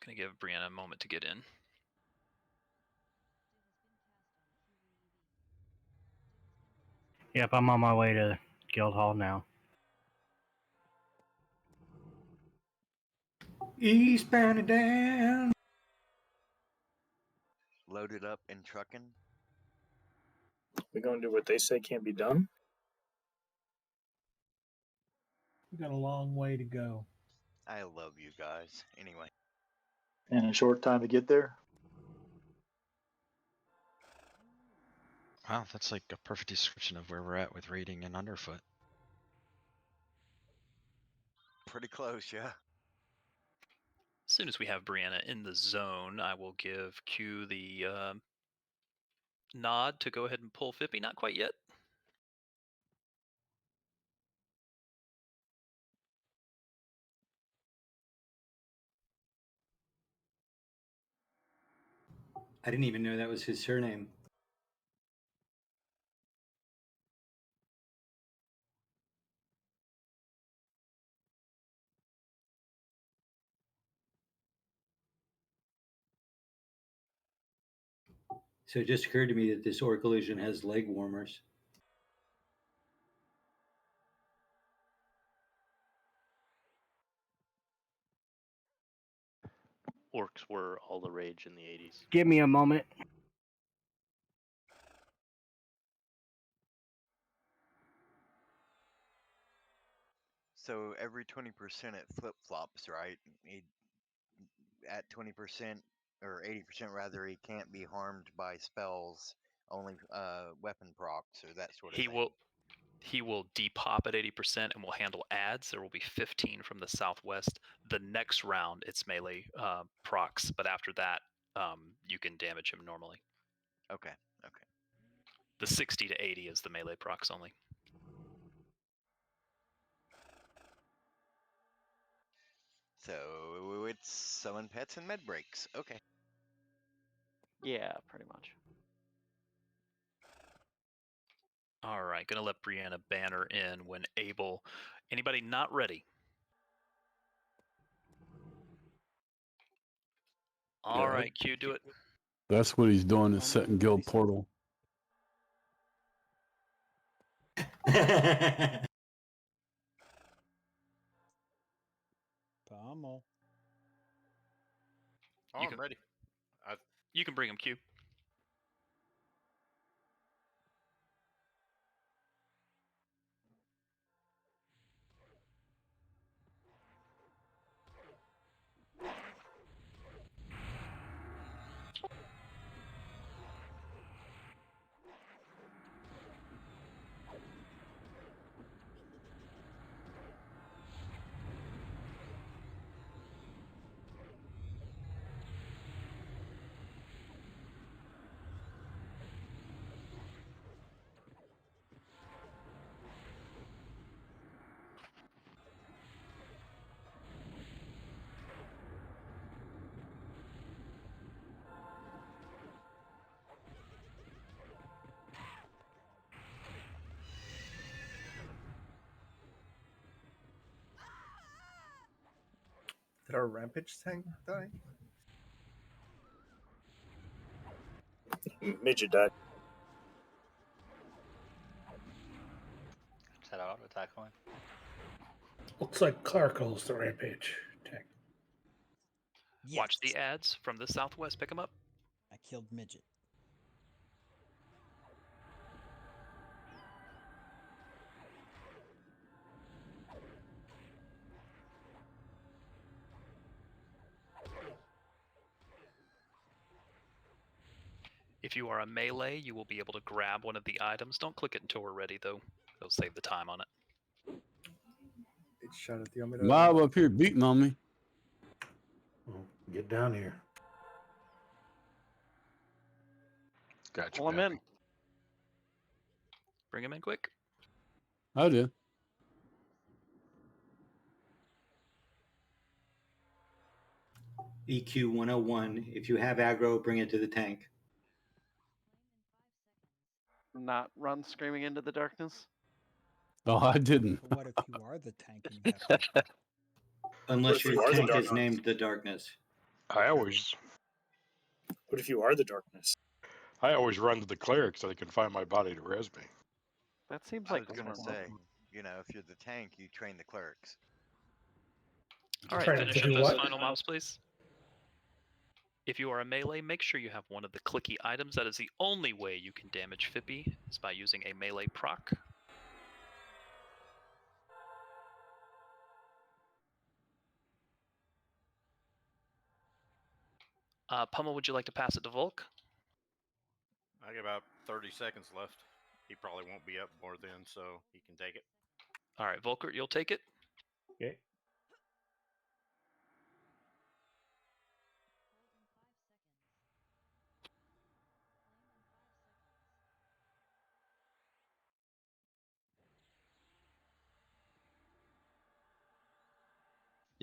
Speaker 20: Gonna give Brianna a moment to get in.
Speaker 18: Yep, I'm on my way to Guild Hall now.
Speaker 13: Eastbound and down.
Speaker 7: Loaded up and trucking.
Speaker 21: We gonna do what they say can't be done?
Speaker 5: We got a long way to go.
Speaker 7: I love you guys. Anyway.
Speaker 21: And a short time to get there?
Speaker 9: Wow, that's like a perfect description of where we're at with raiding and underfoot.
Speaker 7: Pretty close, yeah.
Speaker 20: As soon as we have Brianna in the zone, I will give Q the nod to go ahead and pull Fippy. Not quite yet.
Speaker 13: I didn't even know that was his surname. So it just occurred to me that this Orc Illusion has leg warmers.
Speaker 22: Orcs were all the rage in the 80s.
Speaker 18: Give me a moment.
Speaker 7: So every 20% it flip flops, right? At 20% or 80% rather, he can't be harmed by spells, only weapon procs or that sort of thing.
Speaker 20: He will depop at 80% and will handle ads. There will be 15 from the southwest. The next round, it's melee procs, but after that, you can damage him normally.
Speaker 7: Okay, okay.
Speaker 20: The 60 to 80 is the melee procs only.
Speaker 7: So it's summon pets and med breaks. Okay.
Speaker 15: Yeah, pretty much.
Speaker 20: All right, gonna let Brianna banner in when able. Anybody not ready? All right, Q, do it.
Speaker 17: That's what he's doing is setting guild portal.
Speaker 6: Pommel.
Speaker 23: Oh, I'm ready.
Speaker 20: You can bring him, Q.
Speaker 4: Did our rampage tank die?
Speaker 21: Midget died.
Speaker 22: Is that auto attack line?
Speaker 19: Looks like Clark holds the rampage tank.
Speaker 20: Watch the ads from the southwest. Pick them up.
Speaker 6: I killed midget.
Speaker 20: If you are a melee, you will be able to grab one of the items. Don't click it until we're ready, though. It'll save the time on it.
Speaker 4: It shot at the Omega.
Speaker 17: Mob up here beating on me.
Speaker 1: Well, get down here.
Speaker 16: Gotcha.
Speaker 22: Pull him in.
Speaker 20: Bring him in quick.
Speaker 17: I did.
Speaker 13: EQ 101. If you have aggro, bring it to the tank.
Speaker 15: Not run screaming into the darkness.
Speaker 17: Oh, I didn't.
Speaker 6: But what if you are the tank and you have to?
Speaker 13: Unless
Speaker 21: What if you
Speaker 13: your
Speaker 21: are the
Speaker 13: tank is
Speaker 21: darkness?
Speaker 13: named the darkness.
Speaker 16: I always
Speaker 21: What if you are the darkness?
Speaker 16: run to the cleric so they can find my body to res me.
Speaker 15: That seems
Speaker 7: I
Speaker 15: like
Speaker 7: was gonna
Speaker 15: normal.
Speaker 7: say, you know, if you're the tank, you train the clerics.
Speaker 20: All right,
Speaker 19: Trying
Speaker 20: finish
Speaker 19: to
Speaker 20: up
Speaker 19: do
Speaker 20: those
Speaker 19: what?
Speaker 20: final mobs, please. If you are a melee, make sure you have one of the clicky items. That is the only way you can damage Fippy, is by using a melee proc. Pummel, would you like to pass it to Volk?
Speaker 2: I got about 30 seconds left. He probably won't be up more then, so he can take it.
Speaker 20: All right, Volker, you'll take it.
Speaker 19: Okay.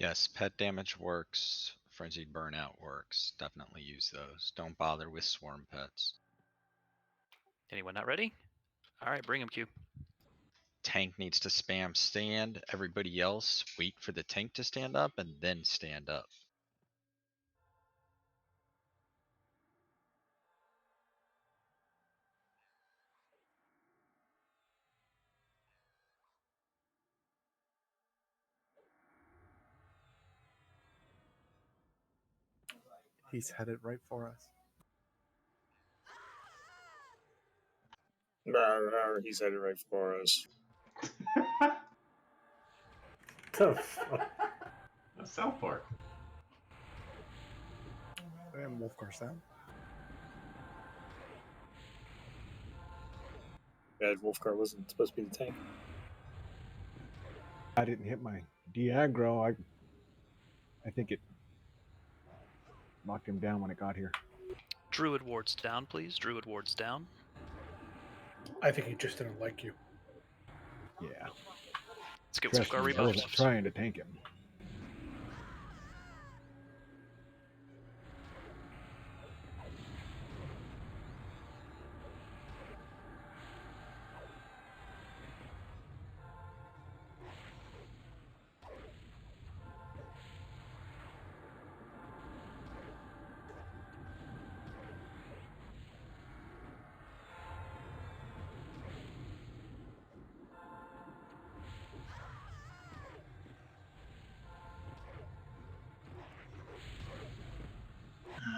Speaker 9: Yes, pet damage works. Frenzied burnout works. Definitely use those. Don't bother with swarm pets.
Speaker 20: Anyone not ready? All right, bring him, Q.
Speaker 9: Tank needs to spam stand. Everybody else wait for the tank to stand up and then stand up.
Speaker 4: He's headed right for us.
Speaker 21: He's headed right for us.
Speaker 12: That's South Park.
Speaker 4: And Wolfgar's down.
Speaker 21: Yeah, Wolfgar wasn't supposed to be the tank.
Speaker 23: I didn't hit my de-aggro. I think it knocked him down when it got here.
Speaker 20: Druid wards down, please. Druid wards down.
Speaker 19: I think he just didn't like you.
Speaker 23: Yeah.
Speaker 20: Let's get
Speaker 23: Trust
Speaker 20: Wolfgar
Speaker 23: me, I wasn't
Speaker 20: rebuffed.
Speaker 23: trying to tank him.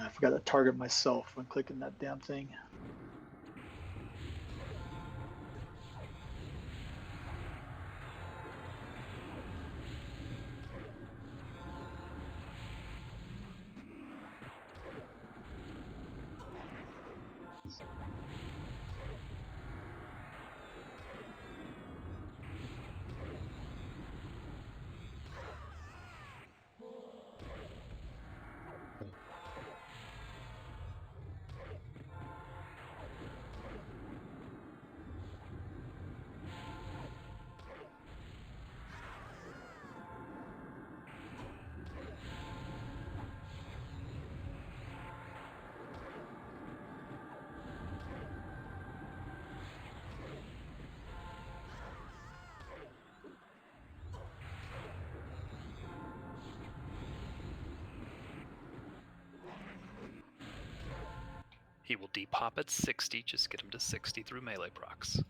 Speaker 12: I forgot to target myself when clicking that damn thing.
Speaker 20: He will depop at 60. Just get him to 60 through melee procs. Can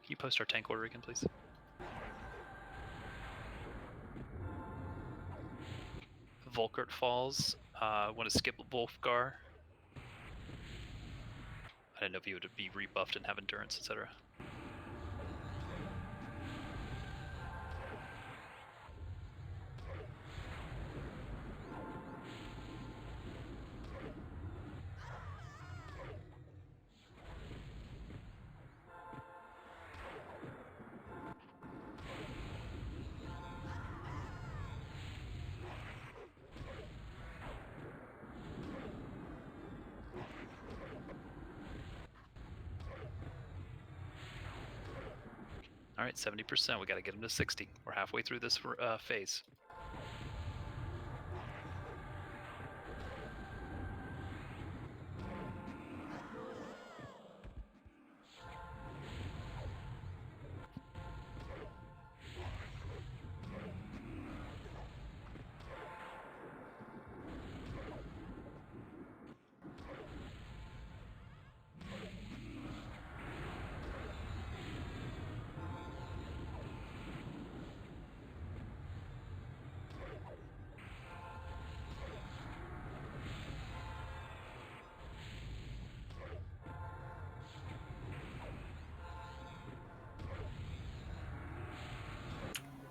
Speaker 20: you post our tank order again, please? Volkert falls. Want to skip Wolfgar? I didn't know if he would be rebuffed and have endurance, etc. All right, 70%. We got to get him to 60. We're halfway through this phase.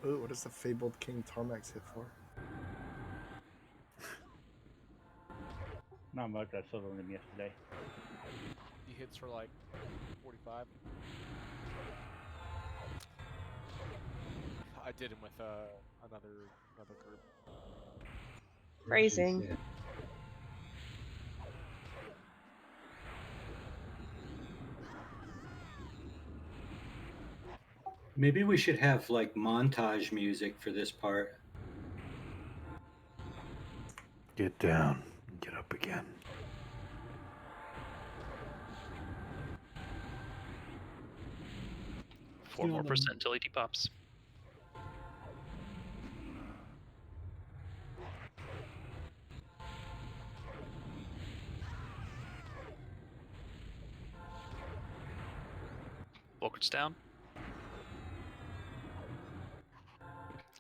Speaker 4: Ooh, what does the fabled King Tarmax hit for?
Speaker 3: Not much. I sold him yesterday.
Speaker 10: He hits for like 45. I did him with another group.
Speaker 11: Phrasing.
Speaker 13: Maybe we should have like montage music for this part.
Speaker 1: Get down. Get up again.
Speaker 20: Four more percent until he depops. Volkert's down.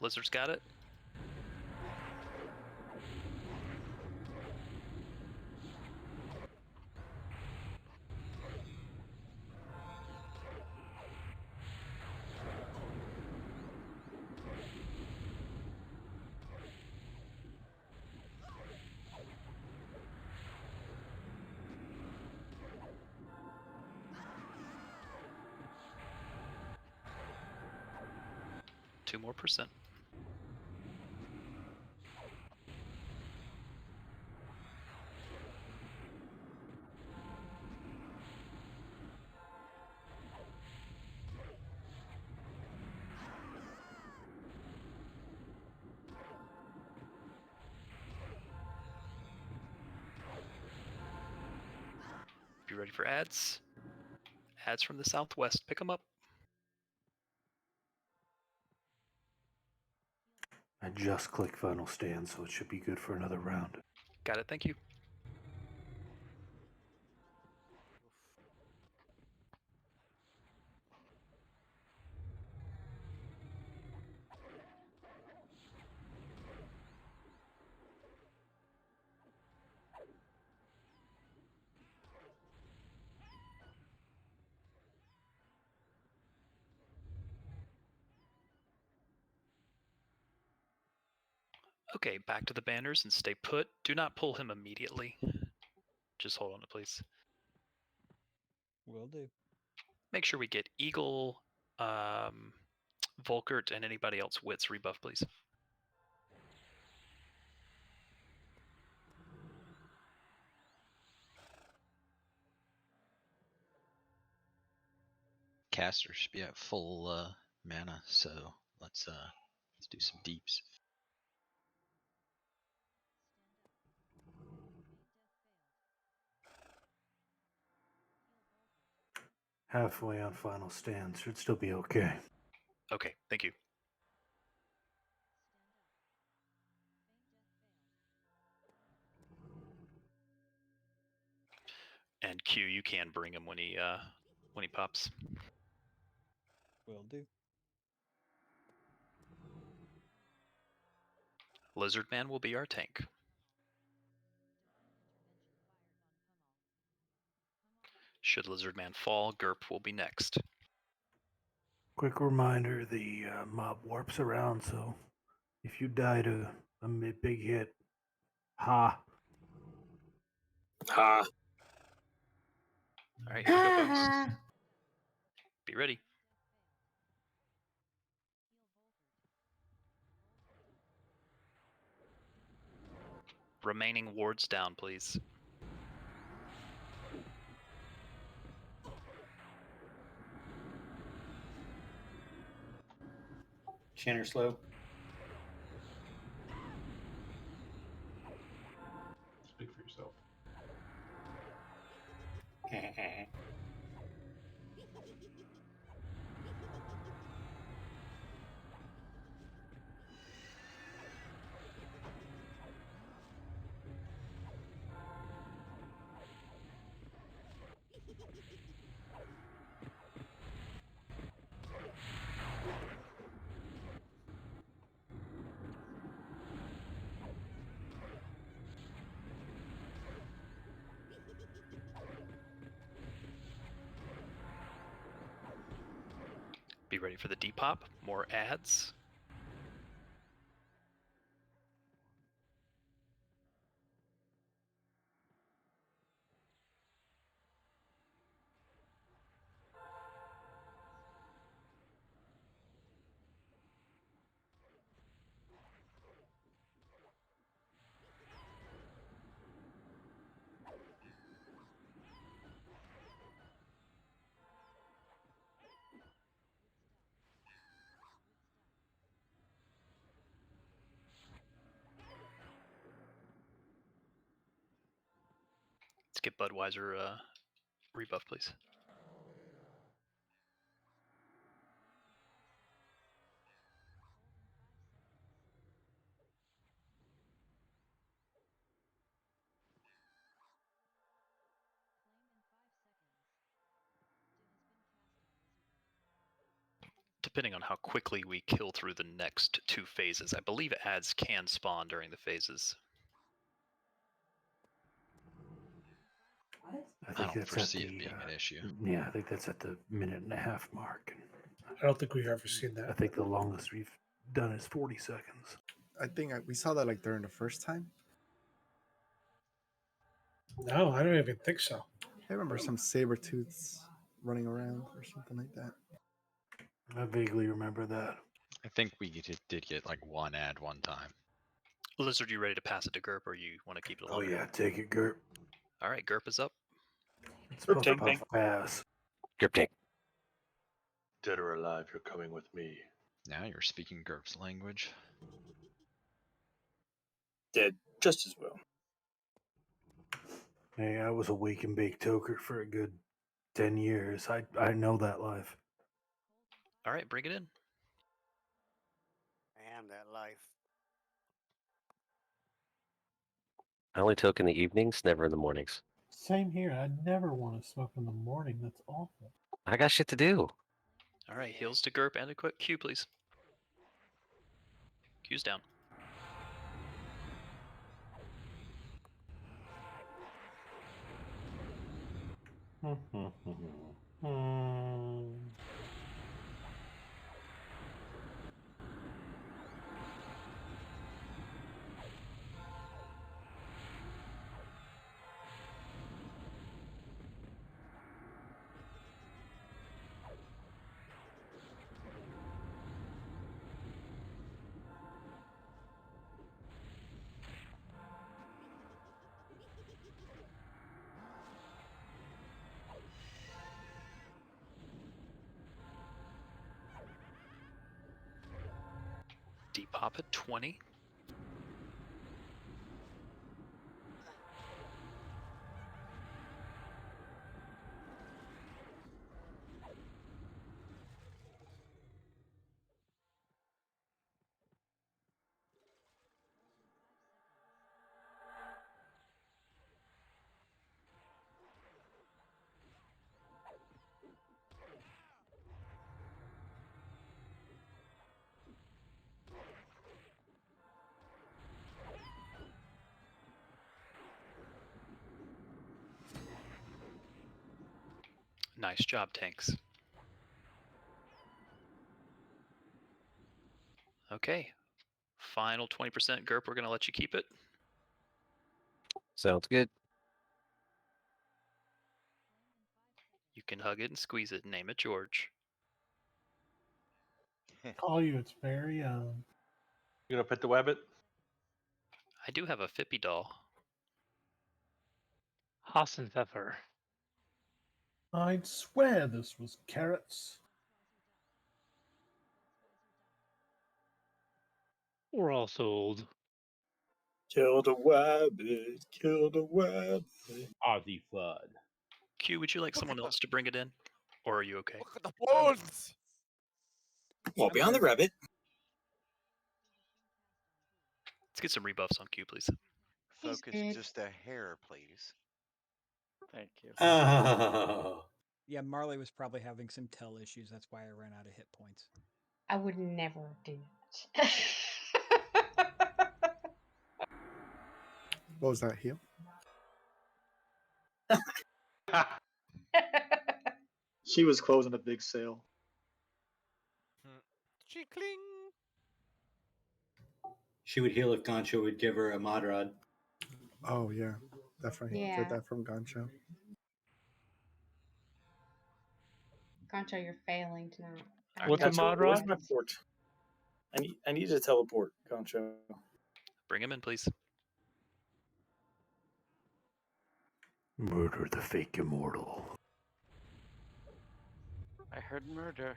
Speaker 20: Lizard's got it. Two more percent. Be ready for ads. Ads from the southwest. Pick them up.
Speaker 1: I just clicked final stand, so it should be good for another round.
Speaker 20: Got it. Thank you. Okay, back to the banners and stay put. Do not pull him immediately. Just hold on to please.
Speaker 6: Will do.
Speaker 20: Make sure we get Eagle, Volkert, and anybody else wits rebuff, please.
Speaker 9: Caster should be at full mana, so let's Let's do some deeps.
Speaker 1: Halfway on final stand. Should still be okay.
Speaker 20: Okay, thank you. And Q, you can bring him when he pops.
Speaker 6: Will do.
Speaker 20: Lizard Man will be our tank. Should Lizard Man fall, Gerp will be next.
Speaker 1: Quick reminder, the mob warps around, so if you die to a big hit, ha.
Speaker 21: Ha.
Speaker 20: All right, here we go, folks. Be ready. Remaining wards down, please.
Speaker 13: Chanter slow.
Speaker 16: Speak for yourself.
Speaker 20: Be ready for the depop. More ads. Let's get Budweiser rebuff, please. Depending on how quickly we kill through the next two phases, I believe ads can spawn during the phases.
Speaker 1: I
Speaker 9: I
Speaker 1: think
Speaker 9: don't
Speaker 1: that's
Speaker 9: foresee
Speaker 1: at
Speaker 9: it
Speaker 1: the,
Speaker 9: being an issue.
Speaker 1: Yeah, I think that's at the 1.5 minute mark.
Speaker 19: I don't think we've ever seen
Speaker 1: I
Speaker 19: that.
Speaker 1: think the longest we've done is 40 seconds.
Speaker 4: I think we saw that like during the first time.
Speaker 19: No, I don't even think so.
Speaker 4: I remember some saber tooths running around or something like that.
Speaker 1: I vaguely remember that.
Speaker 9: I think we did get like one ad one time.
Speaker 20: Lizard, you ready to pass it to Gerp, or you want to keep it a
Speaker 1: Oh
Speaker 20: little?
Speaker 1: yeah, take it, Gert.
Speaker 20: All right, Gerp is up.
Speaker 1: It's
Speaker 21: Group
Speaker 1: puff
Speaker 21: take,
Speaker 1: puff
Speaker 21: thank-
Speaker 1: pass.
Speaker 16: Grip take. Dead or alive, you're coming with me.
Speaker 9: Now you're speaking GURPS language.
Speaker 21: Dead just as well.
Speaker 1: Hey, I was a wake and bake toker for a good 10 years. I know that life.
Speaker 20: All right, bring it in.
Speaker 3: I am that life.
Speaker 8: I only took in the evenings, never in the mornings.
Speaker 5: Same here. I never want to smoke in the morning. That's awful.
Speaker 8: I got shit to do.
Speaker 20: All right, heals to Gerp and a quick Q, please. Q's down. Top at 20. Nice job, tanks. Okay. Final 20% GURP, we're going to let you keep it.
Speaker 8: Sounds good.
Speaker 20: You can hug it and squeeze it and name it George.
Speaker 5: Call you its very own.
Speaker 16: You gonna pet the wabbit?
Speaker 20: I do have a Fippy doll.
Speaker 3: Hassenpfeffer.
Speaker 5: I'd swear this was carrots.
Speaker 3: We're all sold.
Speaker 21: Kill the wabbit, kill the wabbit.
Speaker 14: Ozzy Flood.
Speaker 20: Q, would you like someone else to bring it in? Or are you okay?
Speaker 18: Look at the bones!
Speaker 21: Well, beyond the rabbit.
Speaker 20: Let's get some rebuffs on Q, please.
Speaker 7: Focus just a hair, please.
Speaker 15: Thank you.
Speaker 6: Yeah, Marley was probably having some tell issues. That's why I ran out of hit points.
Speaker 11: I would never do that.
Speaker 4: What was that, heal?
Speaker 12: She was closing a big sale.
Speaker 18: Chikling.
Speaker 13: She would heal if Gancho would give her a mod rod.
Speaker 4: Oh yeah, definitely.
Speaker 11: Yeah.
Speaker 4: Get that from Gancho.
Speaker 11: Concho, you're failing tonight.
Speaker 3: What's a mod rod?
Speaker 21: Where's my port? I need to teleport, Concho.
Speaker 20: Bring him in, please.
Speaker 1: Murder the fake immortal.
Speaker 15: I heard murder.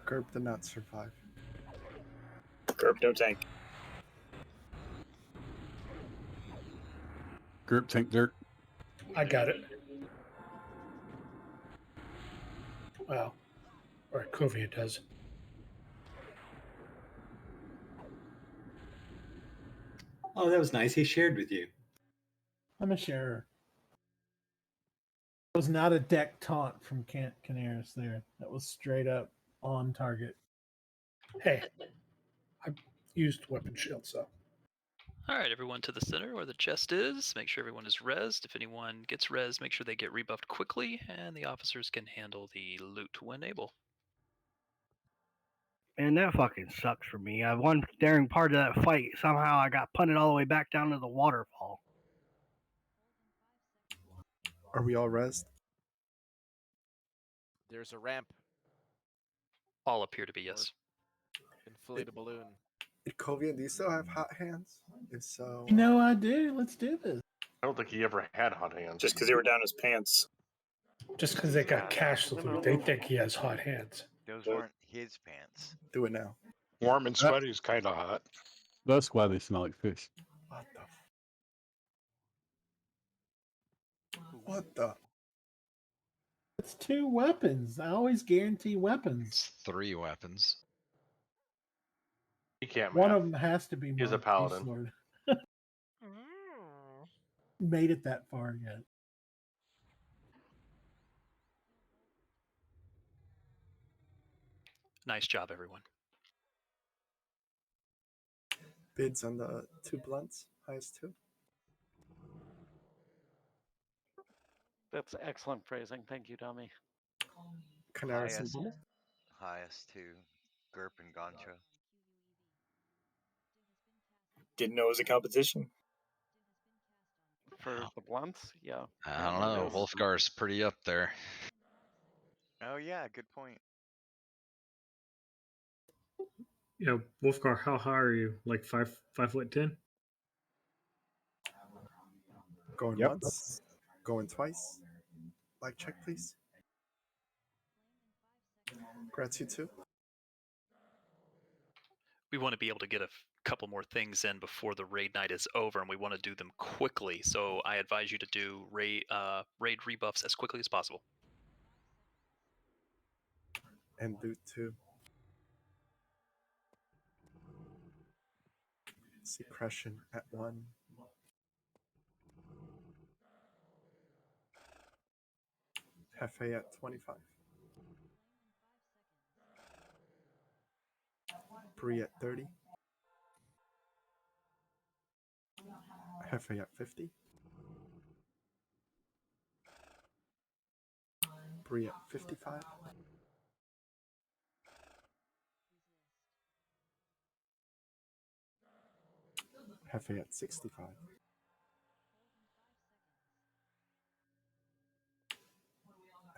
Speaker 4: Gerb did not survive.
Speaker 21: Gerb, no tank.
Speaker 17: Group tank dirt.
Speaker 19: I got it. Well, or Kovia does.
Speaker 13: Oh, that was nice. He shared with you.
Speaker 5: I'm a sharer. It was not a deck taunt from Canaris there. That was straight up on target.
Speaker 19: Hey, I used weapon shield, so.
Speaker 20: All right, everyone to the center where the chest is. Make sure everyone is rezzed. If anyone gets rezzed, make sure they get rebuffed quickly, and the officers can handle the loot when able.
Speaker 24: Man, that fucking sucks for me. One during part of that fight, somehow I got punted all the way back down to the waterfall.
Speaker 4: Are we all rezzed?
Speaker 18: There's a ramp.
Speaker 20: All appear to be, yes.
Speaker 18: Inflate a balloon.
Speaker 4: Kovia, do you still have hot hands? If so,
Speaker 5: No, I do. Let's do this.
Speaker 16: I don't think he ever had hot hands.
Speaker 21: Just because they were down his pants.
Speaker 19: Just because they got cash with him, they think he has hot hands.
Speaker 7: Those weren't his pants.
Speaker 4: do it now.
Speaker 25: Warm and sweaty is kind of hot.
Speaker 17: That's why they smell like fish.
Speaker 4: What the?
Speaker 5: It's 2 weapons. I always guarantee weapons.
Speaker 9: It's 3 weapons.
Speaker 16: He can't.
Speaker 5: One
Speaker 16: math.
Speaker 5: of them has to be.
Speaker 16: He's a
Speaker 5: Mark
Speaker 16: paladin.
Speaker 5: Sword. Made it that far yet?
Speaker 20: Nice job, everyone.
Speaker 4: Bids on the 2 blunts, highest 2.
Speaker 15: That's excellent phrasing. Thank you, Dummy.
Speaker 4: Canaris and
Speaker 7: Highest,
Speaker 4: Bummel.
Speaker 7: highest 2. Gerp and Gancha.
Speaker 21: Didn't know it was a competition.
Speaker 15: For the blunts, yeah.
Speaker 9: I don't know. Wolfgar's pretty up there.
Speaker 7: Oh yeah, good point.
Speaker 2: Yeah, Wolfgar, how high are you? Like 5'10"?
Speaker 4: Going once, going twice. Like check, please. Grats you too.
Speaker 20: We want to be able to get a couple more things in before the raid night is over, and we want to do them quickly. So I advise you to do raid rebuffs as quickly as possible.
Speaker 4: And loot too. Suppression at 1. Hefe at 25. Bree at 30. Hefe at 50. Bree at 55. Hefe at 65.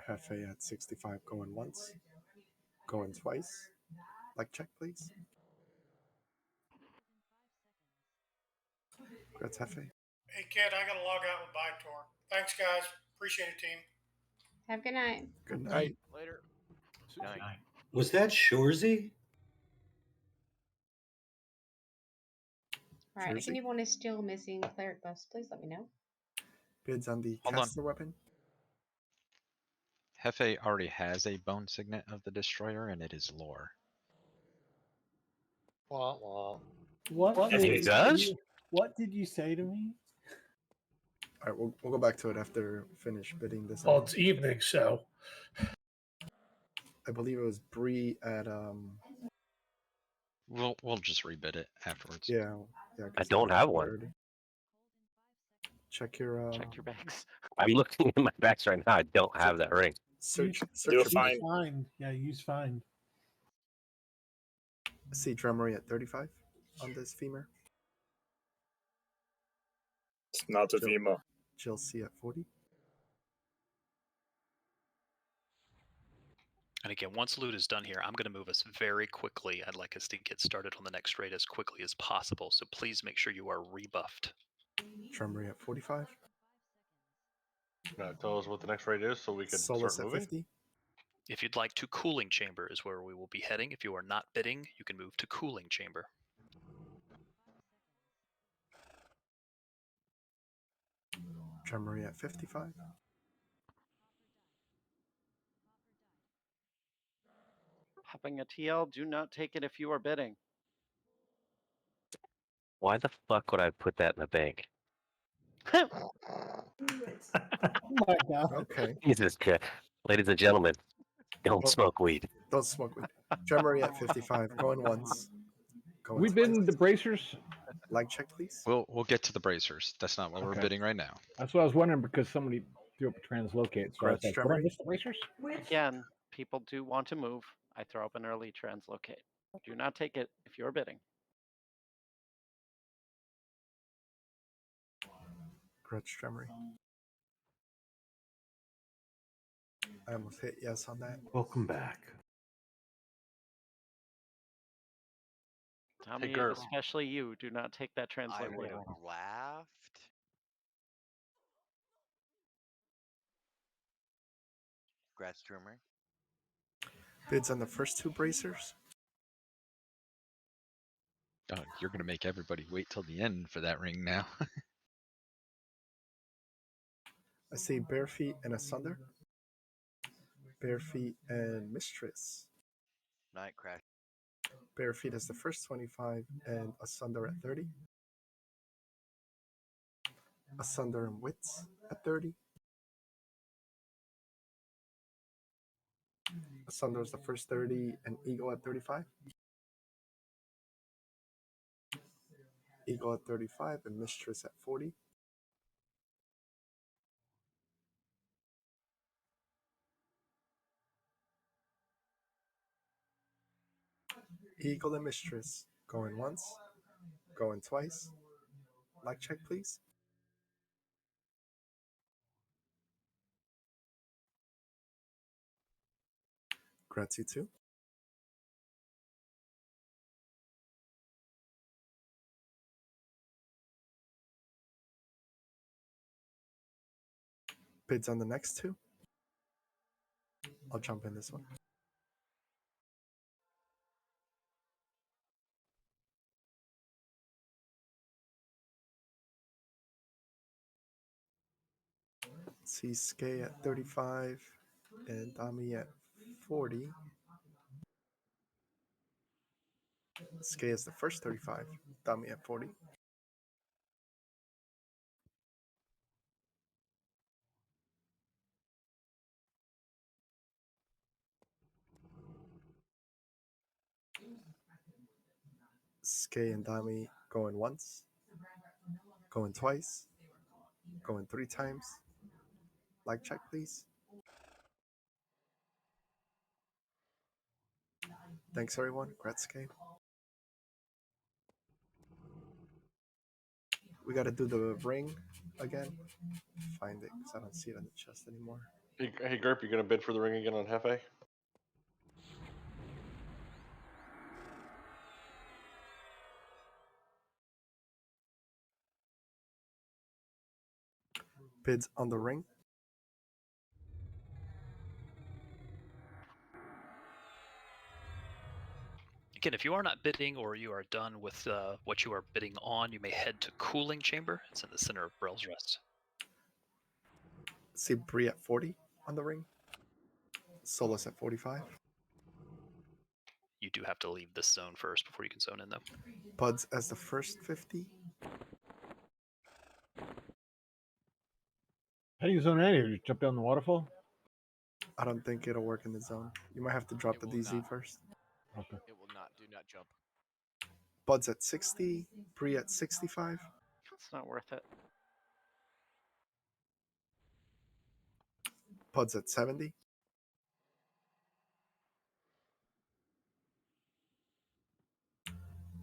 Speaker 4: Hefe at 65 going once. Going twice. Like check, please. Grats Hefe.
Speaker 19: Hey, kid, I got to log out with Vitor. Thanks, guys. Appreciate it, team.
Speaker 11: Have a good night.
Speaker 4: Good night.
Speaker 18: Later.
Speaker 7: Night.
Speaker 13: Was that Shorzy?
Speaker 11: All right. If
Speaker 4: Jersey.
Speaker 11: anyone is still missing cleric buffs, please let me know.
Speaker 4: Bids on the
Speaker 9: Hold on.
Speaker 4: caster weapon.
Speaker 9: Hefe already has a bone signet of the destroyer, and it is lore.
Speaker 16: Wah, wah.
Speaker 5: What
Speaker 21: If he does?
Speaker 5: What did you say to me?
Speaker 4: All right, we'll go back to it after finish bidding this
Speaker 19: Well,
Speaker 4: out.
Speaker 19: it's evening, so.
Speaker 4: I believe it was Bree at
Speaker 9: We'll just rebid it afterwards.
Speaker 4: yeah.
Speaker 8: I don't have one.
Speaker 4: Already. Check your
Speaker 15: Check your bags.
Speaker 8: I'm looking in my bags right now. I don't have that ring.
Speaker 4: Search
Speaker 21: Do
Speaker 4: your
Speaker 21: a find.
Speaker 5: Find. Yeah, use find.
Speaker 4: See Drummery at 35 on this femur.
Speaker 21: It's not a Vima.
Speaker 4: Jill C at 40.
Speaker 20: And again, once loot is done here, I'm going to move us very quickly. I'd like us to get started on the next raid as quickly as possible. So please make sure you are rebuffed.
Speaker 4: Drummery at 45.
Speaker 16: Now tell us what the next raid is so we can
Speaker 4: Solus
Speaker 16: start
Speaker 4: at
Speaker 16: moving.
Speaker 4: 50.
Speaker 20: If you'd like to, Cooling Chamber is where we will be heading. If you are not bidding, you can move to Cooling Chamber.
Speaker 4: Drummery at 55.
Speaker 15: Having a TL, do not take it if you are bidding.
Speaker 8: Why the fuck would I put that in the bank?
Speaker 5: Oh my god.
Speaker 4: Okay.
Speaker 8: Jesus Christ. Ladies and gentlemen, don't
Speaker 4: Well,
Speaker 8: smoke weed.
Speaker 4: Don't smoke weed. Drummery at 55. Going once. Going
Speaker 14: We
Speaker 4: twice.
Speaker 14: been the bracers.
Speaker 4: Like check, please.
Speaker 9: We'll get to the bracers. That's not what we're
Speaker 14: Okay.
Speaker 9: bidding right now.
Speaker 14: That's what I was wondering because somebody threw up a translocate. So I was
Speaker 4: Grudge
Speaker 14: like,
Speaker 4: drummer.
Speaker 14: what are the bracers?
Speaker 15: Again, people do want to move. I throw up an early translocate. Do not take it if you're bidding.
Speaker 4: Grudge Drummery. I almost hit yes on that.
Speaker 1: Welcome back.
Speaker 15: Tommy,
Speaker 16: Gerb.
Speaker 15: especially you, do not take that
Speaker 7: I
Speaker 15: translocate.
Speaker 7: would have laughed. Grats Drummer.
Speaker 4: Bids on the first two bracers.
Speaker 9: Oh, you're gonna make everybody wait till the end for that ring now.
Speaker 4: I see Bare Feet and Asunder. Bare Feet and Mistress.
Speaker 7: Night Crash.
Speaker 4: Bare Feet is the first 25 and Asunder at 30. Asunder and Wits at 30. Asunder is the first 30 and Eagle at 35. Eagle at 35 and Mistress at 40. Eagle and Mistress. Going once. Going twice. Like check, please. Grazie too. Bids on the next two. I'll jump in this one. See Skay at 35 and Dami at 40. Skay is the first 35, Dami at 40. Skay and Dami going once, going twice, going 3 times. Like check, please. Thanks, everyone. Gretzky. We got to do the ring again. Find it because I don't see it on the chest anymore.
Speaker 16: Hey Gerp, you gonna bid for the ring again on Hefe?
Speaker 4: Bids on the ring.
Speaker 20: Again, if you are not bidding or you are done with what you are bidding on, you may head to Cooling Chamber. It's in the center of Brell's Rest.
Speaker 4: See Bree at 40 on the ring. Solus at 45.
Speaker 20: You do have to leave this zone first before you can zone in, though.
Speaker 4: Buds as the first 50.
Speaker 14: How do you zone out here? You jump down the waterfall?
Speaker 4: I don't think it'll work in the zone. You might have to drop the DZ first.
Speaker 14: Okay.
Speaker 18: It will not. Do not jump.
Speaker 4: Buds at 60. Bree at 65.
Speaker 15: It's not worth it.
Speaker 4: Buds at 70.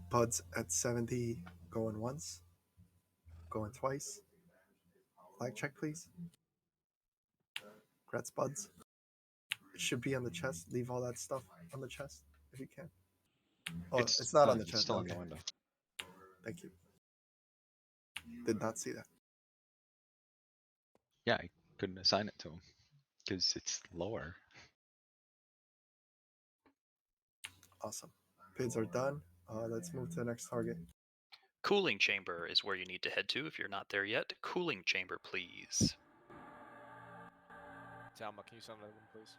Speaker 4: Buds at 70. Going once. Going twice. Like check, please. Grats, Buds. It should be on the chest. Leave all that stuff on the chest if you can. Oh, it's not on the
Speaker 9: It's
Speaker 4: chest.
Speaker 9: still in
Speaker 4: Okay.
Speaker 9: the window.
Speaker 4: Thank you. Did not see that.
Speaker 9: Yeah, I couldn't assign it to him because it's lower.
Speaker 4: Awesome. Bids are done. Let's move to the next target.
Speaker 20: Cooling Chamber is where you need to head to if you're not there yet. Cooling Chamber, please.
Speaker 18: Talma, can you send another one, please?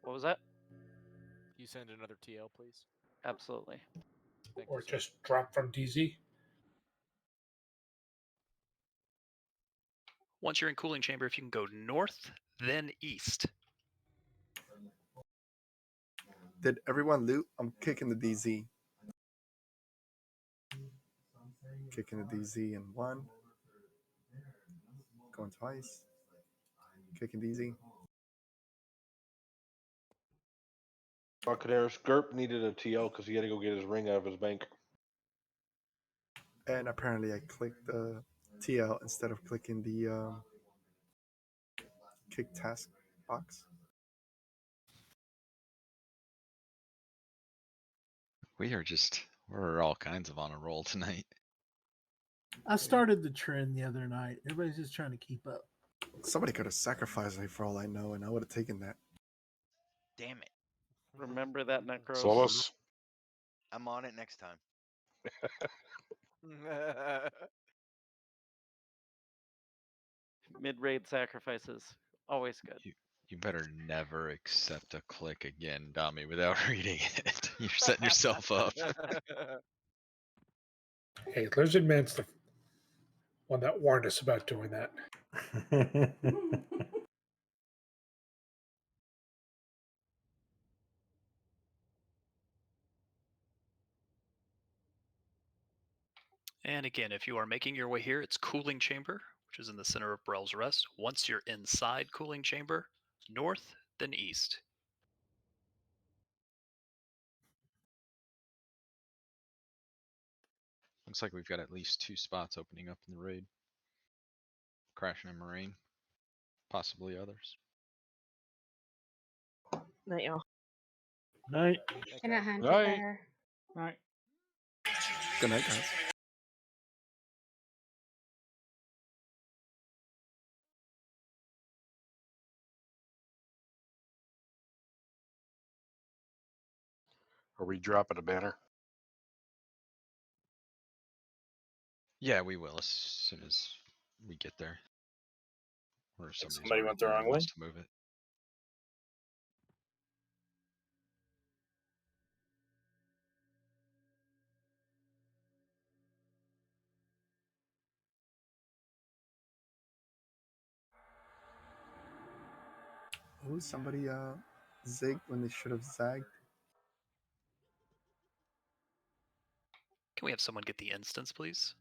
Speaker 15: What was that?
Speaker 18: Can you send another TL, please?
Speaker 15: Absolutely.
Speaker 18: Thank
Speaker 19: Or
Speaker 18: you, sir.
Speaker 19: just drop from DZ.
Speaker 20: Once you're in Cooling Chamber, if you can go north, then east.
Speaker 4: Did everyone loot? I'm kicking the DZ. Kicking the DZ in 1. Going twice. Kicking DZ.
Speaker 16: Buccaneers, Gerp needed a TL because he had to go get his ring out of his bank.
Speaker 4: And apparently I clicked the TL instead of clicking the kick task box.
Speaker 9: We're all kinds of on a roll tonight.
Speaker 5: I started the trend the other night. Everybody's just trying to keep up.
Speaker 4: Somebody could have sacrificed me for all I know, and I would have taken that.
Speaker 7: Damn it.
Speaker 15: Remember that, Necros.
Speaker 25: Solus.
Speaker 7: I'm on it next time.
Speaker 15: Mid-raid sacrifices. Always good.
Speaker 9: You better never accept a click again, Dami, without reading it. You're setting yourself up.
Speaker 19: Hey, Lizard Man's the one that warned us about doing that.
Speaker 20: And again, if you are making your way here, it's Cooling Chamber, which is in the center of Brell's Rest. Once you're inside Cooling Chamber, north, then east.
Speaker 9: Looks like we've got at least 2 spots opening up in the raid. Crashing and Moraine. Possibly others.
Speaker 6: Night, y'all.
Speaker 5: Night.
Speaker 11: Good night, Hunter
Speaker 25: Night.
Speaker 11: Bear.
Speaker 14: Right.
Speaker 4: Good night, guys.
Speaker 25: Are we dropping a banner?
Speaker 9: Yeah, we will as soon as we get there. Or if somebody's
Speaker 21: somebody
Speaker 9: already
Speaker 21: went the
Speaker 9: there and
Speaker 21: wrong way?
Speaker 9: wants to move it.
Speaker 4: Oh, somebody zigged when they should have zagged.
Speaker 20: Can we have someone get the instance, please?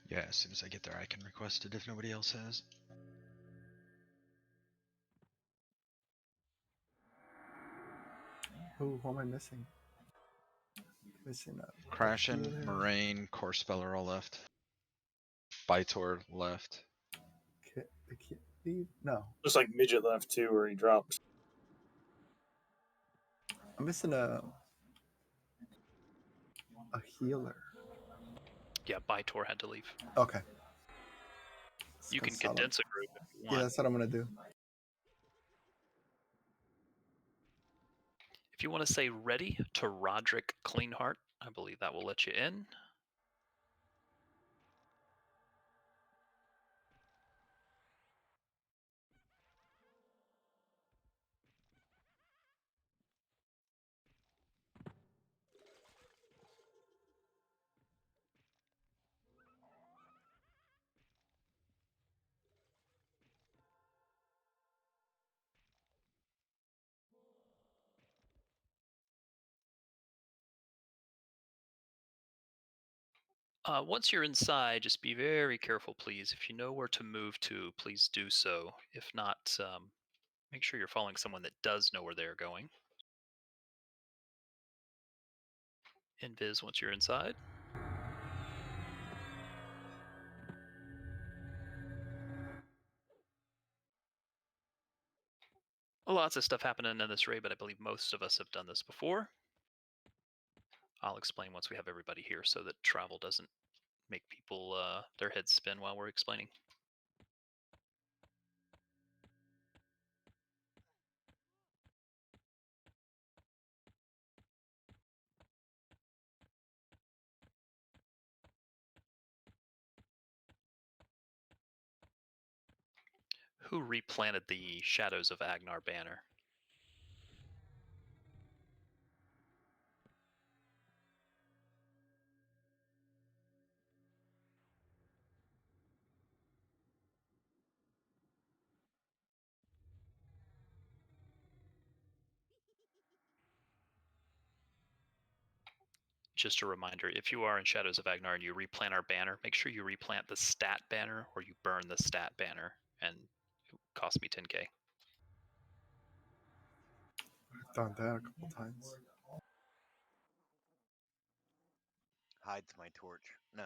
Speaker 9: Yeah, as soon as I get there, I can request it if nobody else has.
Speaker 4: Oh, who am I missing? Missing a
Speaker 9: Crashin,
Speaker 4: healer.
Speaker 9: Moraine, Core Speller all left. Bytor left.
Speaker 4: The kid leave? No.
Speaker 21: Looks like Midget left too, where he dropped.
Speaker 4: I'm missing a healer.
Speaker 20: Yeah, Bytor had to leave.
Speaker 4: Okay.
Speaker 20: You can
Speaker 4: Solid.
Speaker 20: condense a group if you
Speaker 4: Yeah,
Speaker 20: want.
Speaker 4: that's what I'm gonna do.
Speaker 20: If you want to say ready to Roderick Cleanheart, I believe that will let you in. Once you're inside, just be very careful, please. If you know where to move to, please do so. If not, make sure you're following someone that does know where they're going. Invis once you're inside. Lots of stuff happening in this raid, but I believe most of us have done this before. I'll explain once we have everybody here so that travel doesn't make people their heads spin while we're explaining. Who replanted the Shadows of Agnar banner? Just a reminder, if you are in Shadows of Agnar and you replant our banner, make sure you replant the stat banner or you burn the stat banner, and it cost me 10k.
Speaker 4: I've done that a couple times.
Speaker 7: Hides my torch. No,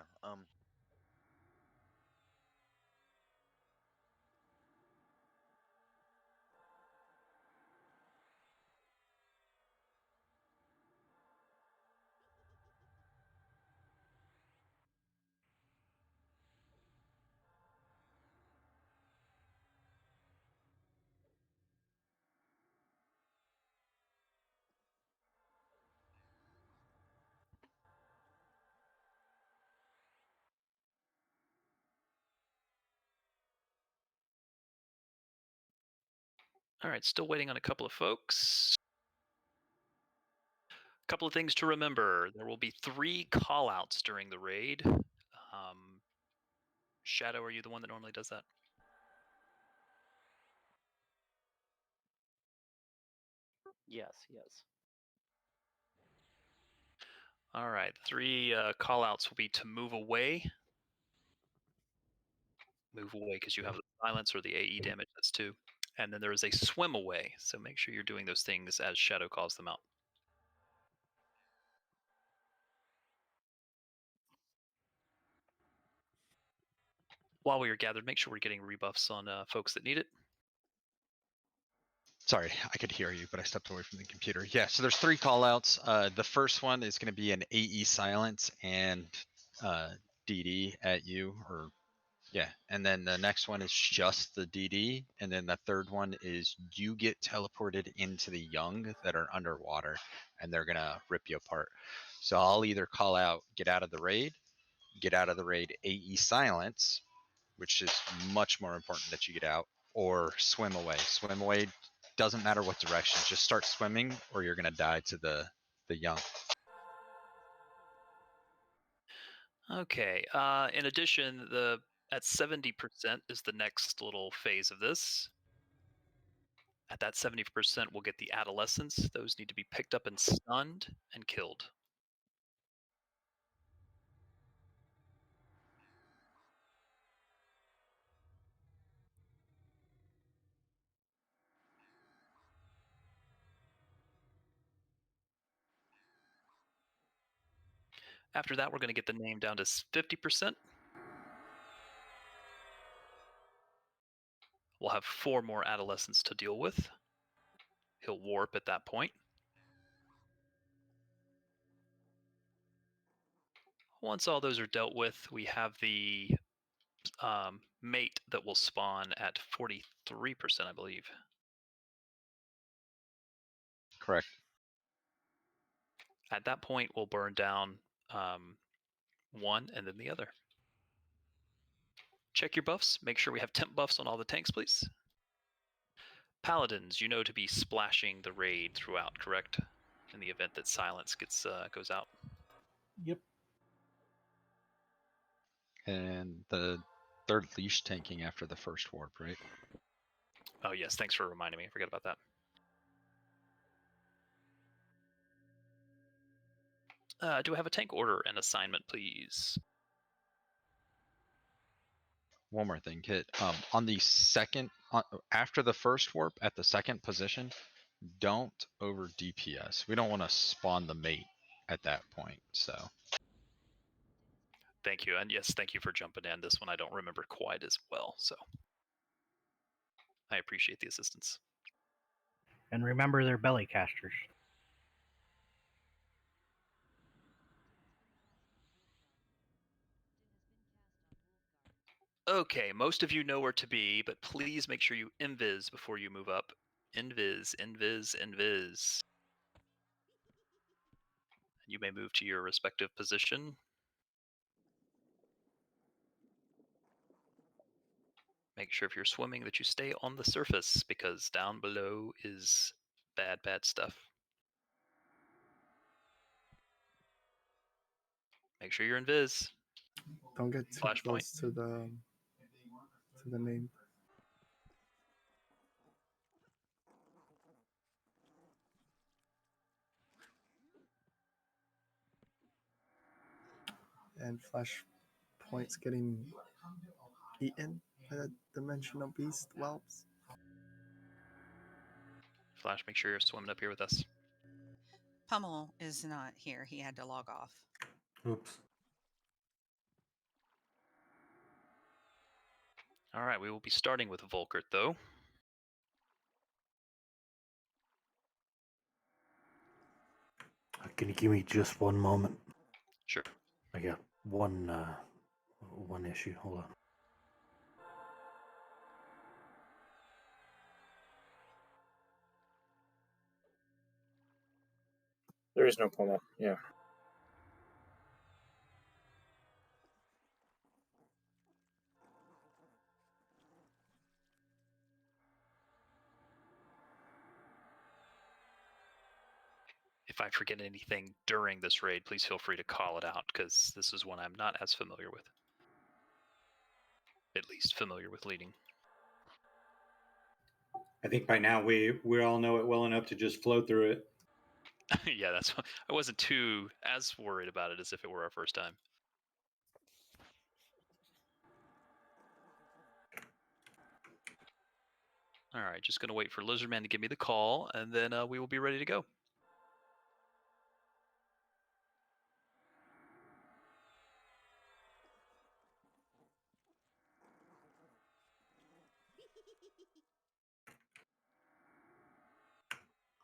Speaker 20: All right, still waiting on a couple of folks. A couple of things to remember. There will be 3 callouts during the raid. Shadow, are you the one that normally does that?
Speaker 15: Yes, yes.
Speaker 20: All right, 3 callouts will be to move away. Move away because you have the silence or the AE damage, that's 2. And then there is a swim away, so make sure you're doing those things as Shadow calls them out. while we are gathered, make sure we're getting rebuffs on folks that need it.
Speaker 9: Sorry, I could hear you, but I stepped away from the computer. Yeah, so there's 3 callouts. The first one is going to be an AE silence and DD at you, or yeah, and then the next one is just the DD, and then the third one is you get teleported into the young that are underwater, and they're gonna rip you apart. So I'll either call out get out of the raid AE silence, which is much more important that you get out, or swim away. Swim away doesn't matter what direction, just start swimming or you're gonna die to the young.
Speaker 20: Okay. In addition, at 70% is the next little phase of this. At that 70%, we'll get the adolescents. Those need to be picked up and stunned and killed. After that, we're going to get the name down to 50%. We'll have 4 more adolescents to deal with. He'll warp at that point. Once all those are dealt with, we have the mate that will spawn at 43%, I believe.
Speaker 9: Correct.
Speaker 20: At that point, we'll burn down one and then the other. Check your buffs. Make sure we have temp buffs on all the tanks, please. Paladins, you know to be splashing the raid throughout, correct? In the event that silence goes out.
Speaker 5: Yep.
Speaker 9: And the third leash tanking after the first warp, right?
Speaker 20: Oh yes, thanks for reminding me. I forgot about that. Do I have a tank order and assignment, please?
Speaker 9: One more thing, Kit. On the second, after the first warp at the second position, don't over DPS. We don't want to spawn the mate at that point, so.
Speaker 20: Thank you, and yes, thank you for jumping in. This one I don't remember quite as well, so I appreciate the assistance.
Speaker 24: And remember, they're belly casters.
Speaker 20: Okay, most of you know where to be, but please make sure you invis before you move up. Invis, invis, invis. You may move to your respective position. Make sure if you're swimming that you stay on the surface, because down below is bad, bad stuff. Make sure you're invis.
Speaker 4: Don't get too
Speaker 20: Flashpoint.
Speaker 4: close to the name. And flash points getting eaten by the dimensional beast whelps.
Speaker 20: Flash, make sure you're swimming up here with us.
Speaker 6: Pummel is not here. He had to log off.
Speaker 1: Oops.
Speaker 20: All right, we will be starting with Volkert, though.
Speaker 1: Can you give me just one moment?
Speaker 20: Sure.
Speaker 1: I got one issue. Hold on.
Speaker 19: There is no Pummel. Yeah.
Speaker 20: If I forget anything during this raid, please feel free to call it out, because this is one I'm not as familiar with. At least familiar with leading.
Speaker 13: I think by now we all know it well enough to just flow through it.
Speaker 20: Yeah, that's. I wasn't too as worried about it as if it were our first time. All right, just gonna wait for Lizardman to give me the call, and then we will be ready to go.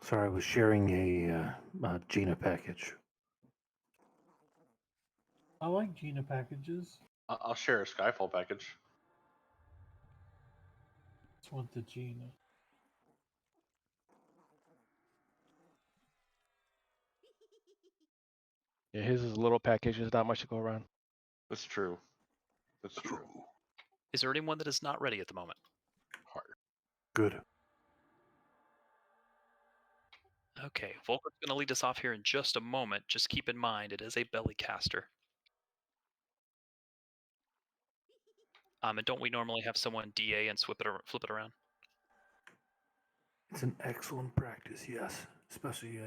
Speaker 1: Sorry, I was sharing a Gina package.
Speaker 5: I like Gina packages.
Speaker 16: I'll share a Skyfall package.
Speaker 5: Just want the Gina.
Speaker 3: Yeah, his is a little package. There's not much to go around.
Speaker 16: That's true. That's true.
Speaker 20: Is there anyone that is not ready at the moment?
Speaker 1: Good.
Speaker 20: Okay, Volker's going to lead us off here in just a moment. Just keep in mind, it is a belly caster. And don't we normally have someone DA and flip it around?
Speaker 1: It's an excellent practice, yes. Especially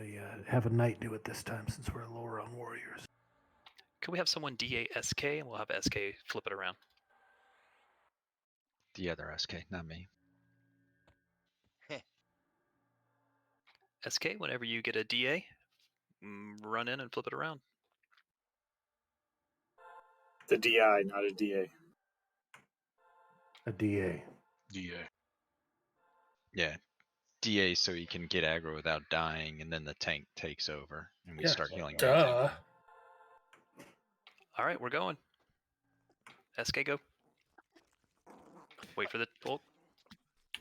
Speaker 1: have a knight do it this time since we're lower on warriors.
Speaker 20: Can we have someone DA SK and we'll have SK flip it around?
Speaker 9: The other SK, not me.
Speaker 20: SK, whenever you get a DA, run in and flip it around.
Speaker 21: The DI, not a DA.
Speaker 1: A DA.
Speaker 25: DA.
Speaker 9: Yeah. DA so you can get aggro without dying, and then the tank takes over, and we
Speaker 19: Yeah,
Speaker 9: start healing.
Speaker 19: duh.
Speaker 20: All right, we're going. SK, go. Wait for the Volk.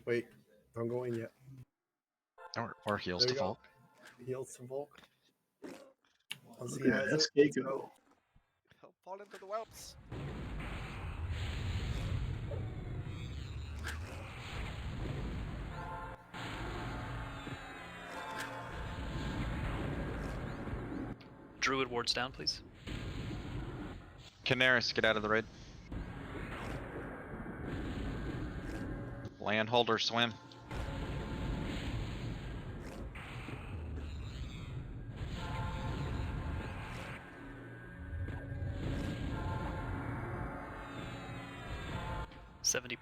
Speaker 4: Wait, don't go in yet.
Speaker 9: Or heals
Speaker 4: There
Speaker 9: to
Speaker 4: you go.
Speaker 9: Volk.
Speaker 4: Heals to Volk. Once he
Speaker 21: Okay,
Speaker 4: has it,
Speaker 21: SK
Speaker 4: let's
Speaker 21: go.
Speaker 4: go.
Speaker 18: Help fall into the whelps.
Speaker 20: Druid wards down, please.
Speaker 9: Canaris, get out of the raid. Landholder, swim.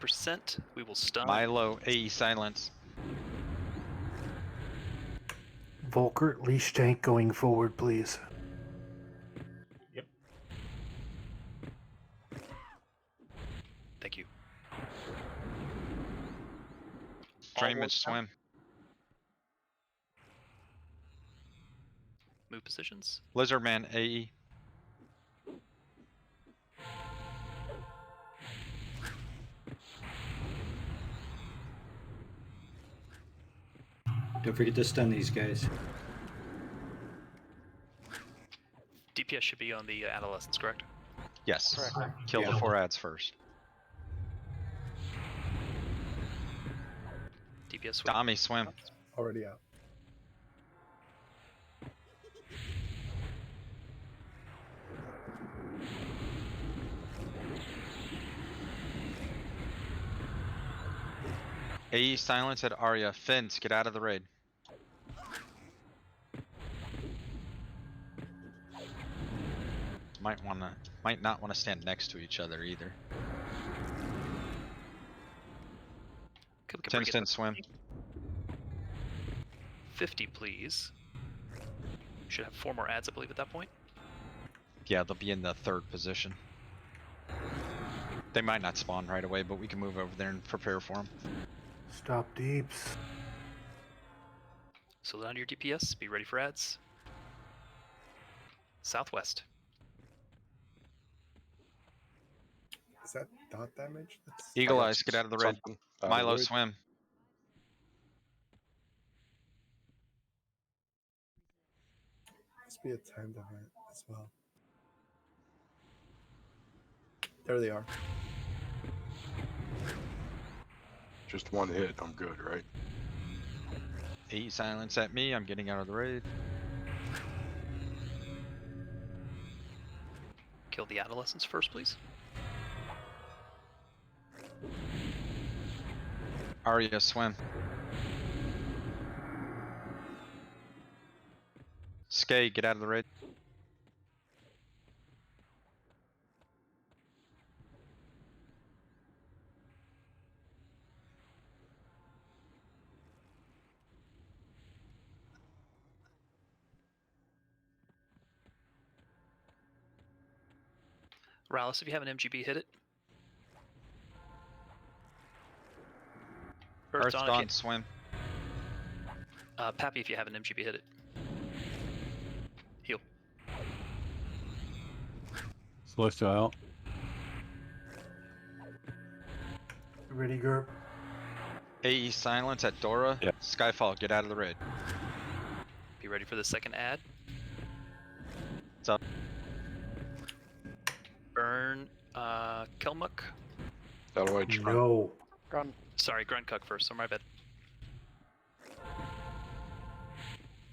Speaker 20: %. We will stun.
Speaker 9: Milo, AE silence.
Speaker 1: Volker, leash tank going forward, please.
Speaker 19: Yep.
Speaker 20: Thank you.
Speaker 9: Draymond, swim.
Speaker 20: Move positions.
Speaker 9: Lizardman, AE.
Speaker 13: Don't forget to stun these guys.
Speaker 20: DPS should be on the adolescents, correct?
Speaker 9: Yes.
Speaker 20: Correct.
Speaker 9: Kill
Speaker 13: Yeah.
Speaker 9: the 4 ads first.
Speaker 20: DPS swim.
Speaker 9: Dami, swim.
Speaker 4: Already out.
Speaker 9: AE silence at Arya. Fins, get out of the raid. Might not wanna stand next to each other either.
Speaker 20: Okay, we can bring it
Speaker 9: Instant swim.
Speaker 20: 50, please. Should have 4 more ads, I believe, at that point.
Speaker 9: Yeah, they'll be in the 3rd position. They might not spawn right away, but we can move over there and prepare for them.
Speaker 1: Stop deeps.
Speaker 20: So down to your DPS. Be ready for ads. Southwest.
Speaker 4: Is that dot damage? That's
Speaker 9: Eagle Eyes, get out of the raid.
Speaker 25: Something out of
Speaker 9: Milo,
Speaker 25: the raid.
Speaker 9: swim.
Speaker 4: must be a timed event as well. There they are.
Speaker 25: Just one hit, I'm good, right?
Speaker 9: AE silence at me. I'm getting out of the raid.
Speaker 20: Kill the adolescents first, please.
Speaker 9: Arya, swim. Skay, get out of the raid.
Speaker 20: Rallis, if you have an MGB, hit it.
Speaker 9: Hearthstone, swim.
Speaker 20: Pappy, if you have an MGB, hit it. Heal.
Speaker 10: Celestial out.
Speaker 1: Ready, Gerb?
Speaker 9: AE silence at Dora.
Speaker 8: Yep.
Speaker 9: Skyfall, get out of the raid.
Speaker 20: Be ready for the second ad.
Speaker 9: What's up?
Speaker 20: Burn Kelmuk.
Speaker 25: LOH.
Speaker 1: No.
Speaker 15: Grunt.
Speaker 20: Sorry, Gruncuck first, so my bad.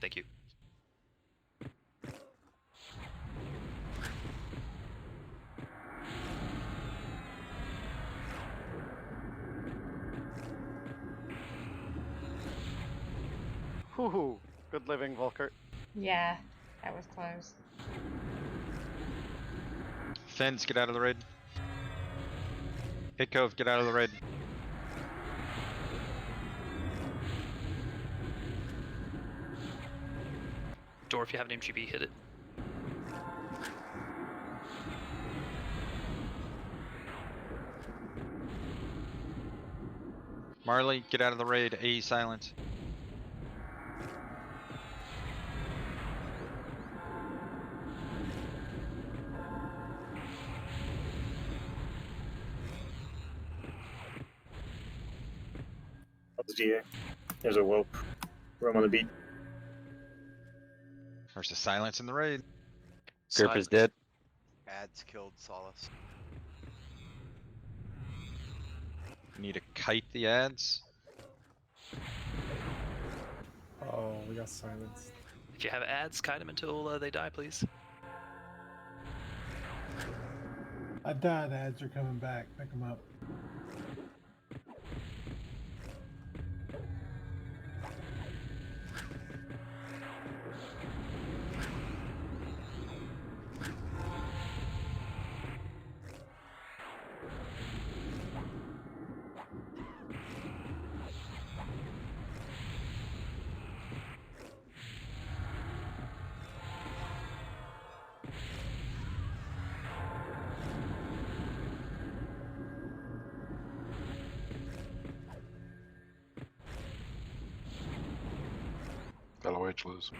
Speaker 20: Thank you.
Speaker 15: Whoo-hoo. Good living, Volkert.
Speaker 11: Yeah, that was close.
Speaker 9: Fins, get out of the raid. Hit Cove, get out of the raid.
Speaker 20: Door, if you have an MGB, hit it.
Speaker 9: Marley, get out of the raid. AE silence.
Speaker 21: That's DA. There's a whelp. Roam on the beat.
Speaker 9: There's a silence in the raid.
Speaker 8: Grip is dead.
Speaker 7: Ads killed Solace.
Speaker 9: Need to kite the ads.
Speaker 4: Oh, we got silenced.
Speaker 20: If you have ads, kite them until they die, please.
Speaker 5: I died. Ads are coming back. Pick them up.
Speaker 25: LOH lose.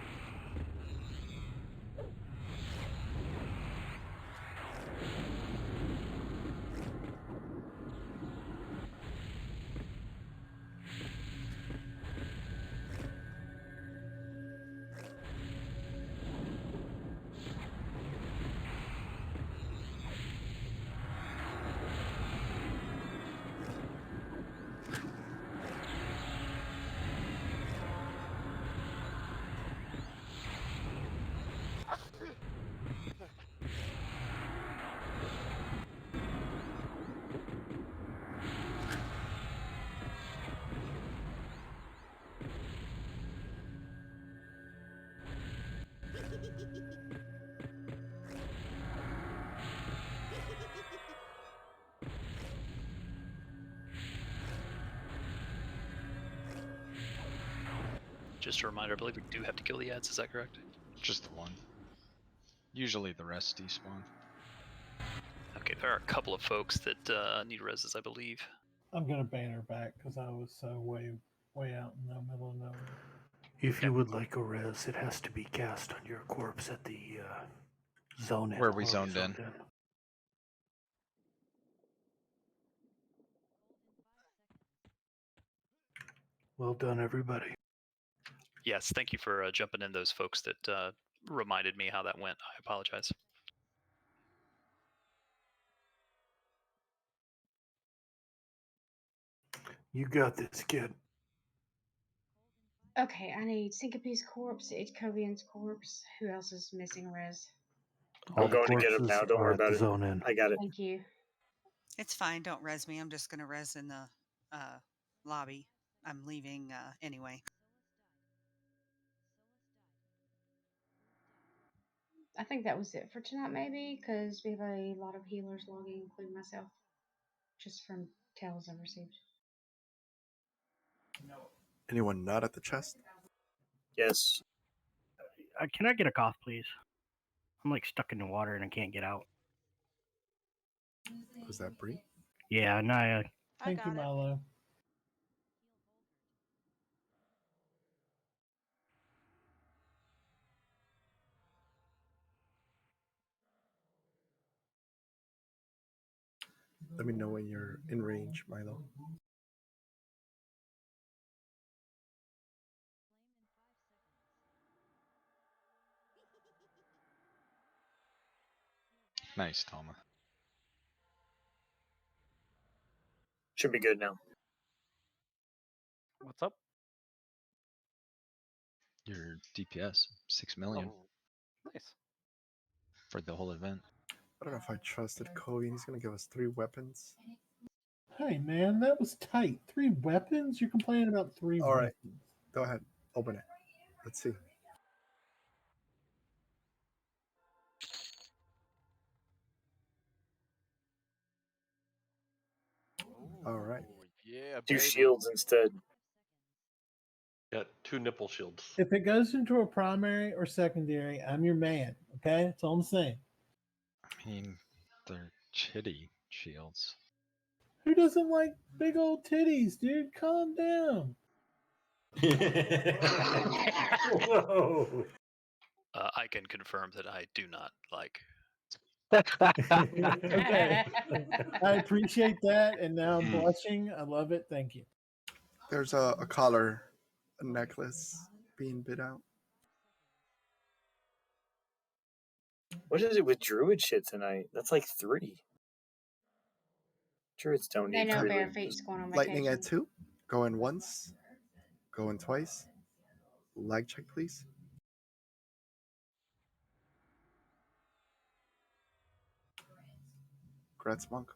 Speaker 20: Just a reminder, I believe we do have to kill the ads, is that correct?
Speaker 9: Just the one. Usually the rest despawn.
Speaker 20: Okay, there are a couple of folks that need reses, I believe.
Speaker 5: I'm gonna ban her back because I was so way out in the middle of nowhere.
Speaker 1: If you would like a res, it has to be cast on your corpse at the zone in.
Speaker 9: Where we zoned in.
Speaker 1: Well done, everybody.
Speaker 20: Yes, thank you for jumping in, those folks that reminded me how that went. I apologize.
Speaker 1: You got this, kid.
Speaker 11: Okay, I need Syncope's corpse, Itcovian's corpse. Who else is missing res?
Speaker 21: I'm going to get him now. Don't worry about it.
Speaker 1: Zone in.
Speaker 21: I got it.
Speaker 11: Thank you.
Speaker 6: It's fine. Don't res me. I'm just going to res in the lobby. I'm leaving anyway.
Speaker 11: I think that was it for tonight, maybe, because we have a lot of healers logging, including myself, just from tells I've received.
Speaker 4: Anyone not at the chest?
Speaker 21: Yes.
Speaker 24: Can I get a cough, please? I'm like stuck in the water and I can't get out.
Speaker 4: Was that Bree?
Speaker 24: Yeah, Naya.
Speaker 5: Thank you, Milo.
Speaker 4: Let me know when you're in range, Milo.
Speaker 9: Nice, Toma.
Speaker 21: Should be good now.
Speaker 15: What's up?
Speaker 9: Your DPS, 6 million
Speaker 15: Nice.
Speaker 9: for the whole event.
Speaker 4: I don't know if I trusted Cody. He's gonna give us 3 weapons.
Speaker 5: Hey man, that was tight. 3 weapons? You're complaining about 3
Speaker 4: All right,
Speaker 5: weapons.
Speaker 4: go ahead, open it. Let's see. All right.
Speaker 18: Yeah,
Speaker 21: 2
Speaker 18: baby.
Speaker 21: shields instead.
Speaker 16: Got 2 nipple shields.
Speaker 5: If it goes into a primary or secondary, I'm your man. Okay, that's all I'm saying.
Speaker 9: I mean, they're chitty shields.
Speaker 5: Who doesn't like big old titties, dude? Calm down.
Speaker 21: Whoa.
Speaker 20: I can confirm that I do not like.
Speaker 5: Okay, I appreciate that, and now I'm
Speaker 9: Mm.
Speaker 5: blushing. I love it. Thank you.
Speaker 4: There's a collar, a necklace being bid out.
Speaker 21: What is it with druid shit tonight? That's like 3. Druids don't
Speaker 11: They
Speaker 21: need
Speaker 11: know
Speaker 21: 3
Speaker 11: Bare
Speaker 21: rings.
Speaker 11: Feet's going on
Speaker 4: Lightning
Speaker 11: vacation.
Speaker 4: at 2. Going once. Going twice. Lag check, please. Congrats, Monk.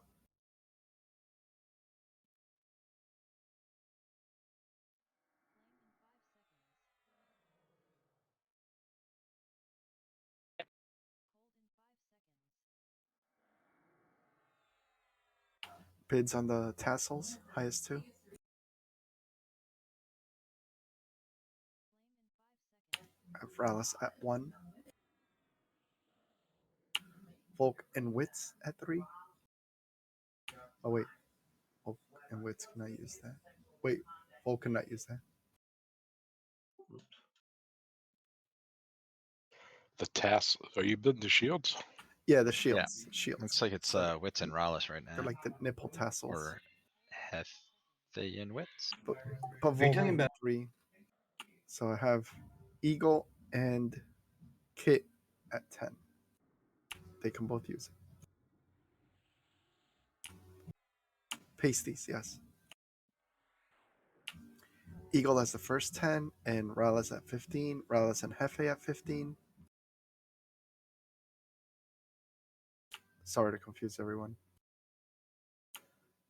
Speaker 4: Bids on the tassels, highest 2. Vralis at 1. Volk and Wits at 3. Oh, wait. Volk and Wits cannot use that. Wait, Volk cannot use that.
Speaker 25: The task. Are you bidding the shields?
Speaker 4: Yeah, the shields. Shields.
Speaker 9: Looks like it's
Speaker 4: So
Speaker 9: Wits and Rallis right now.
Speaker 4: they're like the nipple tassels.
Speaker 9: Or Hefe and Wits.
Speaker 4: But
Speaker 13: Are you
Speaker 4: Volk
Speaker 13: talking
Speaker 4: at
Speaker 13: about
Speaker 4: 3. So I have Eagle and Kit at 10. They can both use it. Pasties, yes. Eagle as the first 10, and Rallis at 15. Rallis and Hefe at 15. Sorry to confuse everyone.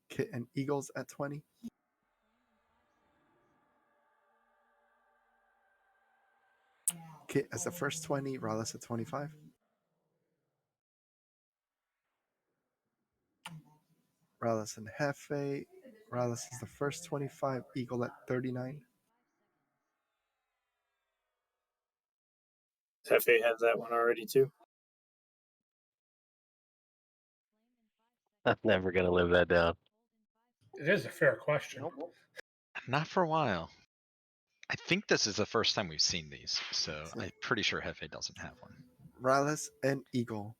Speaker 4: Kit and Eagles at 20. Kit as the first 20, Rallis at 25. Rallis and Hefe. Rallis is the first 25, Eagle at 39.
Speaker 21: Hefe has that one already too.
Speaker 8: I'm never gonna live that down.
Speaker 19: It is a fair question.
Speaker 15: Nope.
Speaker 9: Not for a while. I think this is the first time we've seen these, so I'm pretty sure Hefe doesn't have one.
Speaker 4: Rallis and Eagle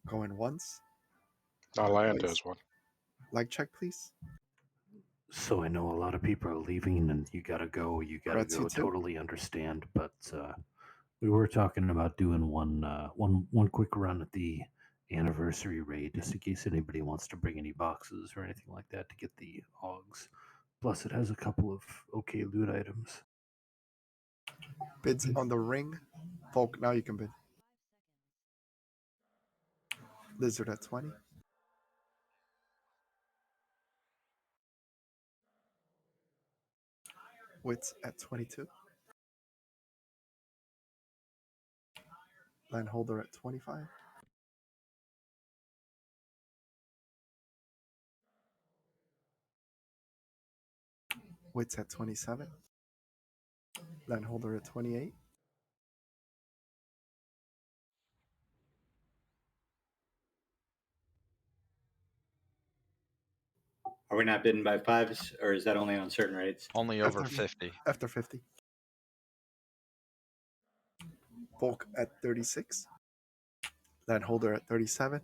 Speaker 4: going once.
Speaker 25: Lion
Speaker 4: Twice.
Speaker 25: does one.
Speaker 4: Leg check, please.
Speaker 1: So I know a lot of people are leaving and you gotta go. You gotta
Speaker 4: Congrats,
Speaker 1: go.
Speaker 4: you too.
Speaker 1: Totally understand. But we were talking about doing one quick run at the anniversary raid, just in case anybody wants to bring any boxes or anything like that to get the hogs. Plus, it has a couple of okay loot items.
Speaker 4: Bids on the ring. Volk, now you can bid. Lizard at 20. Wits at 22. Landholder at 25. Wits at 27. Landholder at 28.
Speaker 13: Are we not bidding by 5s, or is that only on certain rates?
Speaker 9: Only over 50.
Speaker 4: After 50. Volk at 36. Landholder at 37.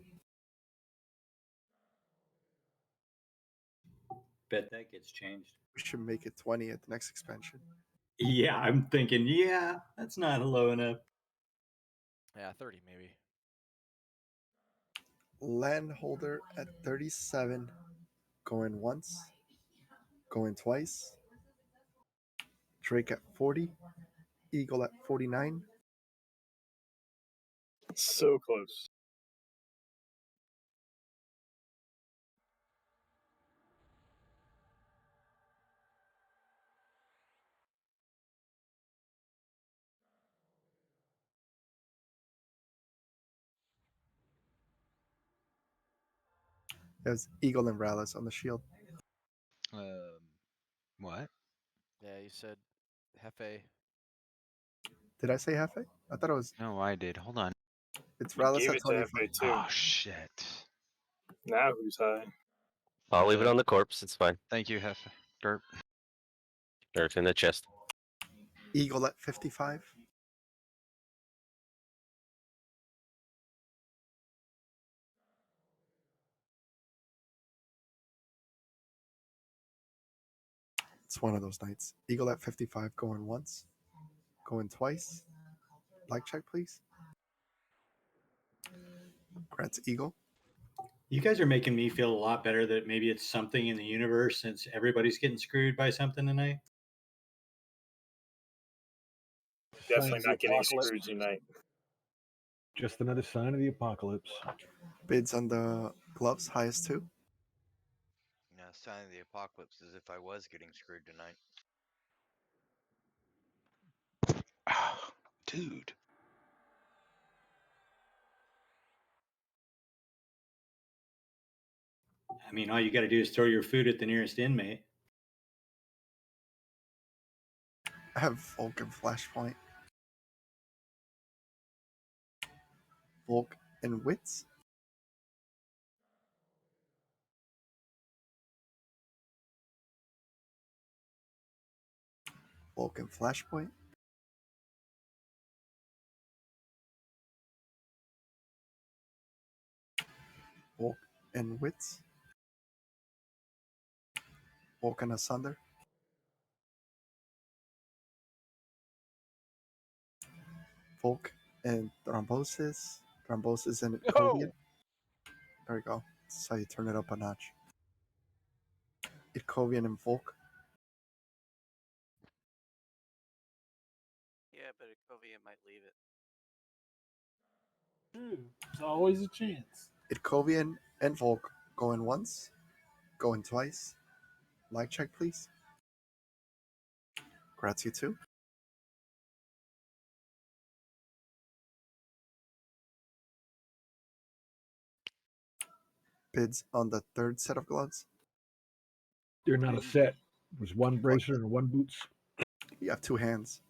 Speaker 13: Bet that gets changed.
Speaker 4: We should make it 20 at the next expansion.
Speaker 13: Yeah, I'm thinking, yeah, that's not low enough.
Speaker 2: Yeah, 30 maybe.
Speaker 4: Landholder at 37, going once, going twice. Drake at 40, Eagle at 49.
Speaker 21: So close.
Speaker 4: There's Eagle and Rallis on the shield.
Speaker 9: What?
Speaker 2: Yeah, you said Hefe.
Speaker 4: Did I say Hefe? I thought it was.
Speaker 9: No, I did. Hold on.
Speaker 4: It's
Speaker 21: You
Speaker 4: Rallis
Speaker 21: gave
Speaker 4: at
Speaker 21: it to
Speaker 4: 25.
Speaker 21: Hefe too.
Speaker 9: Oh shit.
Speaker 21: Now who's high?
Speaker 8: I'll leave it on the corpse. It's fine.
Speaker 9: Thank you, Hef. Derp.
Speaker 8: Or it's in the chest.
Speaker 4: Eagle at 55. It's one of those nights. Eagle at 55, going once, going twice. Like check, please. Congrats, Eagle.
Speaker 13: You guys are making me feel a lot better that maybe it's something in the universe since everybody's getting screwed by something tonight.
Speaker 21: Definitely not getting
Speaker 14: Apocalypse.
Speaker 21: screwed tonight.
Speaker 14: Just another sign of the apocalypse.
Speaker 4: Bids on the gloves, highest two.
Speaker 7: Yeah, sign of the apocalypse as if I was getting screwed tonight.
Speaker 25: Dude.
Speaker 13: I mean, all you got to do is throw your food at the nearest inmate.
Speaker 4: I have Vulcan Flashpoint. Volk and Wits. Vulcan Flashpoint. Volk and Wits. Vulcan Asunder. Volk and Thrombosis. Thrombosis and Itcovian. There we go. That's how you turn it up a notch. Itcovian and Volk.
Speaker 2: Yeah, but Kovia might leave it.
Speaker 5: It's always a chance.
Speaker 4: Itcovian and Volk going once, going twice. Like check, please. Congrats, you too. Bids on the third set of gloves.
Speaker 14: They're not a set. There's one bracer and one boots.
Speaker 4: You have two hands.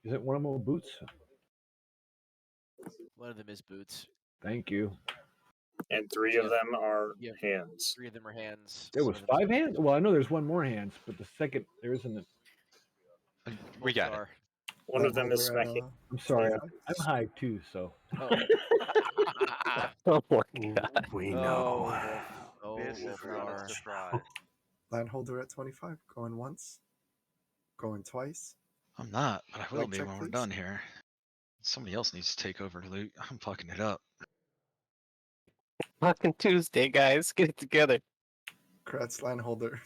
Speaker 14: Is it one of them boots?
Speaker 2: One of them is boots.
Speaker 14: Thank you.
Speaker 21: And three of them are hands.
Speaker 2: 3 of them are hands.
Speaker 14: There was 5 hands? Well, I know there's one more hands, but the second, there isn't a...
Speaker 9: We got it.
Speaker 21: One of them is smacking.
Speaker 14: I'm sorry, I'm high too, so...
Speaker 2: Oh.
Speaker 8: Oh my god.
Speaker 1: We know.
Speaker 2: Oh,
Speaker 7: This is not a surprise.
Speaker 4: Landholder at 25, going once, going twice.
Speaker 9: I'm not, but I will
Speaker 4: Like
Speaker 9: be
Speaker 4: check,
Speaker 9: when we're
Speaker 4: please.
Speaker 9: done here. Somebody else needs to take over loot. I'm fucking it up.
Speaker 8: Fucking Tuesday, guys. Get it together.
Speaker 4: Congrats, Landholder.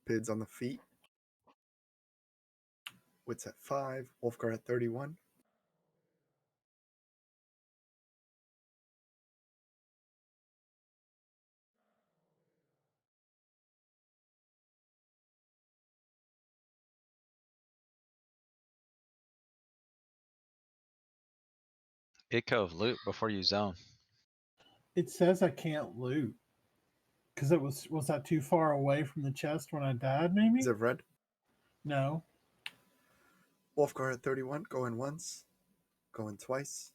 Speaker 4: Bids on the feet. Wits at 5, Wolfgar at 31.
Speaker 9: Itco, loot before you zone.
Speaker 5: It says I can't loot. Because it was that too far away from the chest when I died, maybe?
Speaker 4: Is it red?
Speaker 5: No.
Speaker 4: Wolfgar at 31, going once, going twice.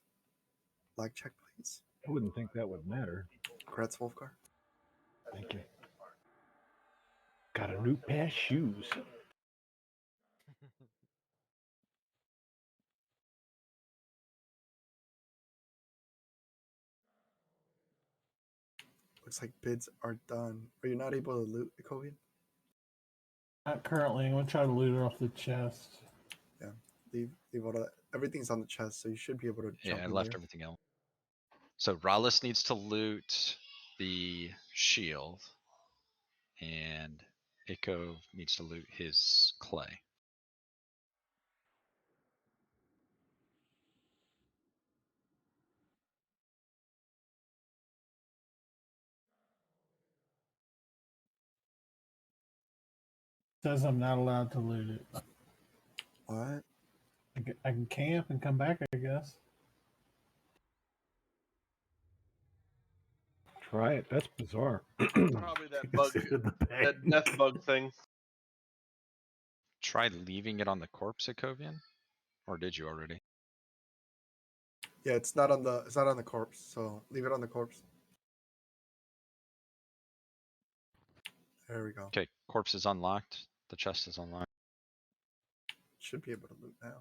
Speaker 4: Like check, please.
Speaker 14: I wouldn't think that would matter.
Speaker 4: Congrats, Wolfgar.
Speaker 14: Thank you. Got a new pair of shoes.
Speaker 4: Looks like bids are done. Are you not able to loot the Kovian?
Speaker 5: Not currently. I'm gonna try to loot it off the chest.
Speaker 4: Yeah, leave all that. Everything's on the chest, so you should be able to
Speaker 9: Yeah,
Speaker 4: jump
Speaker 9: I
Speaker 4: in
Speaker 9: left
Speaker 4: there.
Speaker 9: everything else. So Rallis needs to loot the shield, and Ikov needs to loot his clay.
Speaker 5: Says I'm not allowed to loot it.
Speaker 4: What?
Speaker 5: I can camp and come back, I guess.
Speaker 14: Try it. That's bizarre.
Speaker 16: Probably that bug, that death bug thing.
Speaker 9: Try leaving it on the corpse, Ikovian? Or did you already?
Speaker 4: Yeah, it's not on the corpse, so leave it on the corpse. There we go.
Speaker 9: Okay, corpse is unlocked. The chest is unlocked.
Speaker 4: Should be able to loot now.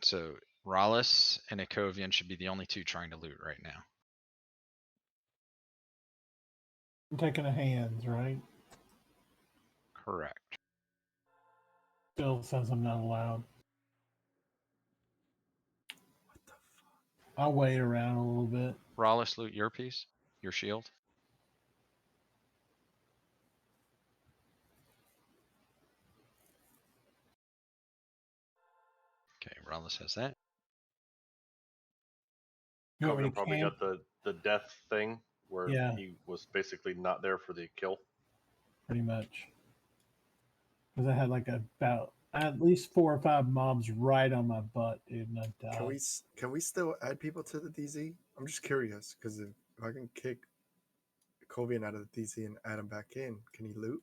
Speaker 9: So Rallis and Ikovian should be the only two trying to loot right now.
Speaker 5: I'm taking a hands, right?
Speaker 9: Correct.
Speaker 5: Still says I'm not allowed. I'll wait around a little bit.
Speaker 9: Rallis, loot your piece, your shield. Okay, Rallis has that.
Speaker 5: You want me
Speaker 16: Kogan
Speaker 5: to
Speaker 16: probably
Speaker 5: camp?
Speaker 16: got the death thing where
Speaker 5: Yeah.
Speaker 16: he was basically not there for the kill.
Speaker 5: Pretty much. Because I had like about at least 4 or 5 mobs right on my butt, dude, and I died.
Speaker 4: Can we still add people to the DZ? I'm just curious because if I can kick Kovian out of the DZ and add him back in, can he loot?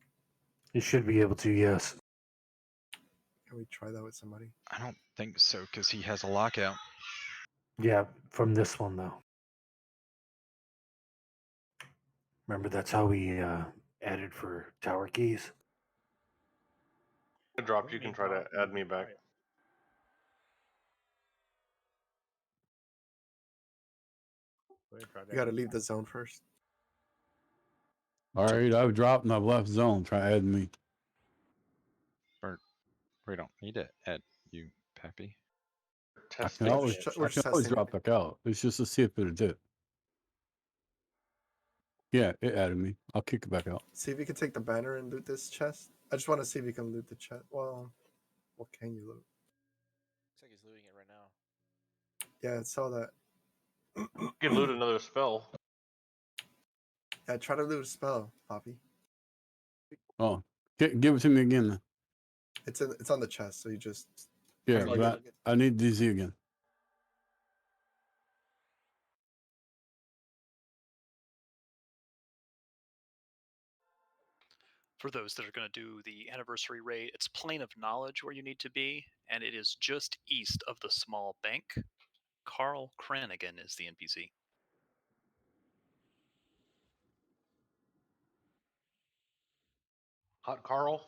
Speaker 1: You should be able to, yes.
Speaker 4: Can we try that with somebody?
Speaker 9: I don't think so, because he has a lockout.
Speaker 1: Yeah, from this one though. Remember, that's how we added for tower keys.
Speaker 16: Dropped. You can try to add me back.
Speaker 4: You got to leave the zone first.
Speaker 10: All right, I've dropped and I've left zone. Try adding me.
Speaker 9: Or we don't need to add you, Pappy.
Speaker 10: I can always drop back out. It's just to see if it'll do. Yeah, it added me. I'll kick it back out.
Speaker 4: See if you can take the banner and loot this chest. I just want to see if you can loot the chest. Well, what can you loot?
Speaker 2: Looks like he's looting it right now.
Speaker 4: Yeah, I saw that.
Speaker 16: You can loot another spell.
Speaker 4: Yeah, try to loot a spell, Poppy.
Speaker 10: Oh, give it to me again. Then.
Speaker 4: It's on the chest, so you just
Speaker 10: Yeah, but I need DZ again.
Speaker 20: For those that are going to do the anniversary raid, it's Plane of Knowledge where you need to be, and it is just east of the small bank. Carl Cranigan is the NPC.
Speaker 16: Hot Carl.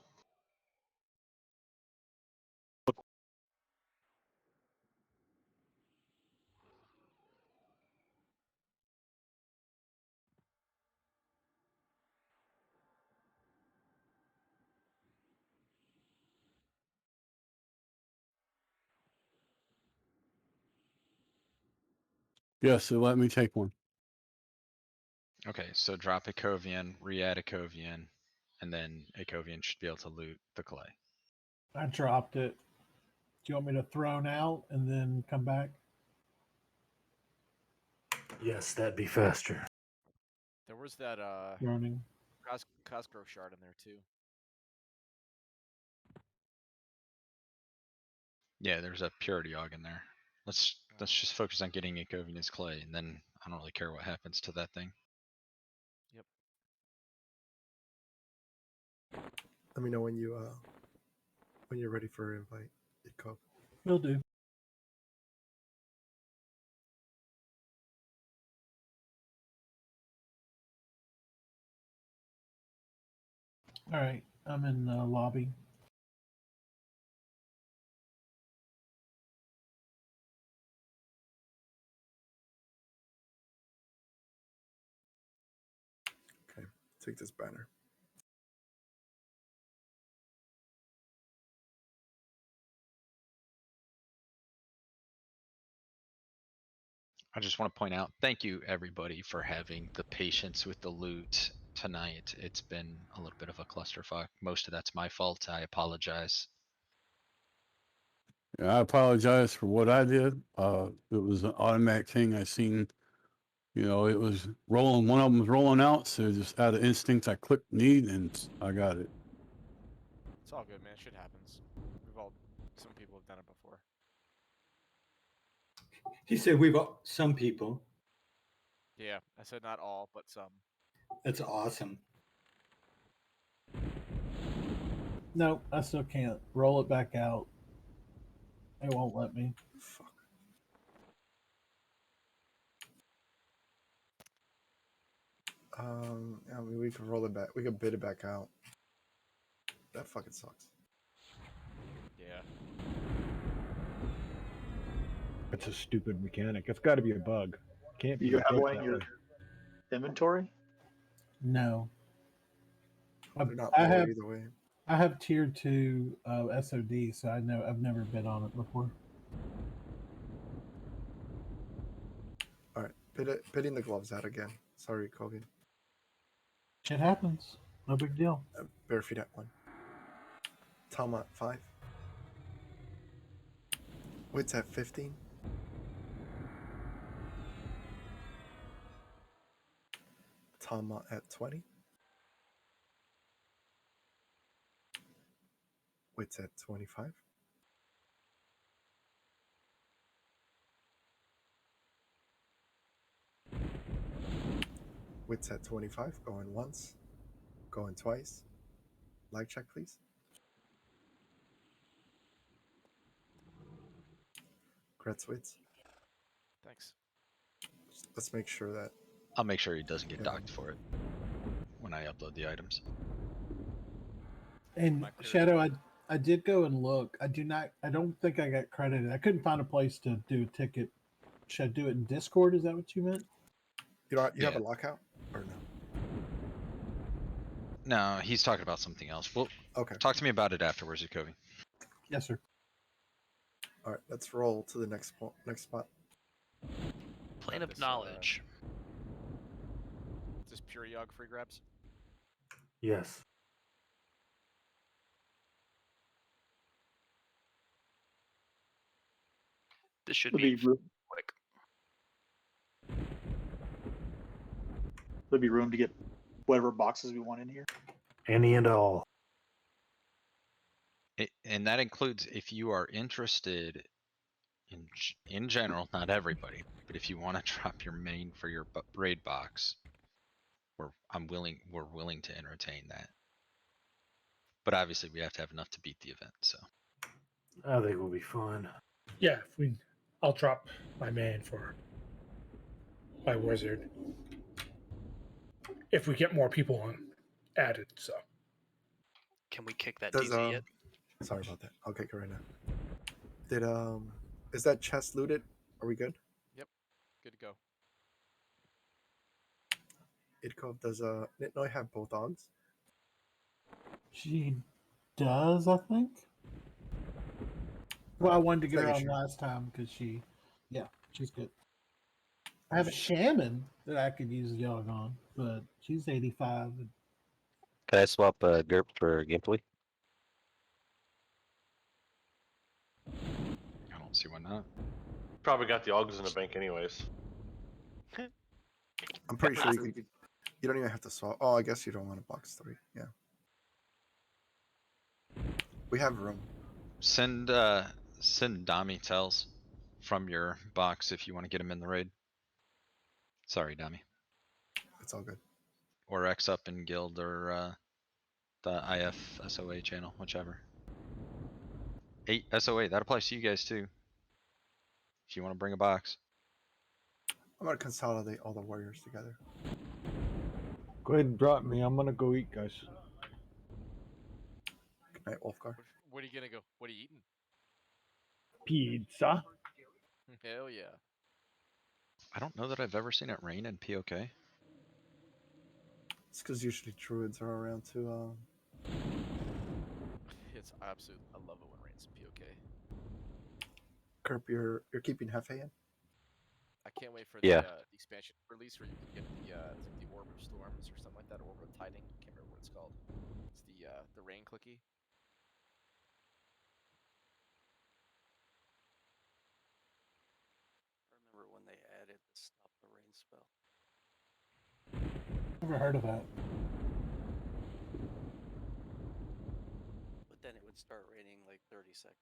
Speaker 10: Yes, so let me take one.
Speaker 9: Okay, so drop Ikovian, re-add Ikovian, and then Ikovian should be able to loot the clay.
Speaker 5: I dropped it. Do you want me to thrown out and then come back?
Speaker 1: Yes, that'd be faster.
Speaker 2: There was that
Speaker 5: Running.
Speaker 2: Cosgrove shard in there too.
Speaker 9: Yeah, there's a purity aug in there. Let's just focus on getting Ikovian's clay, and then I don't really care what happens to that thing.
Speaker 2: Yep.
Speaker 4: let me know when you're ready for an invite.
Speaker 5: Will do. All right, I'm in the lobby.
Speaker 4: take this banner.
Speaker 9: I just want to point out, thank you everybody for having the patience with the loot tonight. It's been a little bit of a clusterfuck. Most of that's my fault. I apologize.
Speaker 10: Yeah, I apologize for what I did. It was an automatic thing. I seen, you know, it was rolling. One of them was rolling out, so just out of instinct, I clicked need and I got it.
Speaker 2: It's all good, man. Shit happens. Some people have done it before.
Speaker 13: He said some people.
Speaker 2: Yeah, I said not all, but some.
Speaker 13: That's awesome.
Speaker 5: No, I still can't roll it back out. It won't let me.
Speaker 4: Fuck. I mean, we can roll it back. We can bid it back out. That fucking sucks.
Speaker 2: Yeah.
Speaker 14: It's a stupid mechanic. It's got to be a bug. Can't be.
Speaker 3: You have
Speaker 14: built
Speaker 3: one in
Speaker 14: that
Speaker 3: your
Speaker 14: way.
Speaker 3: inventory?
Speaker 5: No.
Speaker 4: They're not
Speaker 5: I
Speaker 4: lower
Speaker 5: have
Speaker 4: either way.
Speaker 5: I have tier 2 SOD, so I know I've never been on it before.
Speaker 4: All right, bidding the gloves out again. Sorry, Kogan.
Speaker 5: It happens. No big deal.
Speaker 4: Bare feet at 1. Tom at 5. Wits at 15. Tom at 20. Wits at 25. Wits at 25. Going once. Going twice. Lag check, please. Gretz Wits.
Speaker 2: Thanks.
Speaker 4: Let's make sure that.
Speaker 9: I'll make sure he doesn't get
Speaker 4: Yeah.
Speaker 9: docked for it when I upload the items.
Speaker 5: And Shadow, I did go and look. I don't think I got credited. I couldn't find a place to do a ticket. Should I do it in Discord? Is that what you meant?
Speaker 4: You have a lockout or no?
Speaker 9: No, he's talking about something else. Well,
Speaker 4: okay.
Speaker 9: Talk to me about it afterwards, Jacoby.
Speaker 5: Yes, sir.
Speaker 4: All right, let's roll to the next spot.
Speaker 20: Plane of knowledge.
Speaker 2: Is this pure Yogg free grabs?
Speaker 1: Yes.
Speaker 20: This should be quick.
Speaker 3: There'll be room to get whatever boxes we want in here.
Speaker 1: Any and all.
Speaker 9: And that includes if you are interested in general, not everybody, but if you want to drop your main for your raid box, we're willing to entertain that. But obviously we have to have enough to beat the event, so.
Speaker 1: I think we'll be fine.
Speaker 19: Yeah, I'll drop my man for my wizard if we get more people added. So,
Speaker 20: can we kick that DZ yet?
Speaker 4: Sorry about that. I'll kick it right now. Did is that chest looted? Are we good?
Speaker 2: Yep, good to go.
Speaker 4: Idkov, does Nitnoy have both dogs?
Speaker 5: She does, I think. Well, I wanted to get her on last time because she's good. I have a shaman that I could use Yogg on, but she's 85.
Speaker 8: Can I swap GURP for Gimply?
Speaker 9: I don't see why not.
Speaker 16: Probably got the Augs in the bank anyways.
Speaker 4: I'm pretty sure you don't even have to swap. Oh, I guess you don't want a box 3. Yeah. We have room.
Speaker 9: Send Dami tells from your box if you want to get him in the raid. Sorry, Dami.
Speaker 4: It's all good.
Speaker 9: Or X up in guild or the IF SOA channel, whichever. 8 SOA, that applies to you guys too. If you want to bring a box.
Speaker 4: I'm gonna consolidate all the warriors together.
Speaker 14: Go ahead and drop me. I'm gonna go eat, guys.
Speaker 4: Good night, Wolfgar.
Speaker 2: What are you gonna go? What are you eating?
Speaker 14: Pizza.
Speaker 2: Hell yeah.
Speaker 9: I don't know that I've ever seen it rain in POK.
Speaker 4: It's because usually druids are around too.
Speaker 2: It's absolute. I love it when rain's POK.
Speaker 4: Kerp, you're keeping Hefe in.
Speaker 2: I can't wait for
Speaker 8: Yeah.
Speaker 2: the expansion release where you can get it's like the Orb of Storms or something like that, Orb of Tiding. Can't remember what it's called. It's the rain clicky.
Speaker 15: I remember when they added the Stop the Rain spell.
Speaker 5: Never heard of that.
Speaker 15: But then it would start raining like 30 seconds.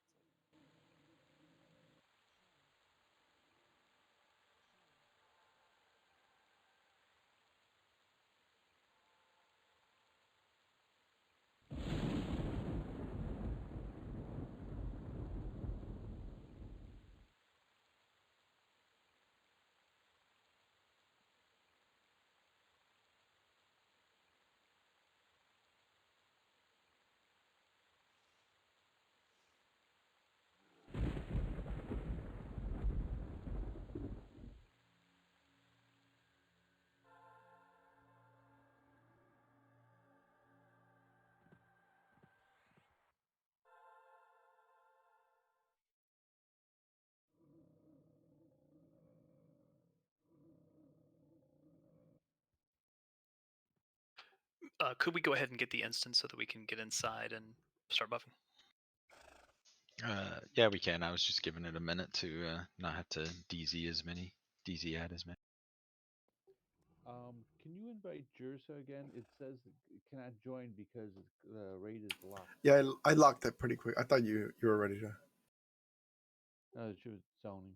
Speaker 20: Could we go ahead and get the instance so that we can get inside and start buffing?
Speaker 9: Yeah, we can. I was just giving it a minute to not have to DZ as many. DZ add as many.
Speaker 6: Can you invite Jersa again? It says it cannot join because the raid is locked.
Speaker 4: Yeah, I locked it pretty quick. I thought you were ready to.
Speaker 6: No, she was zoning.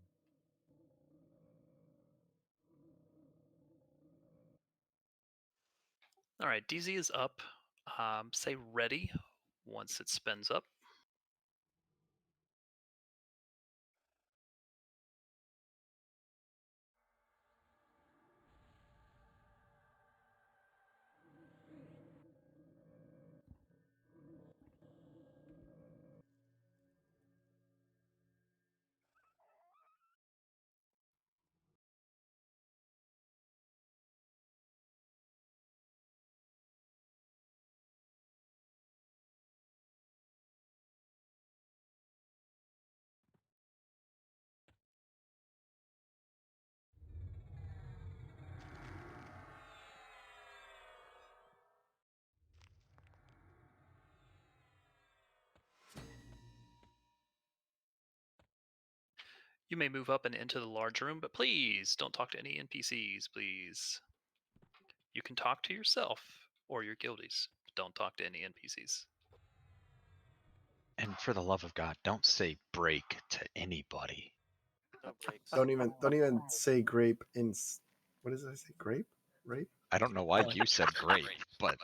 Speaker 20: All right, DZ is up. Say ready once it spins up. You may move up and into the large room, but please don't talk to any NPCs, please. You can talk to yourself or your guildies. Don't talk to any NPCs.
Speaker 9: And for the love of God, don't say break to anybody.
Speaker 15: No breaks.
Speaker 4: Don't even say grape in. What does I say? Grape? Rape?
Speaker 9: I don't know why you said grape, but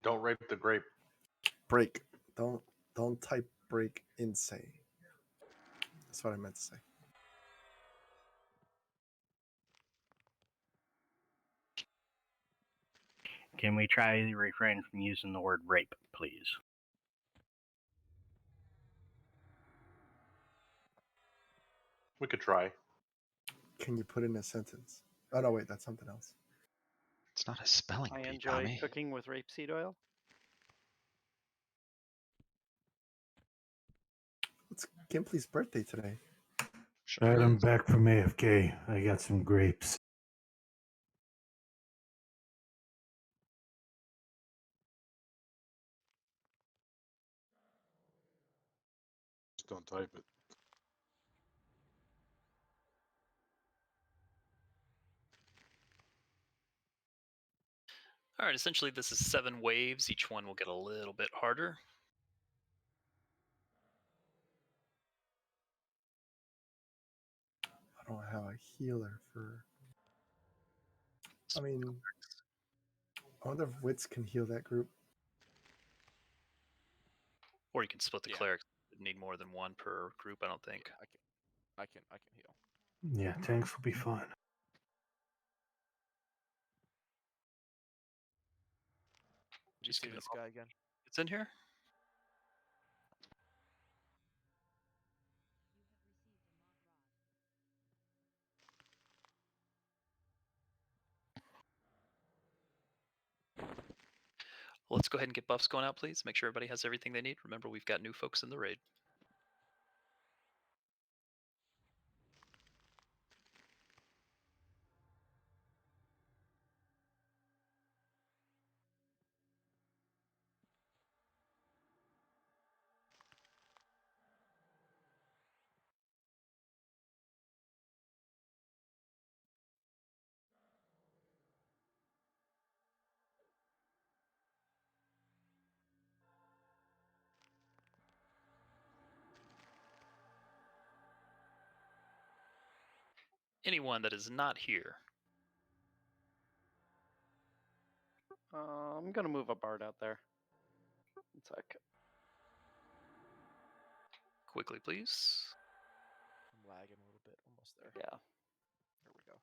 Speaker 16: Don't rape the grape.
Speaker 4: Break. Don't type break in say. That's what I meant to say.
Speaker 24: Can we try to refrain from using the word rape, please?
Speaker 16: We could try.
Speaker 4: Can you put in a sentence? Oh no, wait, that's something else.
Speaker 9: it's not a spelling
Speaker 15: I
Speaker 9: bee,
Speaker 15: enjoy
Speaker 9: Tommy.
Speaker 15: cooking with rapeseed oil.
Speaker 4: It's Gimply's birthday today.
Speaker 1: Alright, I'm back from AFK. I got some grapes.
Speaker 25: Just don't type it.
Speaker 20: All right, essentially this is 7 waves. Each one will get a little bit harder.
Speaker 4: I don't have a healer for. I mean, I wonder if Wits can heal that group.
Speaker 20: Or you can split the clerics. Need more than one per group, I don't think.
Speaker 2: I can heal.
Speaker 1: Yeah, tanks will be fine.
Speaker 2: Did you see this guy again?
Speaker 20: It's in here. Let's go ahead and get buffs going out, please. Make sure everybody has everything they need. Remember, we've got new folks in the raid. Anyone that is not here.
Speaker 15: I'm gonna move a bard out there. 1 sec.
Speaker 20: Quickly, please.
Speaker 2: I'm lagging a little bit. Almost there.
Speaker 15: Yeah.
Speaker 2: There we go.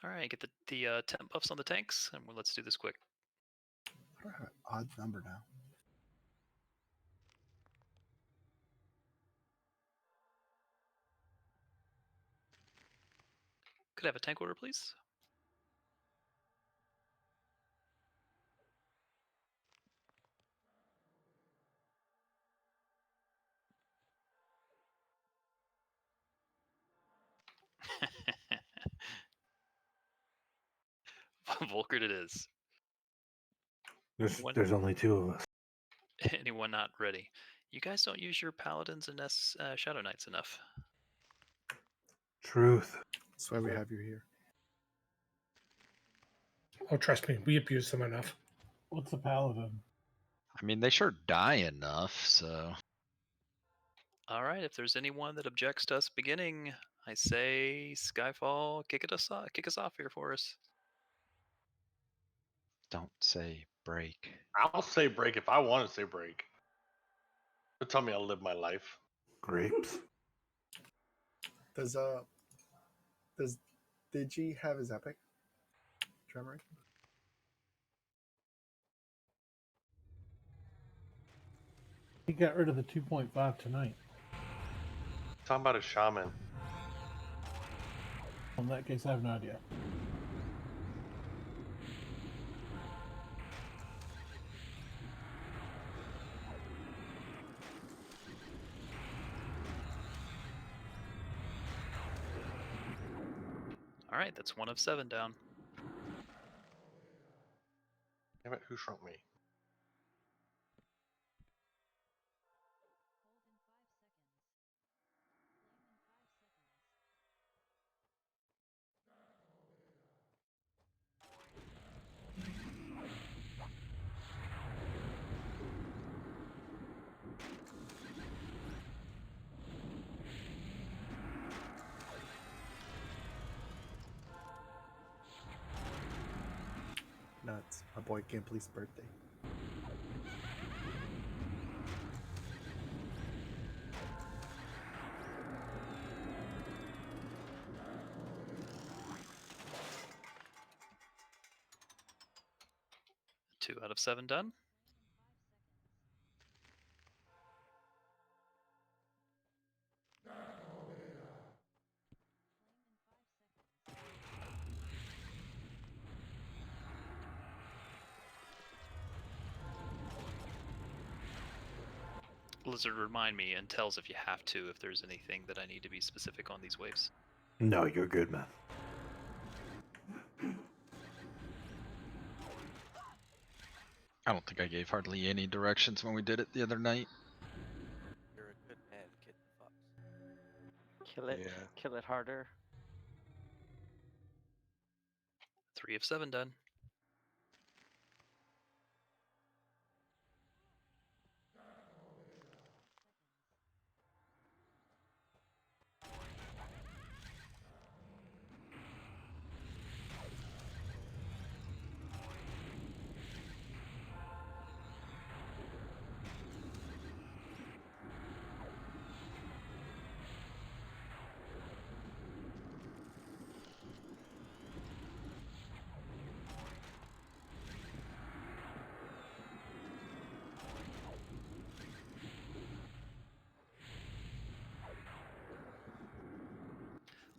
Speaker 20: All right, get the temp buffs on the tanks, and let's do this quick.
Speaker 4: I don't have an odd number now.
Speaker 20: Could I have a tank order, please? Volkert it is.
Speaker 1: There's only 2 of us.
Speaker 20: Anyone not ready? You guys don't use your paladins and Shadow Knights enough.
Speaker 1: Truth.
Speaker 4: That's why we have you here.
Speaker 19: Oh, trust me, we abuse them enough.
Speaker 5: What's a paladin?
Speaker 9: I mean, they sure die enough, so.
Speaker 20: All right, if there's anyone that objects to us beginning, I say Skyfall, kick us off here for us.
Speaker 9: Don't say break.
Speaker 16: I'll say break if I want to say break. But tell me I'll live my life.
Speaker 1: Grapes.
Speaker 4: Does Digi have his epic? Tremor?
Speaker 5: He got rid of the 2.5 tonight.
Speaker 16: Talking about a shaman.
Speaker 5: In that case, I have no idea.
Speaker 20: All right, that's 1 of 7 down.
Speaker 16: Damn it, who shrunk me?
Speaker 4: Nuts. My boy Gimply's birthday.
Speaker 20: Two out of 7 done. Blizzard, remind me and tells if you have to, if there's anything that I need to be specific on these waves.
Speaker 1: No, you're good, man.
Speaker 9: I don't think I gave hardly any directions when we did it the other night.
Speaker 2: You're a good man, kid. Fuck.
Speaker 15: Kill it.
Speaker 9: Yeah.
Speaker 15: Kill it harder.
Speaker 20: 3 of 7 done.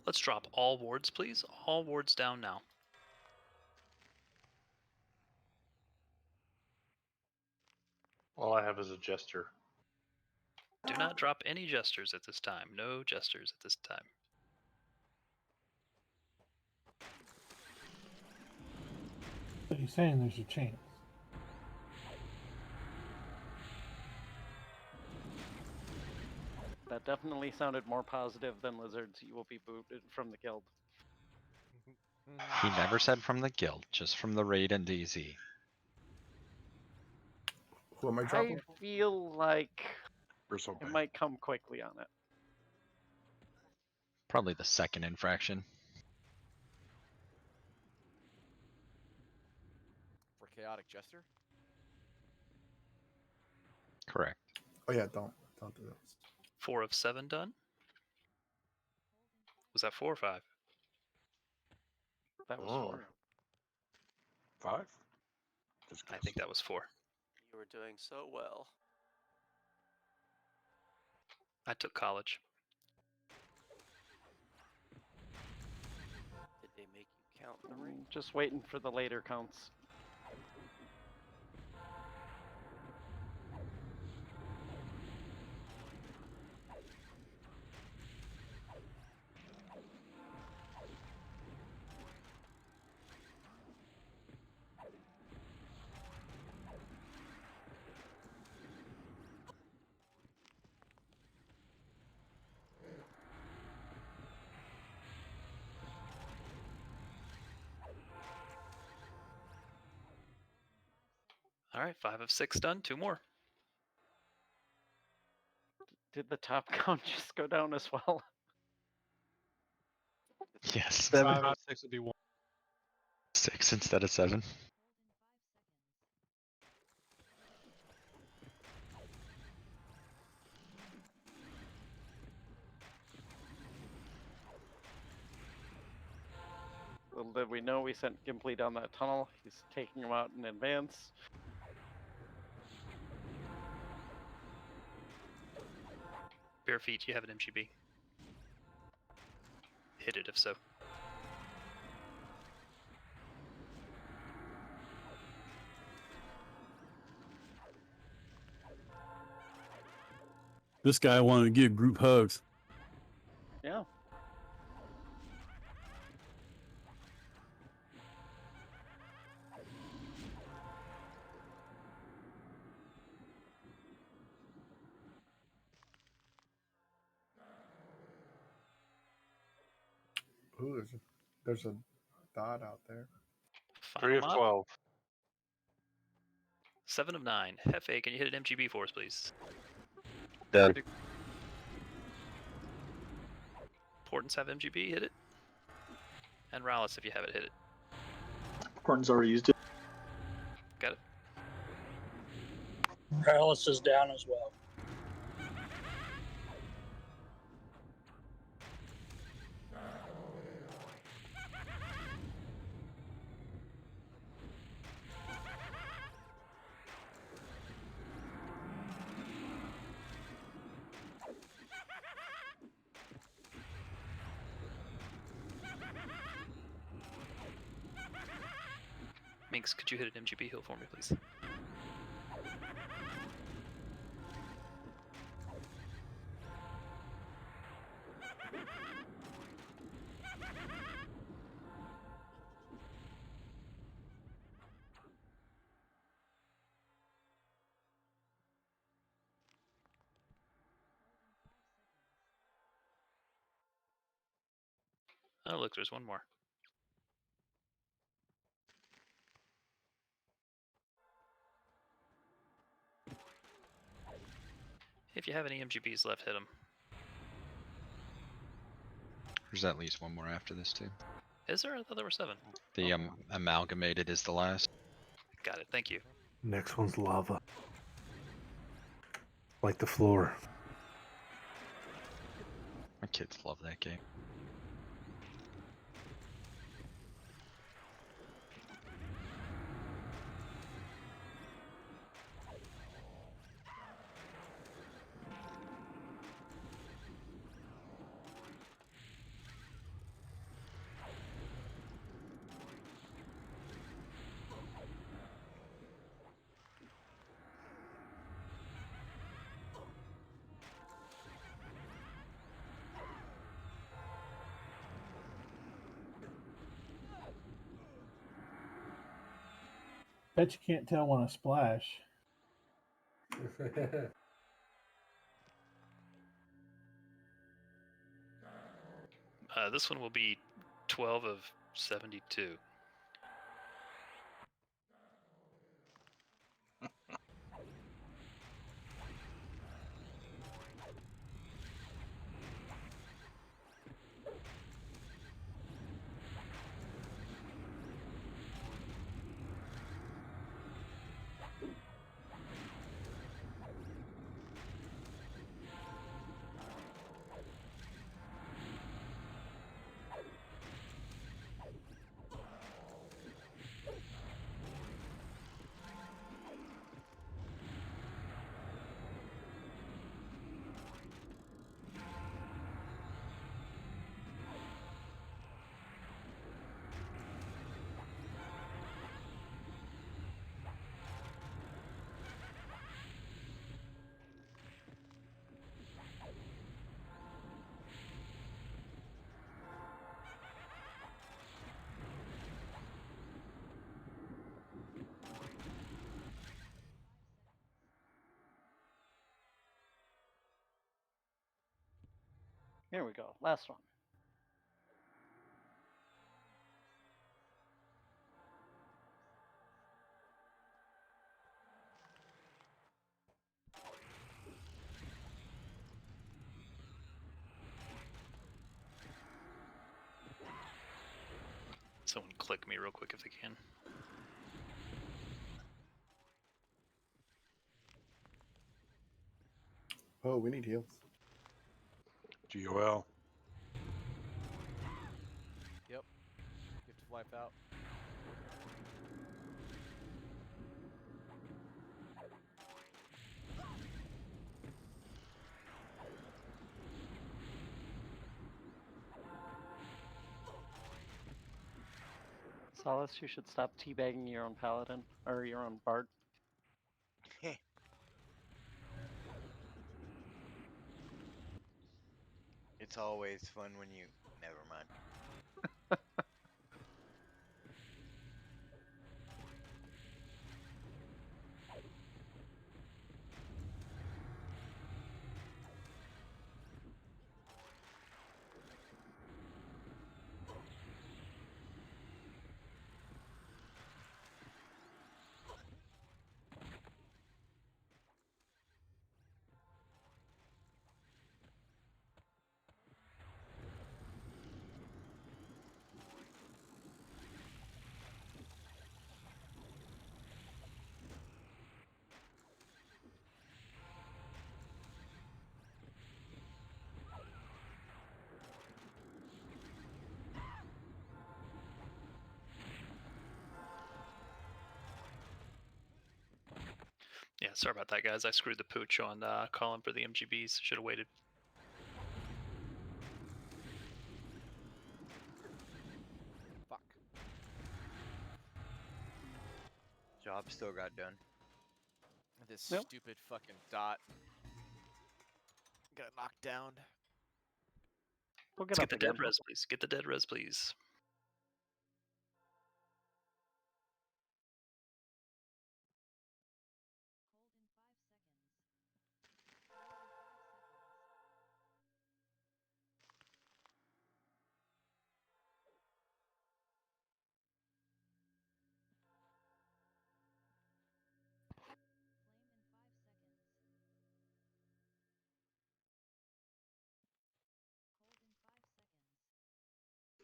Speaker 20: Let's drop all wards, please. All wards down now.
Speaker 16: All I have is a jester.
Speaker 20: Do not drop any jesters at this time. No jesters at this time.
Speaker 5: So you're saying there's a chance.
Speaker 15: That definitely sounded more positive than Lizards. You will be booted from the guild.
Speaker 9: He never said from the guild, just from the raid and DZ.
Speaker 4: Who am I
Speaker 15: I
Speaker 4: dropping?
Speaker 15: feel like
Speaker 25: Bristle
Speaker 15: it might come quickly on it.
Speaker 9: Probably the second infraction.
Speaker 2: For Chaotic Jester?
Speaker 9: Correct.
Speaker 4: Oh yeah, don't do those.
Speaker 20: 4 of 7 done? Was that 4 or 5?
Speaker 15: That was 4.
Speaker 25: 5?
Speaker 20: I think that was 4.
Speaker 12: You were doing so well.
Speaker 20: I took college.
Speaker 12: Did they make you count the ring?
Speaker 15: Just waiting for the later counts.
Speaker 20: All right, 5 of 6 done. 2 more.
Speaker 15: Did the top count just go down as well?
Speaker 9: Yes.
Speaker 25: 5 out of 6 would be 1.
Speaker 9: 6 instead of 7.
Speaker 15: Little did we know we sent Gimply down that tunnel. He's taking him out in advance.
Speaker 20: Bare feet, you have an MGB. Hit it if so.
Speaker 10: This guy wanted to give group hugs.
Speaker 15: Yeah.
Speaker 4: Ooh, there's a dot out there.
Speaker 20: Final
Speaker 16: 3 of
Speaker 20: mop.
Speaker 16: 12.
Speaker 20: 7 of 9. Hefe, can you hit an MGB for us, please?
Speaker 8: Done.
Speaker 20: Portents have MGB, hit it. And Rallis, if you have it, hit it.
Speaker 3: Corn's already used it.
Speaker 20: Got it.
Speaker 12: Alice is down as well.
Speaker 20: Minx, could you hit an MGB heal for me, please? Oh, look, there's one more. If you have any MGBs left, hit them.
Speaker 9: There's at least one more after this too.
Speaker 20: Is there? I thought there were 7.
Speaker 9: The amalgamated is the last.
Speaker 20: Got it, thank you.
Speaker 1: Next one's lava. Like the floor.
Speaker 9: My kids love that game.
Speaker 5: Bet you can't tell when I splash.
Speaker 20: This one will be 12 of 72.
Speaker 15: Here we go. Last one.
Speaker 20: Someone click me real quick if they can.
Speaker 4: Oh, we need heals.
Speaker 25: GOL.
Speaker 2: Yep. Gift of life out.
Speaker 15: Solace, you should stop teabagging your own paladin or your own bard.
Speaker 7: It's always fun when you. Never mind.
Speaker 20: Yeah, sorry about that, guys. I screwed the pooch on calling for the MGBs. Should have waited.
Speaker 2: Fuck.
Speaker 7: Job still got done.
Speaker 2: This stupid fucking dot. Got knocked down.
Speaker 15: We'll
Speaker 20: Let's
Speaker 15: get
Speaker 20: get
Speaker 15: up
Speaker 20: the dead
Speaker 15: again.
Speaker 20: res, please. Get the dead res, please.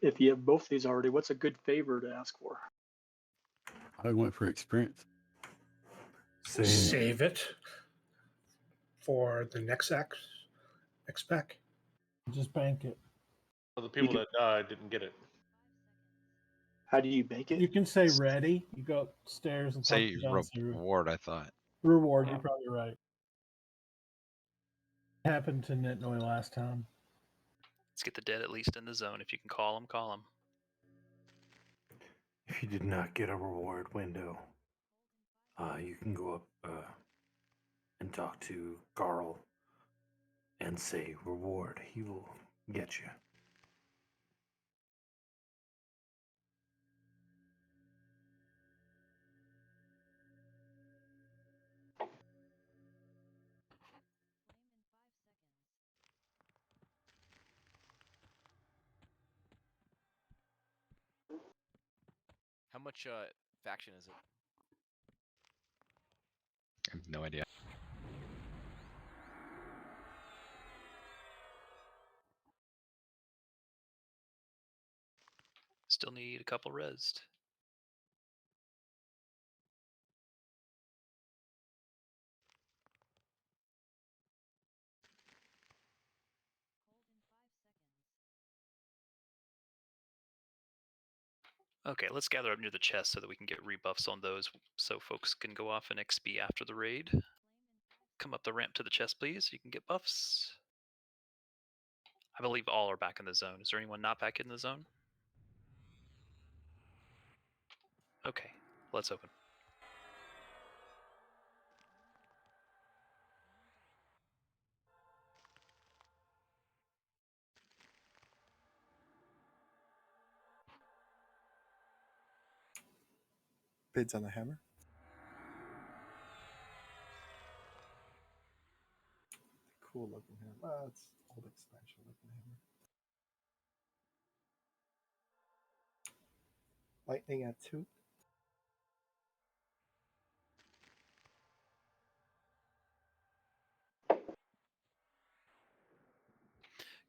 Speaker 3: If you have both these already, what's a good favor to ask for?
Speaker 10: I went for experience.
Speaker 19: Save it for the next pack.
Speaker 5: Just bank it.
Speaker 16: Well, the people that died didn't get it.
Speaker 3: How do you bank it?
Speaker 5: You can say ready. You go upstairs and talk
Speaker 9: Say
Speaker 5: to John. Say
Speaker 9: reward, I thought.
Speaker 5: reward. You're probably right. Happened to Nitnoy last time.
Speaker 20: Let's get the dead at least in the zone. If you can call them, call them.
Speaker 1: If you did not get a reward window, you can go up and talk to Carl and say reward. He will get you.
Speaker 2: much faction is it?
Speaker 9: I have no idea.
Speaker 20: Still need a couple rezzed. Okay, let's gather up near the chest so that we can get rebuffs on those so folks can go off and XP after the raid. Come up the ramp to the chest, please. You can get buffs. I believe all are back in the zone. Is there anyone not back in the zone? Okay, let's open.
Speaker 4: Bids on the hammer. Cool looking hammer. Well, it's old expansion looking hammer. Lightning at 2.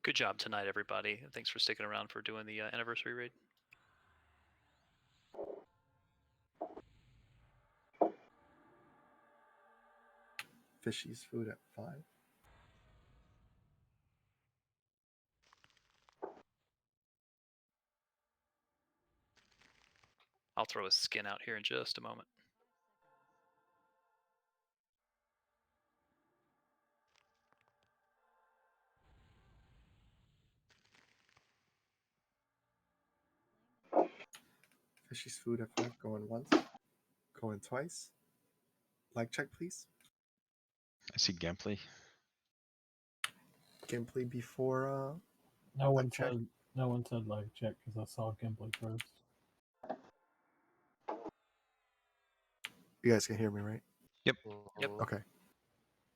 Speaker 20: Good job tonight, everybody. Thanks for sticking around for doing the anniversary raid.
Speaker 4: Fishy's food at 5.
Speaker 20: I'll throw a skin out here in just a moment.
Speaker 4: Fishy's food at 5. Going once. Going twice. Like check, please.
Speaker 9: I see Gameplay.
Speaker 4: Gameplay before.
Speaker 5: No one said. No one said like check because I saw Gimbly first.
Speaker 4: You guys can hear me, right?
Speaker 9: Yep.
Speaker 20: Yep.
Speaker 4: Okay.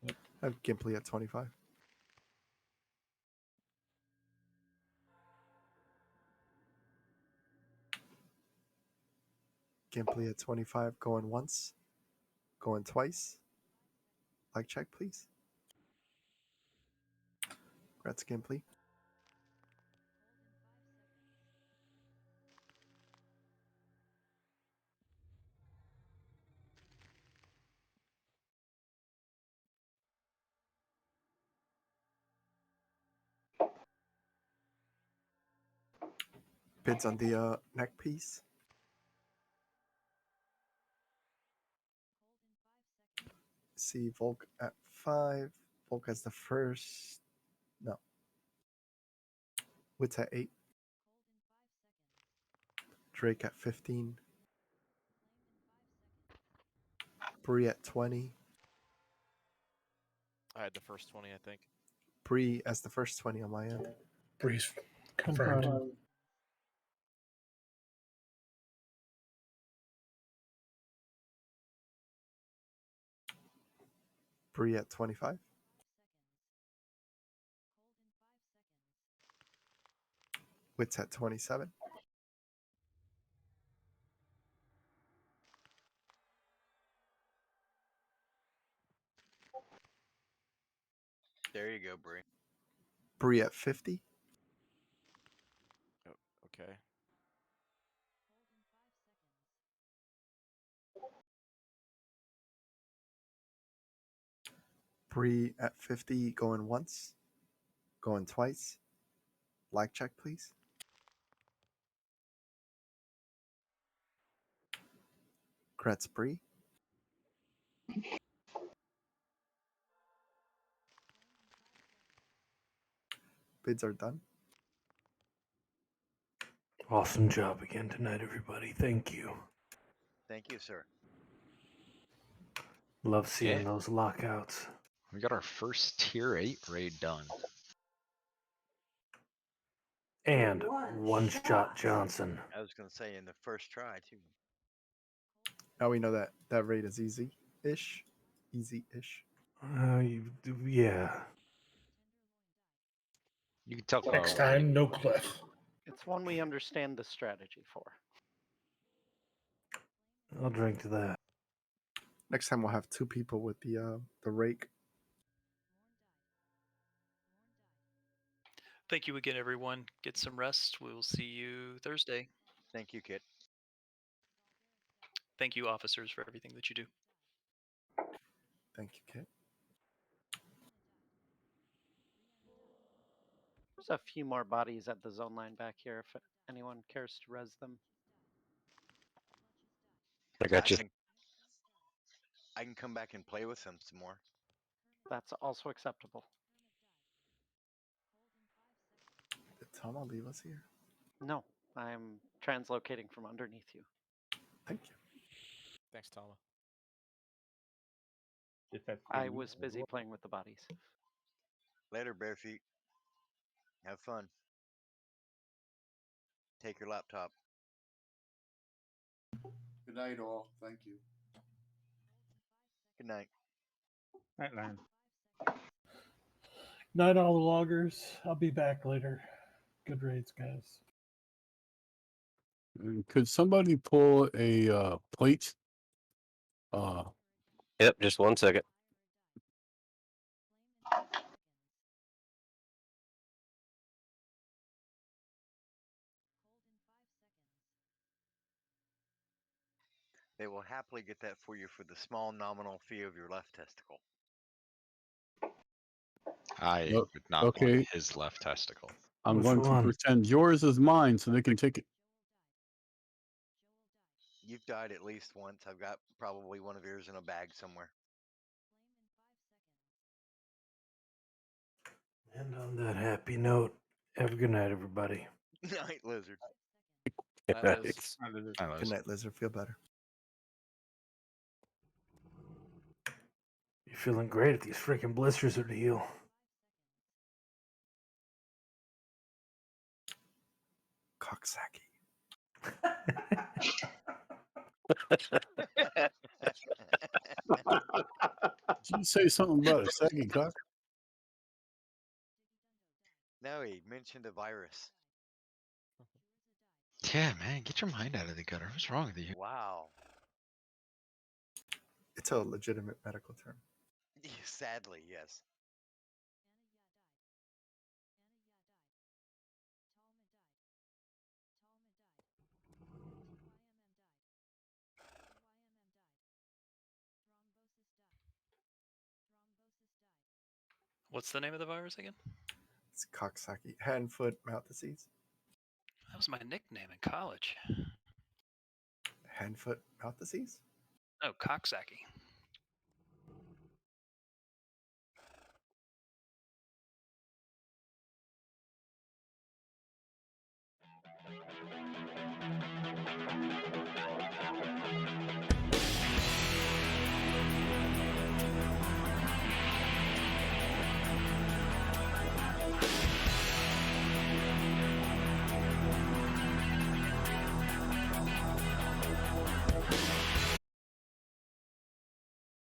Speaker 5: Yep.
Speaker 4: I have Gimply at 25. Gimply at 25. Going once. Going twice. Like check, please. Congrats, Gimply. Bids on the neck piece. See Volk at 5. Volk has the first. No. Wits at 8. Drake at 15. Bree at 20.
Speaker 2: I had the first 20, I think.
Speaker 4: Bree as the first 20 on my end.
Speaker 19: Breeze confirmed.
Speaker 4: Bree at 25. Wits at 27.
Speaker 7: There you go, Bree.
Speaker 4: Bree at 50.
Speaker 2: Oh, okay.
Speaker 4: Bree at 50. Going once. Going twice. Like check, please. Congrats, Bree. Bids are done.
Speaker 1: Awesome job again tonight, everybody. Thank you.
Speaker 7: Thank you, sir.
Speaker 1: Love seeing
Speaker 9: Yeah.
Speaker 1: those lockouts.
Speaker 9: We got our first tier 8 raid done.
Speaker 1: And one shot Johnson.
Speaker 7: I was going to say in the first try, too.
Speaker 4: Now we know that that raid is easy-ish. Easy-ish.
Speaker 1: Yeah.
Speaker 9: You can tell
Speaker 19: Next
Speaker 9: Carl.
Speaker 19: time, no cliff.
Speaker 15: It's one we understand the strategy for.
Speaker 1: I'll drink to that.
Speaker 4: Next time we'll have 2 people with the rake.
Speaker 20: Thank you again, everyone. Get some rest. We will see you Thursday.
Speaker 7: Thank you, Kit.
Speaker 20: Thank you, officers, for everything that you do.
Speaker 4: Thank you, Kit.
Speaker 15: There's a few more bodies at the zone line back here if anyone cares to res them.
Speaker 8: I got you.
Speaker 7: I can come back and play with them some more.
Speaker 15: That's also acceptable.
Speaker 4: Did Tama leave us here?
Speaker 15: No, I'm translocating from underneath you.
Speaker 4: Thank you.
Speaker 2: Thanks, Tama.
Speaker 15: I was busy playing with the bodies.
Speaker 7: Later, bare feet. Have fun. Take your laptop.
Speaker 10: Good night, all. Thank you.
Speaker 7: Good night.
Speaker 6: Night, Lan.
Speaker 5: Night, all the loggers. I'll be back later. Good raids, guys.
Speaker 10: And could somebody pull a plate?
Speaker 8: Yep, just 1 second.
Speaker 7: They will happily get that for you for the small nominal fee of your left testicle.
Speaker 9: I
Speaker 10: Oh,
Speaker 9: would not
Speaker 10: okay.
Speaker 9: want his left testicle.
Speaker 10: I'm
Speaker 1: Which
Speaker 10: going to
Speaker 1: one?
Speaker 10: pretend yours is mine so they can take it.
Speaker 7: You've died at least once. I've got probably one of yours in a bag somewhere.
Speaker 1: And on that happy note, have a good night, everybody.
Speaker 7: Night, lizard.
Speaker 8: Good
Speaker 2: Night,
Speaker 8: night.
Speaker 2: Liz.
Speaker 4: Good night, Lizard. Feel better.
Speaker 1: You're feeling great if these freaking blisters are to heal.
Speaker 4: Coxsackie.
Speaker 10: Did you say something about a saggy cock?
Speaker 7: No, he mentioned a virus.
Speaker 9: Yeah, man, get your mind out of the gutter. What's wrong with you?
Speaker 7: Wow.
Speaker 4: It's a legitimate medical term.
Speaker 7: Sadly, yes.
Speaker 20: What's the name of the virus again?
Speaker 4: It's Coxsackie. Hand, foot, mouth disease.
Speaker 20: That was my nickname in college.
Speaker 4: Hand, foot, mouth disease?
Speaker 20: Oh, Coxsackie.